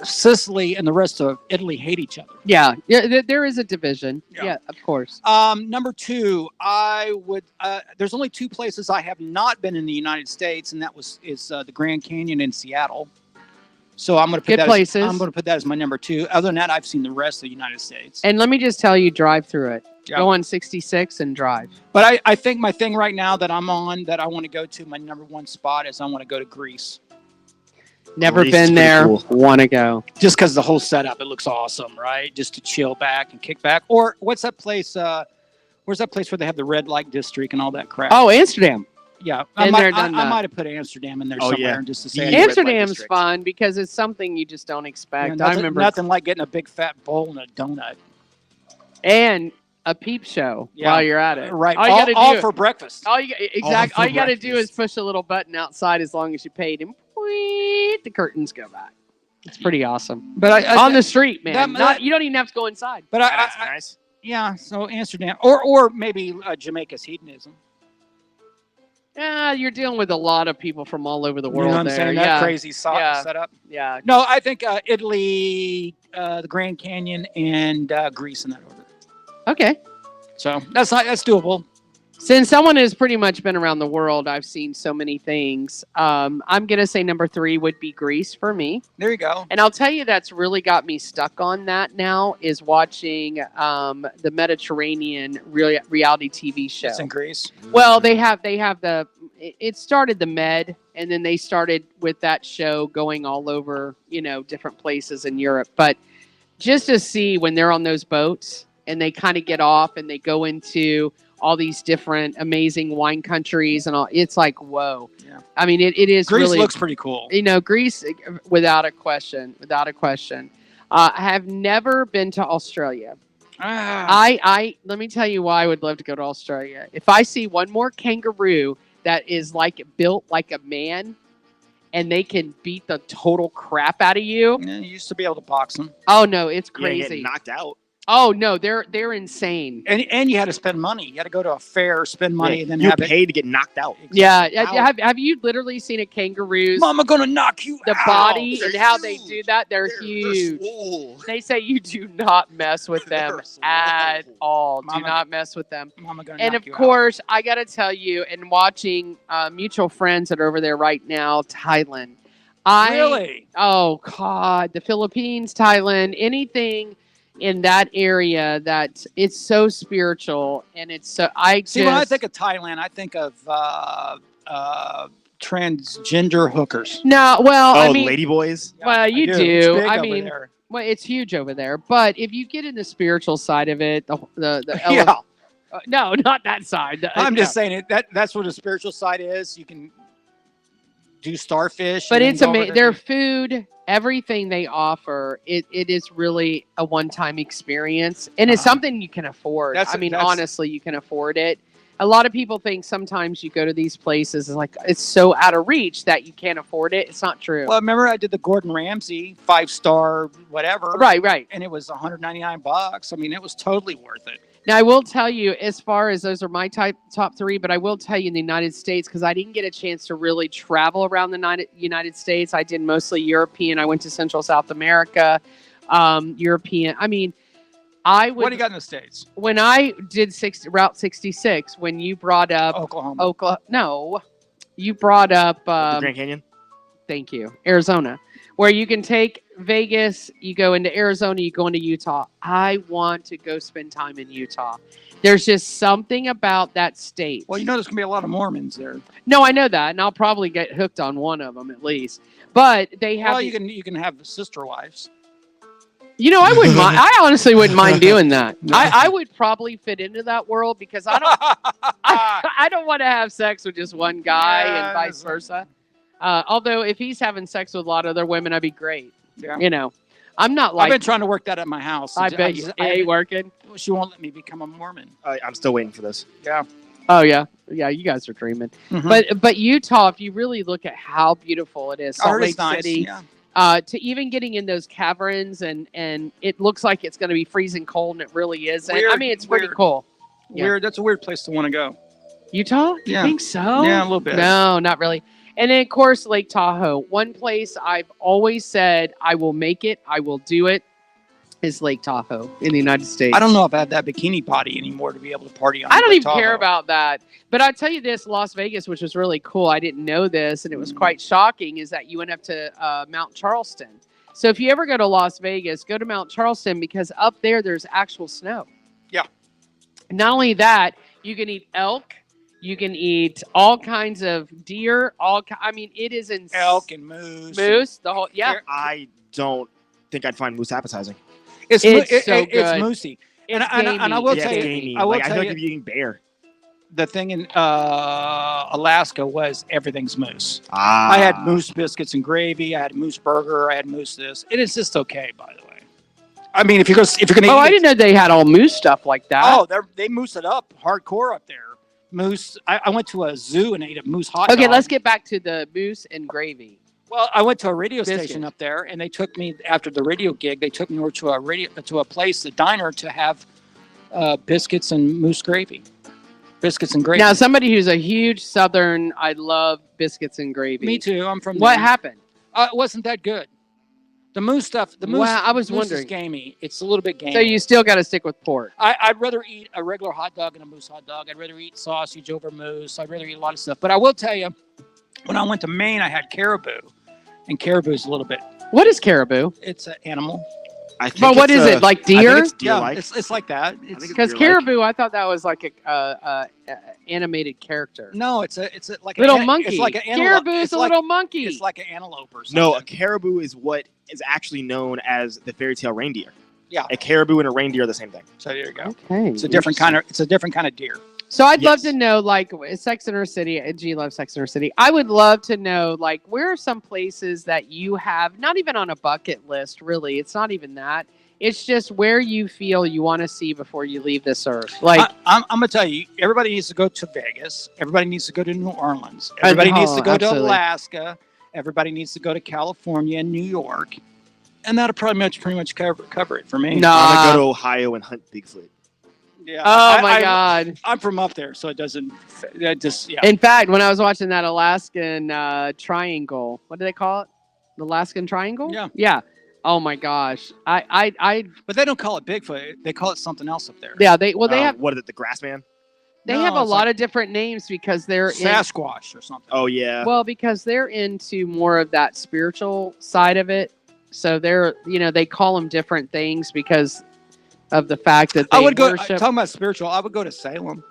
C: Sicily and the rest of Italy hate each other.
B: Yeah, there is a division. Yeah, of course.
C: Number two, I would. There's only two places I have not been in the United States, and that is the Grand Canyon in Seattle. So I'm going to put
B: Good
C: that.
B: places.
C: I'm going to put that as my number two. Other than that, I've seen the rest of the United States.
B: And let me just tell you, drive through it.
C: Yeah.
B: Go on 66 and drive.
C: But I think my thing right now that I'm on that I want to go to, my number one spot is I want to go to Greece.
B: Never
D: Greece is
B: been
D: pretty
B: there.
D: cool.
B: Want to go.
C: Just because the whole setup, it looks awesome, right? Just to chill back and kick back. Or what's that place? Where's that place where they have the red light district and all that crap?
B: Oh, Amsterdam.
C: Yeah,
B: Been there, done
C: I
B: that.
C: might have put Amsterdam in there
D: Oh,
C: somewhere
D: yeah.
C: just to
D: The
C: say.
D: red light
B: Amsterdam's
D: district.
B: fun because it's something you just don't expect. I remember
C: nothing like getting a big fat bowl and a donut.
B: And a peep show while you're at it.
C: Right,
B: All you gotta
C: all
B: do,
C: for breakfast.
B: all you
D: for
B: gotta do is
D: breakfast.
B: push a little button outside as long as you paid, and the curtains go back. It's pretty awesome.
C: But
B: On the street, man.
C: that-
B: You don't even have to go inside.
C: but
D: That's
C: I
D: nice.
C: yeah. So Amsterdam or maybe Jamaica's hedonism.
B: Yeah, you're dealing with a lot of people from all over the
C: You
B: world
C: know what I'm
B: there.
C: saying?
B: Yeah,
C: That crazy
B: Yeah.
C: setup.
B: yeah.
C: No, I think Italy, the Grand Canyon, and Greece in that order.
B: Okay.
C: So that's doable.
B: Since someone has pretty much been around the world, I've seen so many things. I'm gonna say number 3 would be Greece for me.
C: There you go.
B: And I'll tell you, that's really got me stuck on that now is watching the Mediterranean reality TV show.
C: It's in Greece.
B: Well, they have it started the Med, and then they started with that show going all over, different places in Europe. But just to see when they're on those boats and they kind of get off and they go into all these different amazing wine countries and all, it's like, whoa.
C: Yeah.
B: I mean, it is
C: Greece
B: really,
C: looks pretty cool.
B: Greece, without a question. I have never been to Australia. I let me tell you why I would love to go to Australia. If I see one more kangaroo that is built like a man and they can beat the total crap out of you.
C: Yeah, you used to be able to box them.
B: Oh no, it's
D: Yeah, you get
B: crazy.
D: knocked out.
B: Oh no, they're insane.
C: And you had to spend money. You had to go to a fair, spend money, and then
D: you
C: have it.
D: paid to get knocked out.
B: Yeah,
C: Ow.
B: have you literally seen a kangaroo's
C: Mama gonna knock you
B: the
C: out.
B: body
D: They're
B: and how they
D: huge.
B: do that? They're huge.
D: swole.
B: They say you do not mess with them
D: They're
B: at
D: swole.
B: all. Do
C: Mama-
B: not mess with them.
C: Mama gonna
B: And
C: knock
B: of
C: you out.
B: course, I got to tell you, and watching mutual friends that are over there right now, Thailand.
C: Really?
B: Oh God, the Philippines, Thailand, anything in that area that it's so spiritual and it's so.
C: See, when I think of Thailand, I think of transgender hookers.
B: no, well,
D: Oh,
B: I mean,
D: ladyboys.
B: well, you
C: It's
B: do.
C: big
B: I
C: over
B: mean,
C: there.
B: well, it's huge over there. But if you get in the spiritual side of it, the
C: Yeah,
B: no, not that side.
C: I'm just
B: no.
C: saying it. That's what the spiritual side is. You can do starfish,
B: But
C: and then
B: it's
C: go over
B: amazing.
C: to-
B: Their food, everything they offer, it is really a one-time experience, and it's something you can afford.
C: That's-
B: I mean,
C: that's-
B: honestly, you can afford it. A lot of people think sometimes you go to these places and it's so out of reach that you can't afford it. It's not true.
C: Well, remember I did the Gordon Ramsay 5-star whatever,
B: Right.
C: and it was $199. I mean, it was totally worth it.
B: Now, I will tell you, as far as those are my top 3, but I will tell you in the United States, because I didn't get a chance to really travel around the United States. I did mostly European. I went to Central South America, European. I mean, I would.
C: What do you got in the States?
B: When I did Route 66, when you brought up
C: Oklahoma.
B: you brought up
D: The Grand Canyon.
B: thank you, Arizona, where you can take Vegas, you go into Arizona, you go into Utah. I want to go spend time in Utah. There's just something about that state.
C: Well, there's gonna be a lot of Mormons there.
B: No, I know that, and I'll probably get hooked on one of them at least. But they have.
C: Well, you can have sister wives.
B: I wouldn't mind. I honestly wouldn't mind doing that. I would probably fit into that world because I don't. I don't want to have sex with just one guy and vice versa. Although if he's having sex with a lot of other women, I'd be great.
C: Yeah.
B: I'm not
C: I've
B: like.
C: been trying to work that at my house.
B: I bet you ain't working.
C: She won't let me become a Mormon.
D: I'm still waiting for this.
C: Yeah.
B: Oh yeah, yeah. You guys are dreaming. But Utah, if you really look at how beautiful it is,
C: I
B: Salt
C: heard
B: Lake
C: it's nice.
B: City,
C: Yeah.
B: to even getting in those caverns and it looks like it's going to be freezing cold and it really isn't. I
C: Weird,
B: mean, it's pretty
C: weird.
B: cool. Yeah.
C: Weird. That's a weird place to want to go.
B: Utah? Do you
C: Yeah.
B: think so?
C: Yeah, a little bit.
B: No, not really. And then, of course, Lake Tahoe. One place I've always said I will make it, I will do it, is Lake Tahoe in the United States.
C: I don't know if I have that bikini body anymore to be able to party on.
B: I don't
C: Lake
B: even care
C: Tahoe.
B: about that. But I tell you this, Las Vegas, which was really cool. I didn't know this, and it was quite shocking, is that you went up to Mount Charleston. So if you ever go to Las Vegas, go to Mount Charleston because up there's actual snow.
C: Yeah.
B: Not only that, you can eat elk. You can eat all kinds of deer. I mean, it is in
C: Elk and moose.
B: Moose, the whole
D: I don't think I'd find moose appetizing.
C: It's
B: so
C: it's
B: good.
C: moosey.
B: It's
C: And I will
D: Yeah,
C: tell
D: it's
C: you,
D: gamey.
C: I will
D: Like, I
C: tell
D: feel
C: you,
D: like you'd be eating bear.
C: the thing in Alaska was everything's moose.
D: Ah.
C: I had moose biscuits and gravy. I had moose burger. I had moose this. It is just okay, by the way. I mean, if you're gonna
B: Oh,
C: eat
B: I didn't know they had all moose stuff like that.
C: Oh, they moose it up hardcore up there. Moose. I went to a zoo and ate a moose hot dog.
B: Okay, let's get back to the moose and gravy.
C: Well, I went to a radio
B: Biscuit.
C: station up there, and they took me after the radio gig. They took me over to a place, a diner, to have biscuits and moose gravy. Biscuits and gravy.
B: Now, somebody who's a huge Southern, I love biscuits and gravy.
C: Me too. I'm from.
B: What
C: there.
B: happened?
C: It wasn't that good. The moose stuff. The moose.
B: Wow, I was
C: moose
B: wondering.
C: is gamey. It's a little bit gamey.
B: So you still got to stick with pork.
C: I'd rather eat a regular hot dog than a moose hot dog. I'd rather eat sausage over moose. I'd rather eat a lot of stuff. But I will tell you, when I went to Maine, I had caribou, and caribou is a little bit.
B: What is caribou?
C: It's an animal.
D: I think
B: But what
D: it's
B: is it, like
D: I think
B: deer?
D: it's deer-like.
C: It's like that.
D: think
B: Because
D: deer-like.
B: caribou, I thought that was like a animated character.
C: No, it's like
B: Little
C: an,
B: monkey.
C: It's like an antelope.
B: Caribou is
C: It's
B: a
C: like,
B: little monkey.
C: It's like an antelope or something.
D: No, a caribou is what is actually known as the fairy tale reindeer.
C: Yeah.
D: A caribou and a reindeer are the same thing.
C: So there you go.
B: Okay.
C: It's a different kind of. It's a different kind of deer.
B: So I'd love
D: Yes.
B: to know, like, Sex and Her City. G loves Sex and Her City. I would love to know, like, where are some places that you have not even on a bucket list, really. It's not even that. It's just where you feel you want to see before you leave this earth. Like,
C: I'm gonna tell you, everybody needs to go to Vegas. Everybody needs to go to New Orleans. Everybody needs to go to
B: absolutely.
C: Alaska. Everybody needs to go to California and New York, and that'll pretty much cover it for me.
B: No.
D: I'm gonna go to Ohio and hunt Bigfoot.
C: Yeah.
B: oh my God.
C: I'm from up there, so it doesn't. That just yeah.
B: In fact, when I was watching that Alaskan triangle, what do they call it? The Alaskan triangle?
C: Yeah.
B: Yeah. Oh my gosh.
C: But they don't call it Bigfoot. They call it something else up there.
B: Yeah, they have
D: What is it? The Grassman?
B: they
C: No,
B: have a
C: it's
B: lot
C: like
B: of different names because they're in,
C: Sasquatch or something.
D: Oh yeah.
B: well, because they're into more of that spiritual side of it. So they're, they call them different things because of the fact that they
C: I would go
B: worship.
C: talking about spiritual. I would go to Salem.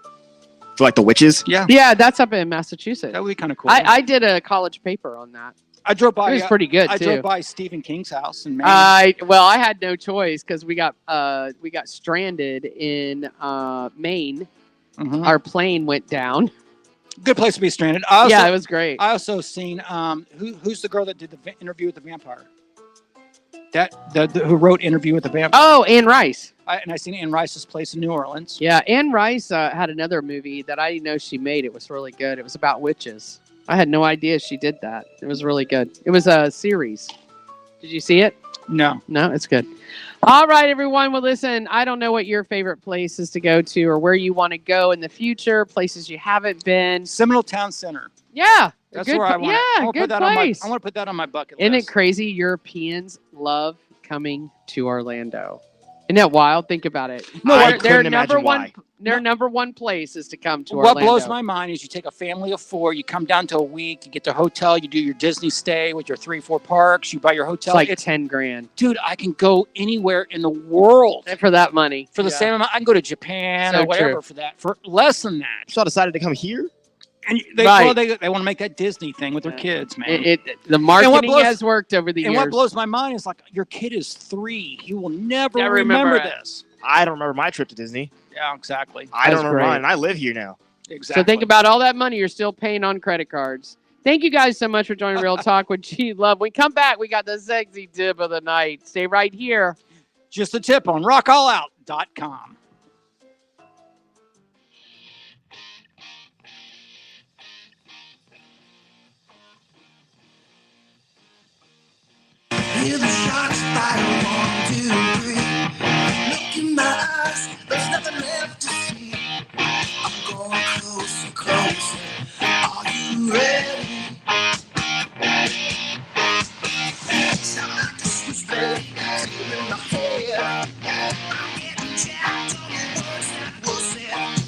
D: For like the witches?
C: Yeah,
B: Yeah, that's up in Massachusetts.
C: that would be kind of cool.
B: I did a college paper on that.
C: I drove by.
B: It was pretty good
C: I
B: too.
C: drove by Stephen King's house in Maine.
B: I had no choice because we got stranded in Maine.
C: Mhm.
B: Our plane went down.
C: Good place to be stranded. I also,
B: Yeah, it was great.
C: I also seen who's the girl that did the interview with the vampire? Who wrote Interview with the Vampire?
B: Oh, Anne Rice.
C: And I seen Anne Rice's place in New Orleans.
B: Yeah, Anne Rice had another movie that I didn't know she made. It was really good. It was about witches. I had no idea she did that. It was really good. It was a series. Did you see it?
C: No.
B: No, it's good. All right, everyone. Well, listen, I don't know what your favorite places to go to or where you want to go in the future, places you haven't been.
C: Seminole Town Center.
B: Yeah.
C: That's
B: good
C: where I want.
B: Yeah,
C: I want to
B: good
C: put that
B: place.
C: I want to put that on my bucket
B: Isn't it
C: list.
B: crazy? Europeans love coming to Orlando. Isn't that wild? Think about it.
D: No, I
B: their
D: couldn't
B: number
D: imagine
B: one
D: why.
B: their number one place is to come to
C: What
B: Orlando.
C: blows my mind is you take a family of 4, you come down to a week, you get the hotel, you do your Disney stay with your 3-4 parks, you buy your
B: It's
C: hotel.
B: like 10 grand
C: Dude, I can go anywhere in the world
B: for that money.
C: for the same amount. I can go to Japan
B: So
C: or whatever
B: true.
C: for that, for less than that.
D: So I decided to come here?
C: And they,
B: Right.
C: well, they want to make that Disney thing with their kids, man.
B: The marketing
C: blows-
B: has worked over the
C: and
B: years.
C: what blows my mind is like your kid is 3. He will never
B: Yeah, I remember
C: remember
B: it.
C: this.
D: I don't remember my trip to Disney.
C: Yeah, exactly.
D: I
B: That's
D: don't remember
B: great.
D: mine. And I live here now.
C: Exactly.
B: So think about all that money you're still paying on credit cards. Thank you guys so much for joining Real Talk with G Love. When we come back, we got the sexy tip of the night. Stay right here.
C: Just a tip on rockallout.com.
E: Hear the shots fire, 1, 2, 3. Look in my eyes, there's nothing left to see. I'm going closer, closer. Are you ready? Sound like a switchblade in my head. I'm getting jacked on the words that were said.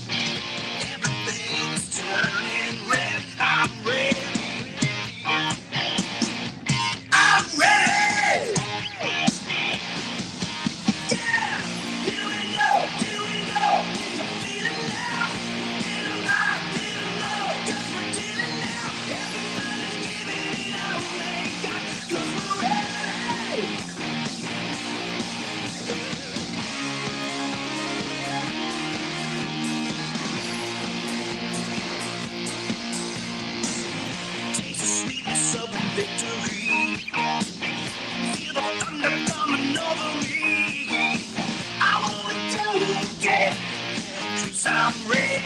E: Everything's turning red. I'm ready. I'm ready. Yeah. Here we go. Here we go. It's a feeling now. Feeling high, feeling low. 'Cause we're dealing now. Everybody's giving it away. 'Cause we're ready. Taste the sweetness of victory. Feel the thunder coming over me. I wanna do it again, 'cause I'm ready.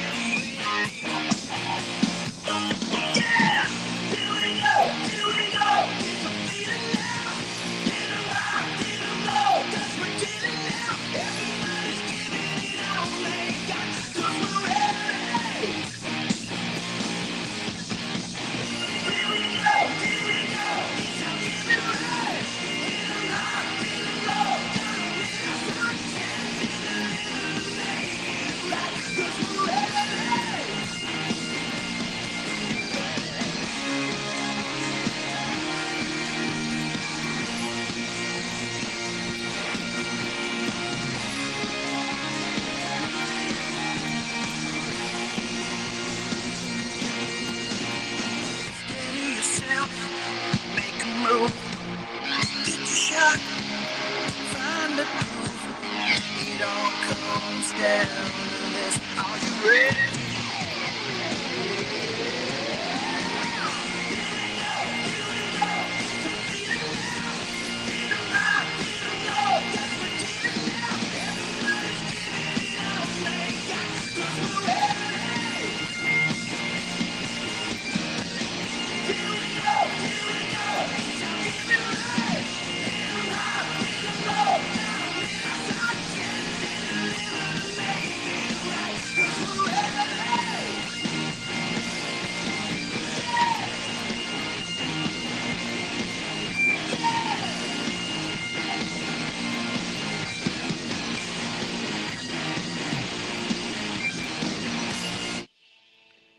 E: Yeah, here we go, here we go. It's a feeling now. Feeling high, feeling low. 'Cause we're dealing now. Everybody's giving it away. 'Cause we're ready. Here we go, here we go. It's a feeling right. Feeling high, feeling low. Gotta live so I can make it right. 'Cause we're ready. Steady yourself, make a move. Get your shot, find the groove. It all comes down to this. Are you ready?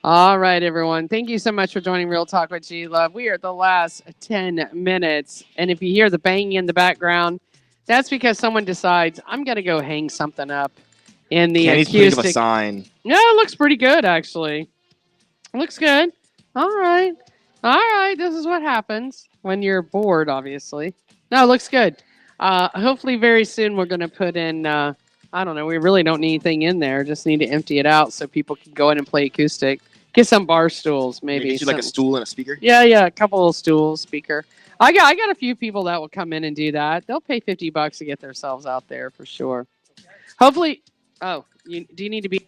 B: All right, everyone. Thank you so much for joining Real Talk with G Love. We are at the last 10 minutes. And if you hear the banging in the background, that's because someone decides, I'm going to go hang something up in the
D: Kenny's putting up a
B: acoustic.
D: sign.
B: No, it looks pretty good, actually. It looks good. All right. All right. This is what happens when you're bored, obviously. No, it looks good. Hopefully, very soon, we're going to put in, I don't know, we really don't need anything in there. Just need to empty it out so people can go in and play acoustic. Get some bar stools, maybe.
D: Get you like a
B: something.
D: stool and a speaker.
B: Yeah, a couple of stools, speaker. I got a few people that will come in and do that. They'll pay $50 to get themselves out there for sure. Hopefully, do you need to be?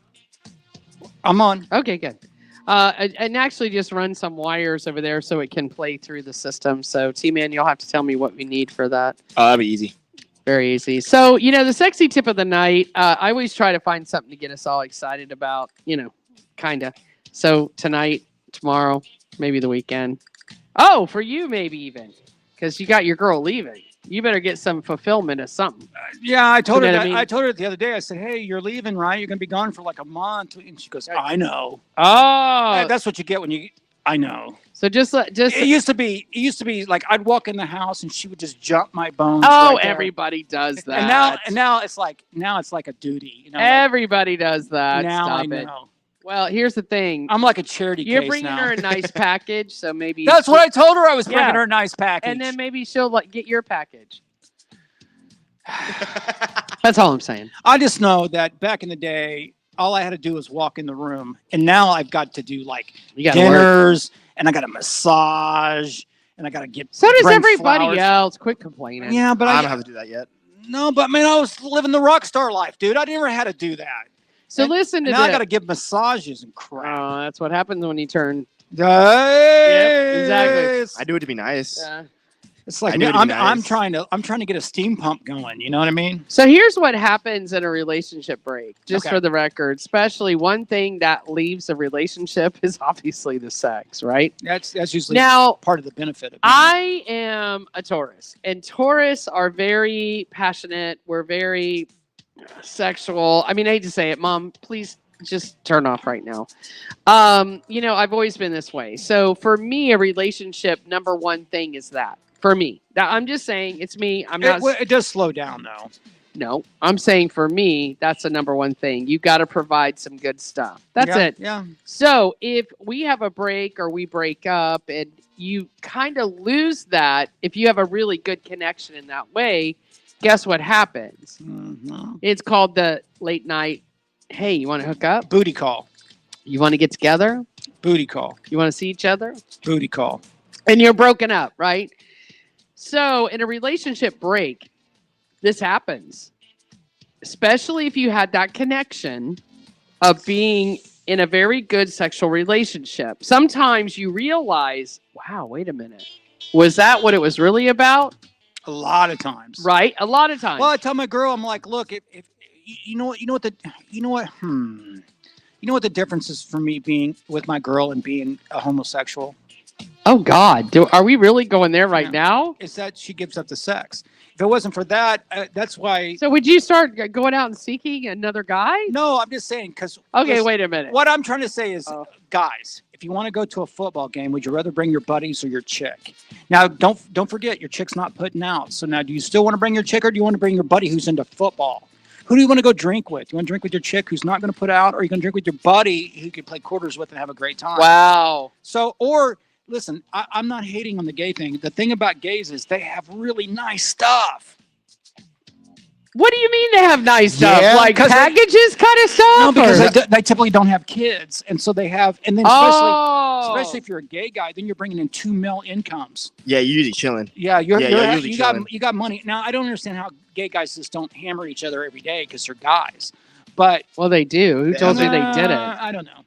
C: I'm on.
B: Okay, good. And actually just run some wires over there so it can play through the system. So T-Man, you'll have to tell me what we need for that.
D: That'd be easy.
B: Very easy. So, the sexy tip of the night, I always try to find something to get us all excited about, kind of. So tonight, tomorrow, maybe the weekend. Oh, for you, maybe even. Because you got your girl leaving. You better get some fulfillment of something.
C: Yeah, I told her that.
B: I mean?
C: I told her the other day. I said, "Hey, you're leaving, right? You're going to be gone for like a month." And she goes, "I know."
B: Oh,
C: That's what you get when you. I know.
B: So just
C: It used to be like I'd walk in the house and she would just jump my bones.
B: Oh,
C: right there.
B: everybody does that.
C: And now it's like a duty.
B: Everybody does that.
C: Now
B: Stop
C: I
B: it.
C: know.
B: Well, here's the thing.
C: I'm like a charity
B: You're
C: case
B: bringing
C: now.
B: her a nice package, so maybe
C: That's what I told her. I was bringing her a nice package.
B: and then maybe she'll get your package. That's all I'm saying.
C: I just know that back in the day, all I had to do was walk in the room, and now I've got to do like dinners, and I got a massage, and I got to get.
B: So does
C: bring
B: everybody
C: flowers.
B: else. Quit complaining.
C: Yeah, but
D: I don't have to do that yet.
C: No, but man, I was living the rock star life, dude. I never had to do that.
B: So listen to
C: now
B: this.
C: I got to give massages and crap.
B: Oh, that's what happens when you turn.
C: Hey,
B: Yep, exactly.
D: I do it to be nice.
C: It's like
D: I knew it'd be
C: I'm
D: nice.
C: trying to get a steam pump going. You know what I mean?
B: So here's what happens in a relationship break, just
C: Okay.
B: for the record. Especially one thing that leaves a relationship is obviously the sex, right?
C: That's usually
B: Now,
C: part of the benefit of
B: I am a Taurus, and Taurus are very passionate. We're very sexual. I mean, I hate to say it, Mom. Please just turn off right now. I've always been this way. So for me, a relationship number one thing is that. For me, that I'm just saying it's me. I'm not.
C: it does slow down though.
B: No, I'm saying for me, that's the number one thing. You got to provide some good stuff. That's
C: Yeah,
B: it.
C: Yeah.
B: So if we have a break or we break up and you kind of lose that, if you have a really good connection in that way, guess what happens?
C: Mhm.
B: It's called the late night. Hey, you want to hook up?
C: Booty call.
B: You want to get together?
C: Booty call.
B: You want to see each other?
C: Booty call.
B: And you're broken up, right? So in a relationship break, this happens, especially if you had that connection of being in a very good sexual relationship. Sometimes you realize, wow, wait a minute. Was that what it was really about?
C: A lot of times.
B: Right? A lot of times.
C: Well, I tell my girl, I'm like, look, if you know what the difference is for me being with my girl and being a homosexual
B: Oh, God. Are we really going there right now?
C: is that she gives up the sex. If it wasn't for that, that's why.
B: So would you start going out and seeking another guy?
C: No, I'm just saying because.
B: Okay, wait a minute.
C: What I'm trying to say is,
B: Oh.
C: guys, if you want to go to a football game, would you rather bring your buddies or your chick? Now, don't forget, your chick's not putting out. So now, do you still want to bring your chick, or do you want to bring your buddy who's into football? Who do you want to go drink with? You want to drink with your chick who's not going to put out, or you going to drink with your buddy who you can play quarters with and have a great time?
B: Wow.
C: So, or listen, I'm not hating on the gay thing. The thing about gays is they have really nice stuff.
B: What do you mean they have nice stuff?
C: Yeah,
B: Like
C: 'cause they-
B: packages kind of stuff?
C: No, because
B: or-
C: they typically don't have kids, and so they have, and then especially if you're a gay guy, then you're bringing in $2 million incomes.
D: Yeah, you're usually chilling.
C: Yeah,
D: you're usually chilling.
C: you got money. Now I don't understand how gay guys just don't hammer each other every day because they're guys, but
B: Well, they do. Who told you they did it?
C: I don't know.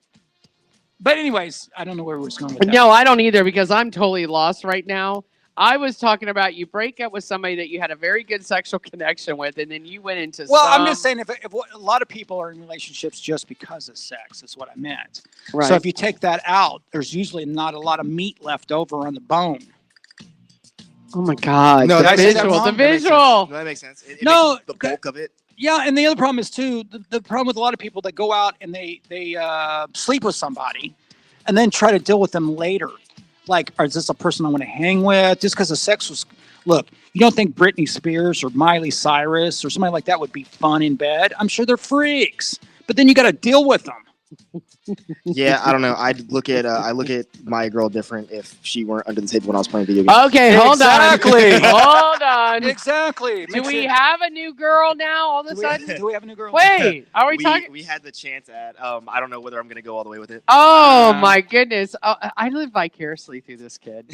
C: But anyways, I don't know where we're going with that.
B: No, I don't either because I'm totally lost right now. I was talking about you break up with somebody that you had a very good sexual connection with, and then you went into
C: Well, I'm just saying if a lot of people are in relationships just because of sex is what I meant.
B: Right.
C: So if you take that out, there's usually not a lot of meat left over on the bone.
B: Oh my God!
D: No,
B: the
D: that's
B: visual, the visual.
D: That makes sense. It
C: No,
D: makes the bulk of it.
C: Yeah, and the other problem is too the problem with a lot of people that go out and they sleep with somebody, and then try to deal with them later. Like, is this a person I want to hang with? Just because the sex was. Look, you don't think Britney Spears or Miley Cyrus or somebody like that would be fun in bed? I'm sure they're freaks, but then you got to deal with them.
D: Yeah, I don't know. I look at my girl different if she weren't under the table when I was playing video games.
B: Okay, hold
C: Exactly.
B: on. Hold on.
C: Exactly.
B: Do we have a new girl now? All of a sudden?
C: Do we have a new girl?
B: Wait, are we talking?
D: We had the chance at. I don't know whether I'm gonna go all the way with it.
B: Oh my goodness! Oh, I live vicariously through this kid.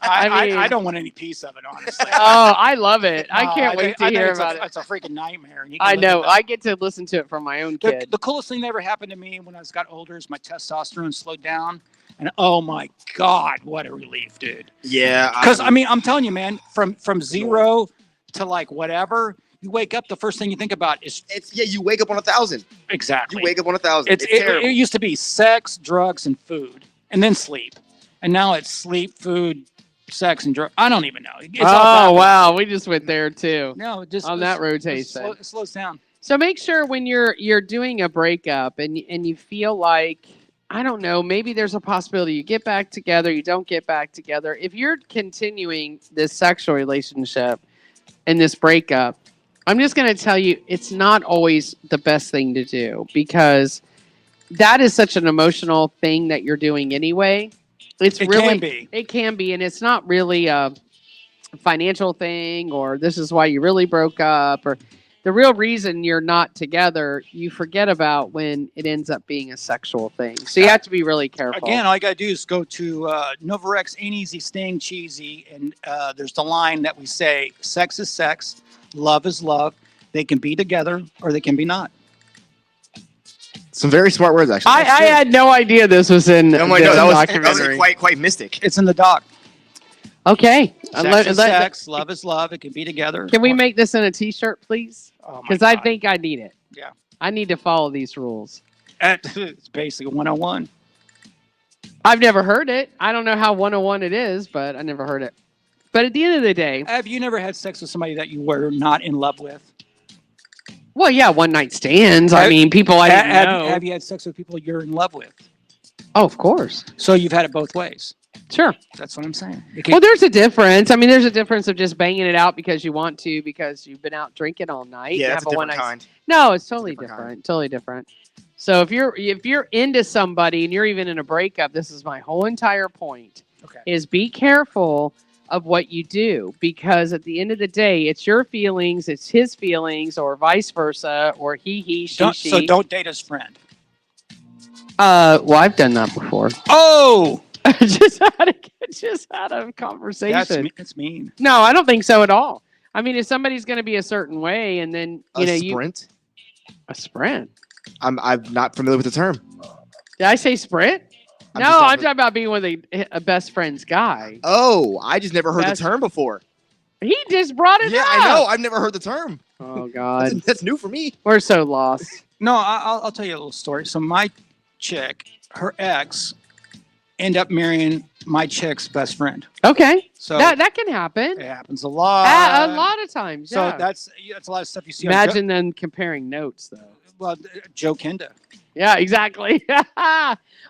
C: I don't want any piece of it, honestly.
B: Oh, I love it! I can't wait to
C: think
B: hear
C: it's
B: about
C: It's a freaking nightmare. And you can
B: I
C: live
B: know.
C: with that.
B: I get to listen to it from my own kid.
C: The coolest thing that ever happened to me when I got older is my testosterone slowed down. And oh my God, what a relief, dude.
D: Yeah.
C: Because I mean, I'm telling you, man, from zero to like whatever, you wake up, the first thing you think about is
D: you wake up on 1,000.
C: Exactly.
D: You wake up on 1,000. It's
C: it
D: terrible.
C: used to be sex, drugs, and food, and then sleep. And now it's sleep, food, sex, and drugs. I don't even know. It's all
B: Oh
C: backwards.
B: wow, we just went there too.
C: No, just
B: on that rotation.
C: It slows down.
B: So make sure when you're doing a breakup and you feel like, I don't know, maybe there's a possibility you get back together, you don't get back together. If you're continuing this sexual relationship and this breakup, I'm just going to tell you it's not always the best thing to do because that is such an emotional thing that you're doing anyway. It can be, and it's not really a financial thing or this is why you really broke up or the real reason you're not together, you forget about when it ends up being a sexual thing. So you have to be really careful.
C: Again, all you got to do is go to Novarex, Ain't Easy, Staying Cheesy, and there's the line that we say, sex is sex, love is love. They can be together or they can be not.
D: Some very smart words, actually.
B: I had no idea this was in
D: Oh my
B: this
D: God, that was
B: documentary.
D: quite mystic.
C: It's in the doc.
B: Okay.
C: Sex is sex. Love is love. It can be together.
B: Can we make this in a T-shirt, please?
C: Oh my
B: Because I
C: God.
B: think I need it.
C: Yeah.
B: I need to follow these rules.
C: It's basically 101.
B: I've never heard it. I don't know how 101 it is, but I never heard it. But at the end of the day,
C: Have you never had sex with somebody that you were not in love with?
B: well, yeah, one night stands. I mean, people I didn't know.
C: Have you had sex with people you're in love with?
B: Oh, of course.
C: So you've had it both ways.
B: Sure.
C: That's what I'm saying.
B: Well, there's a difference. I mean, there's a difference of just banging it out because you want to, because you've been out drinking all night.
D: Yeah,
B: You
D: that's
B: have
D: a
B: one
D: different
B: night-
D: kind.
B: No, it's totally
D: different
B: different.
D: kind.
B: Totally different. So if you're into somebody and you're even in a breakup, this is my whole entire point.
C: Okay.
B: Is be careful of what you do, because at the end of the day, it's your feelings, it's his feelings, or vice versa, or he, she.
C: So don't date his friend.
B: Well, I've done that before.
C: Oh,
B: just had a conversation.
C: that's mean.
B: No, I don't think so at all. I mean, if somebody's going to be a certain way, and then
D: Sprint?
B: a sprint.
D: I'm not familiar with the term.
B: Did I say sprint?
D: I'm
B: No,
D: just
B: I'm talking about being with a best friend's guy.
D: Oh, I just never heard
B: Best-
D: the term before.
B: He just brought it
D: Yeah,
B: up.
D: I know. I've never heard the term.
B: Oh God,
D: That's new for me.
B: we're so lost.
C: No, I'll tell you a little story. So my chick, her ex, ended up marrying my chick's best friend.
B: Okay,
C: So
B: that can happen.
C: it happens a lot.
B: A lot of times.
C: So
B: Yeah.
C: that's a lot of stuff you see. on
B: Imagine them comparing notes, though.
C: Joe Kenda.
B: Yeah, exactly.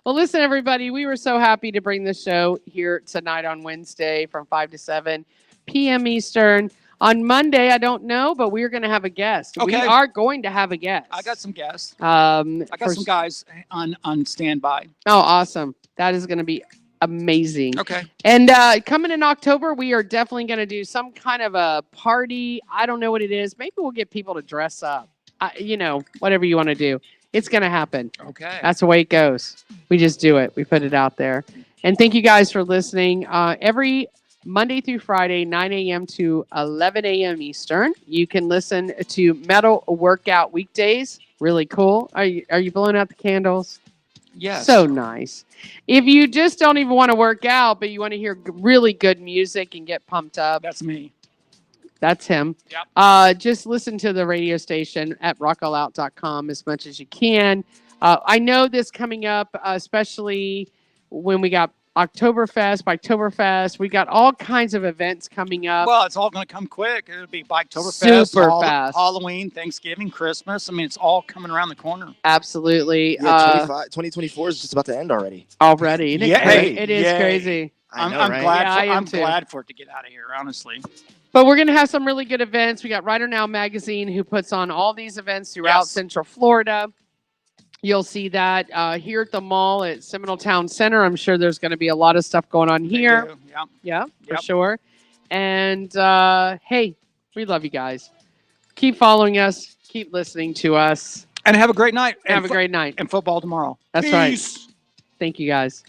B: Well, listen, everybody, we were so happy to bring the show here tonight on Wednesday from 5 to 7 p.m. Eastern. On Monday, I don't know, but we're going to have a guest. We
C: Okay.
B: are going to have a guest.
C: I got some guests.
B: I
C: I got some guys on standby.
B: Oh, awesome. That is going to be amazing.
C: Okay.
B: And coming in October, we are definitely going to do some kind of a party. I don't know what it is. Maybe we'll get people to dress up. Whatever you want to do. It's going to happen.
C: Okay.
B: That's the way it goes. We just do it. We put it out there. And thank you guys for listening. Every Monday through Friday, 9 a.m. to 11 a.m. Eastern. You can listen to Metal Workout weekdays. Really cool. Are you blowing out the candles?
C: Yes.
B: So nice. If you just don't even want to work out, but you want to hear really good music and get pumped up,
C: That's me.
B: that's him.
C: Yep.
B: Just listen to the radio station at rockallout.com as much as you can. I know this coming up, especially when we got Biketoberfest. We got all kinds of events coming up.
C: Well, it's all going to come quick. It'll be Biketoberfest,
B: Super fast.
C: Halloween, Thanksgiving, Christmas. I mean, it's all coming around the corner.
B: Absolutely.
D: Yeah, 2024 is just about to end already.
B: Already. Isn't it
C: Yay.
B: crazy? It is
C: Yay.
B: crazy.
C: I'm
D: right?
C: glad.
B: Yeah, I am
C: I'm
B: too.
C: glad for it to get out of here. Honestly.
B: But we're going to have some really good events. We got Writer Now Magazine, who puts on all these events throughout
C: Yes.
B: Central Florida. You'll see that here at the mall at Seminole Town Center. I'm sure there's going to be a lot of stuff going on
C: They
B: here.
C: do, yeah.
B: Yeah, for
C: Yep.
B: sure. And hey, we love you guys. Keep following us. Keep listening to us.
C: And have a great night.
B: Have a great night.
C: And football tomorrow.
B: That's right.
C: Peace.
B: Thank you guys.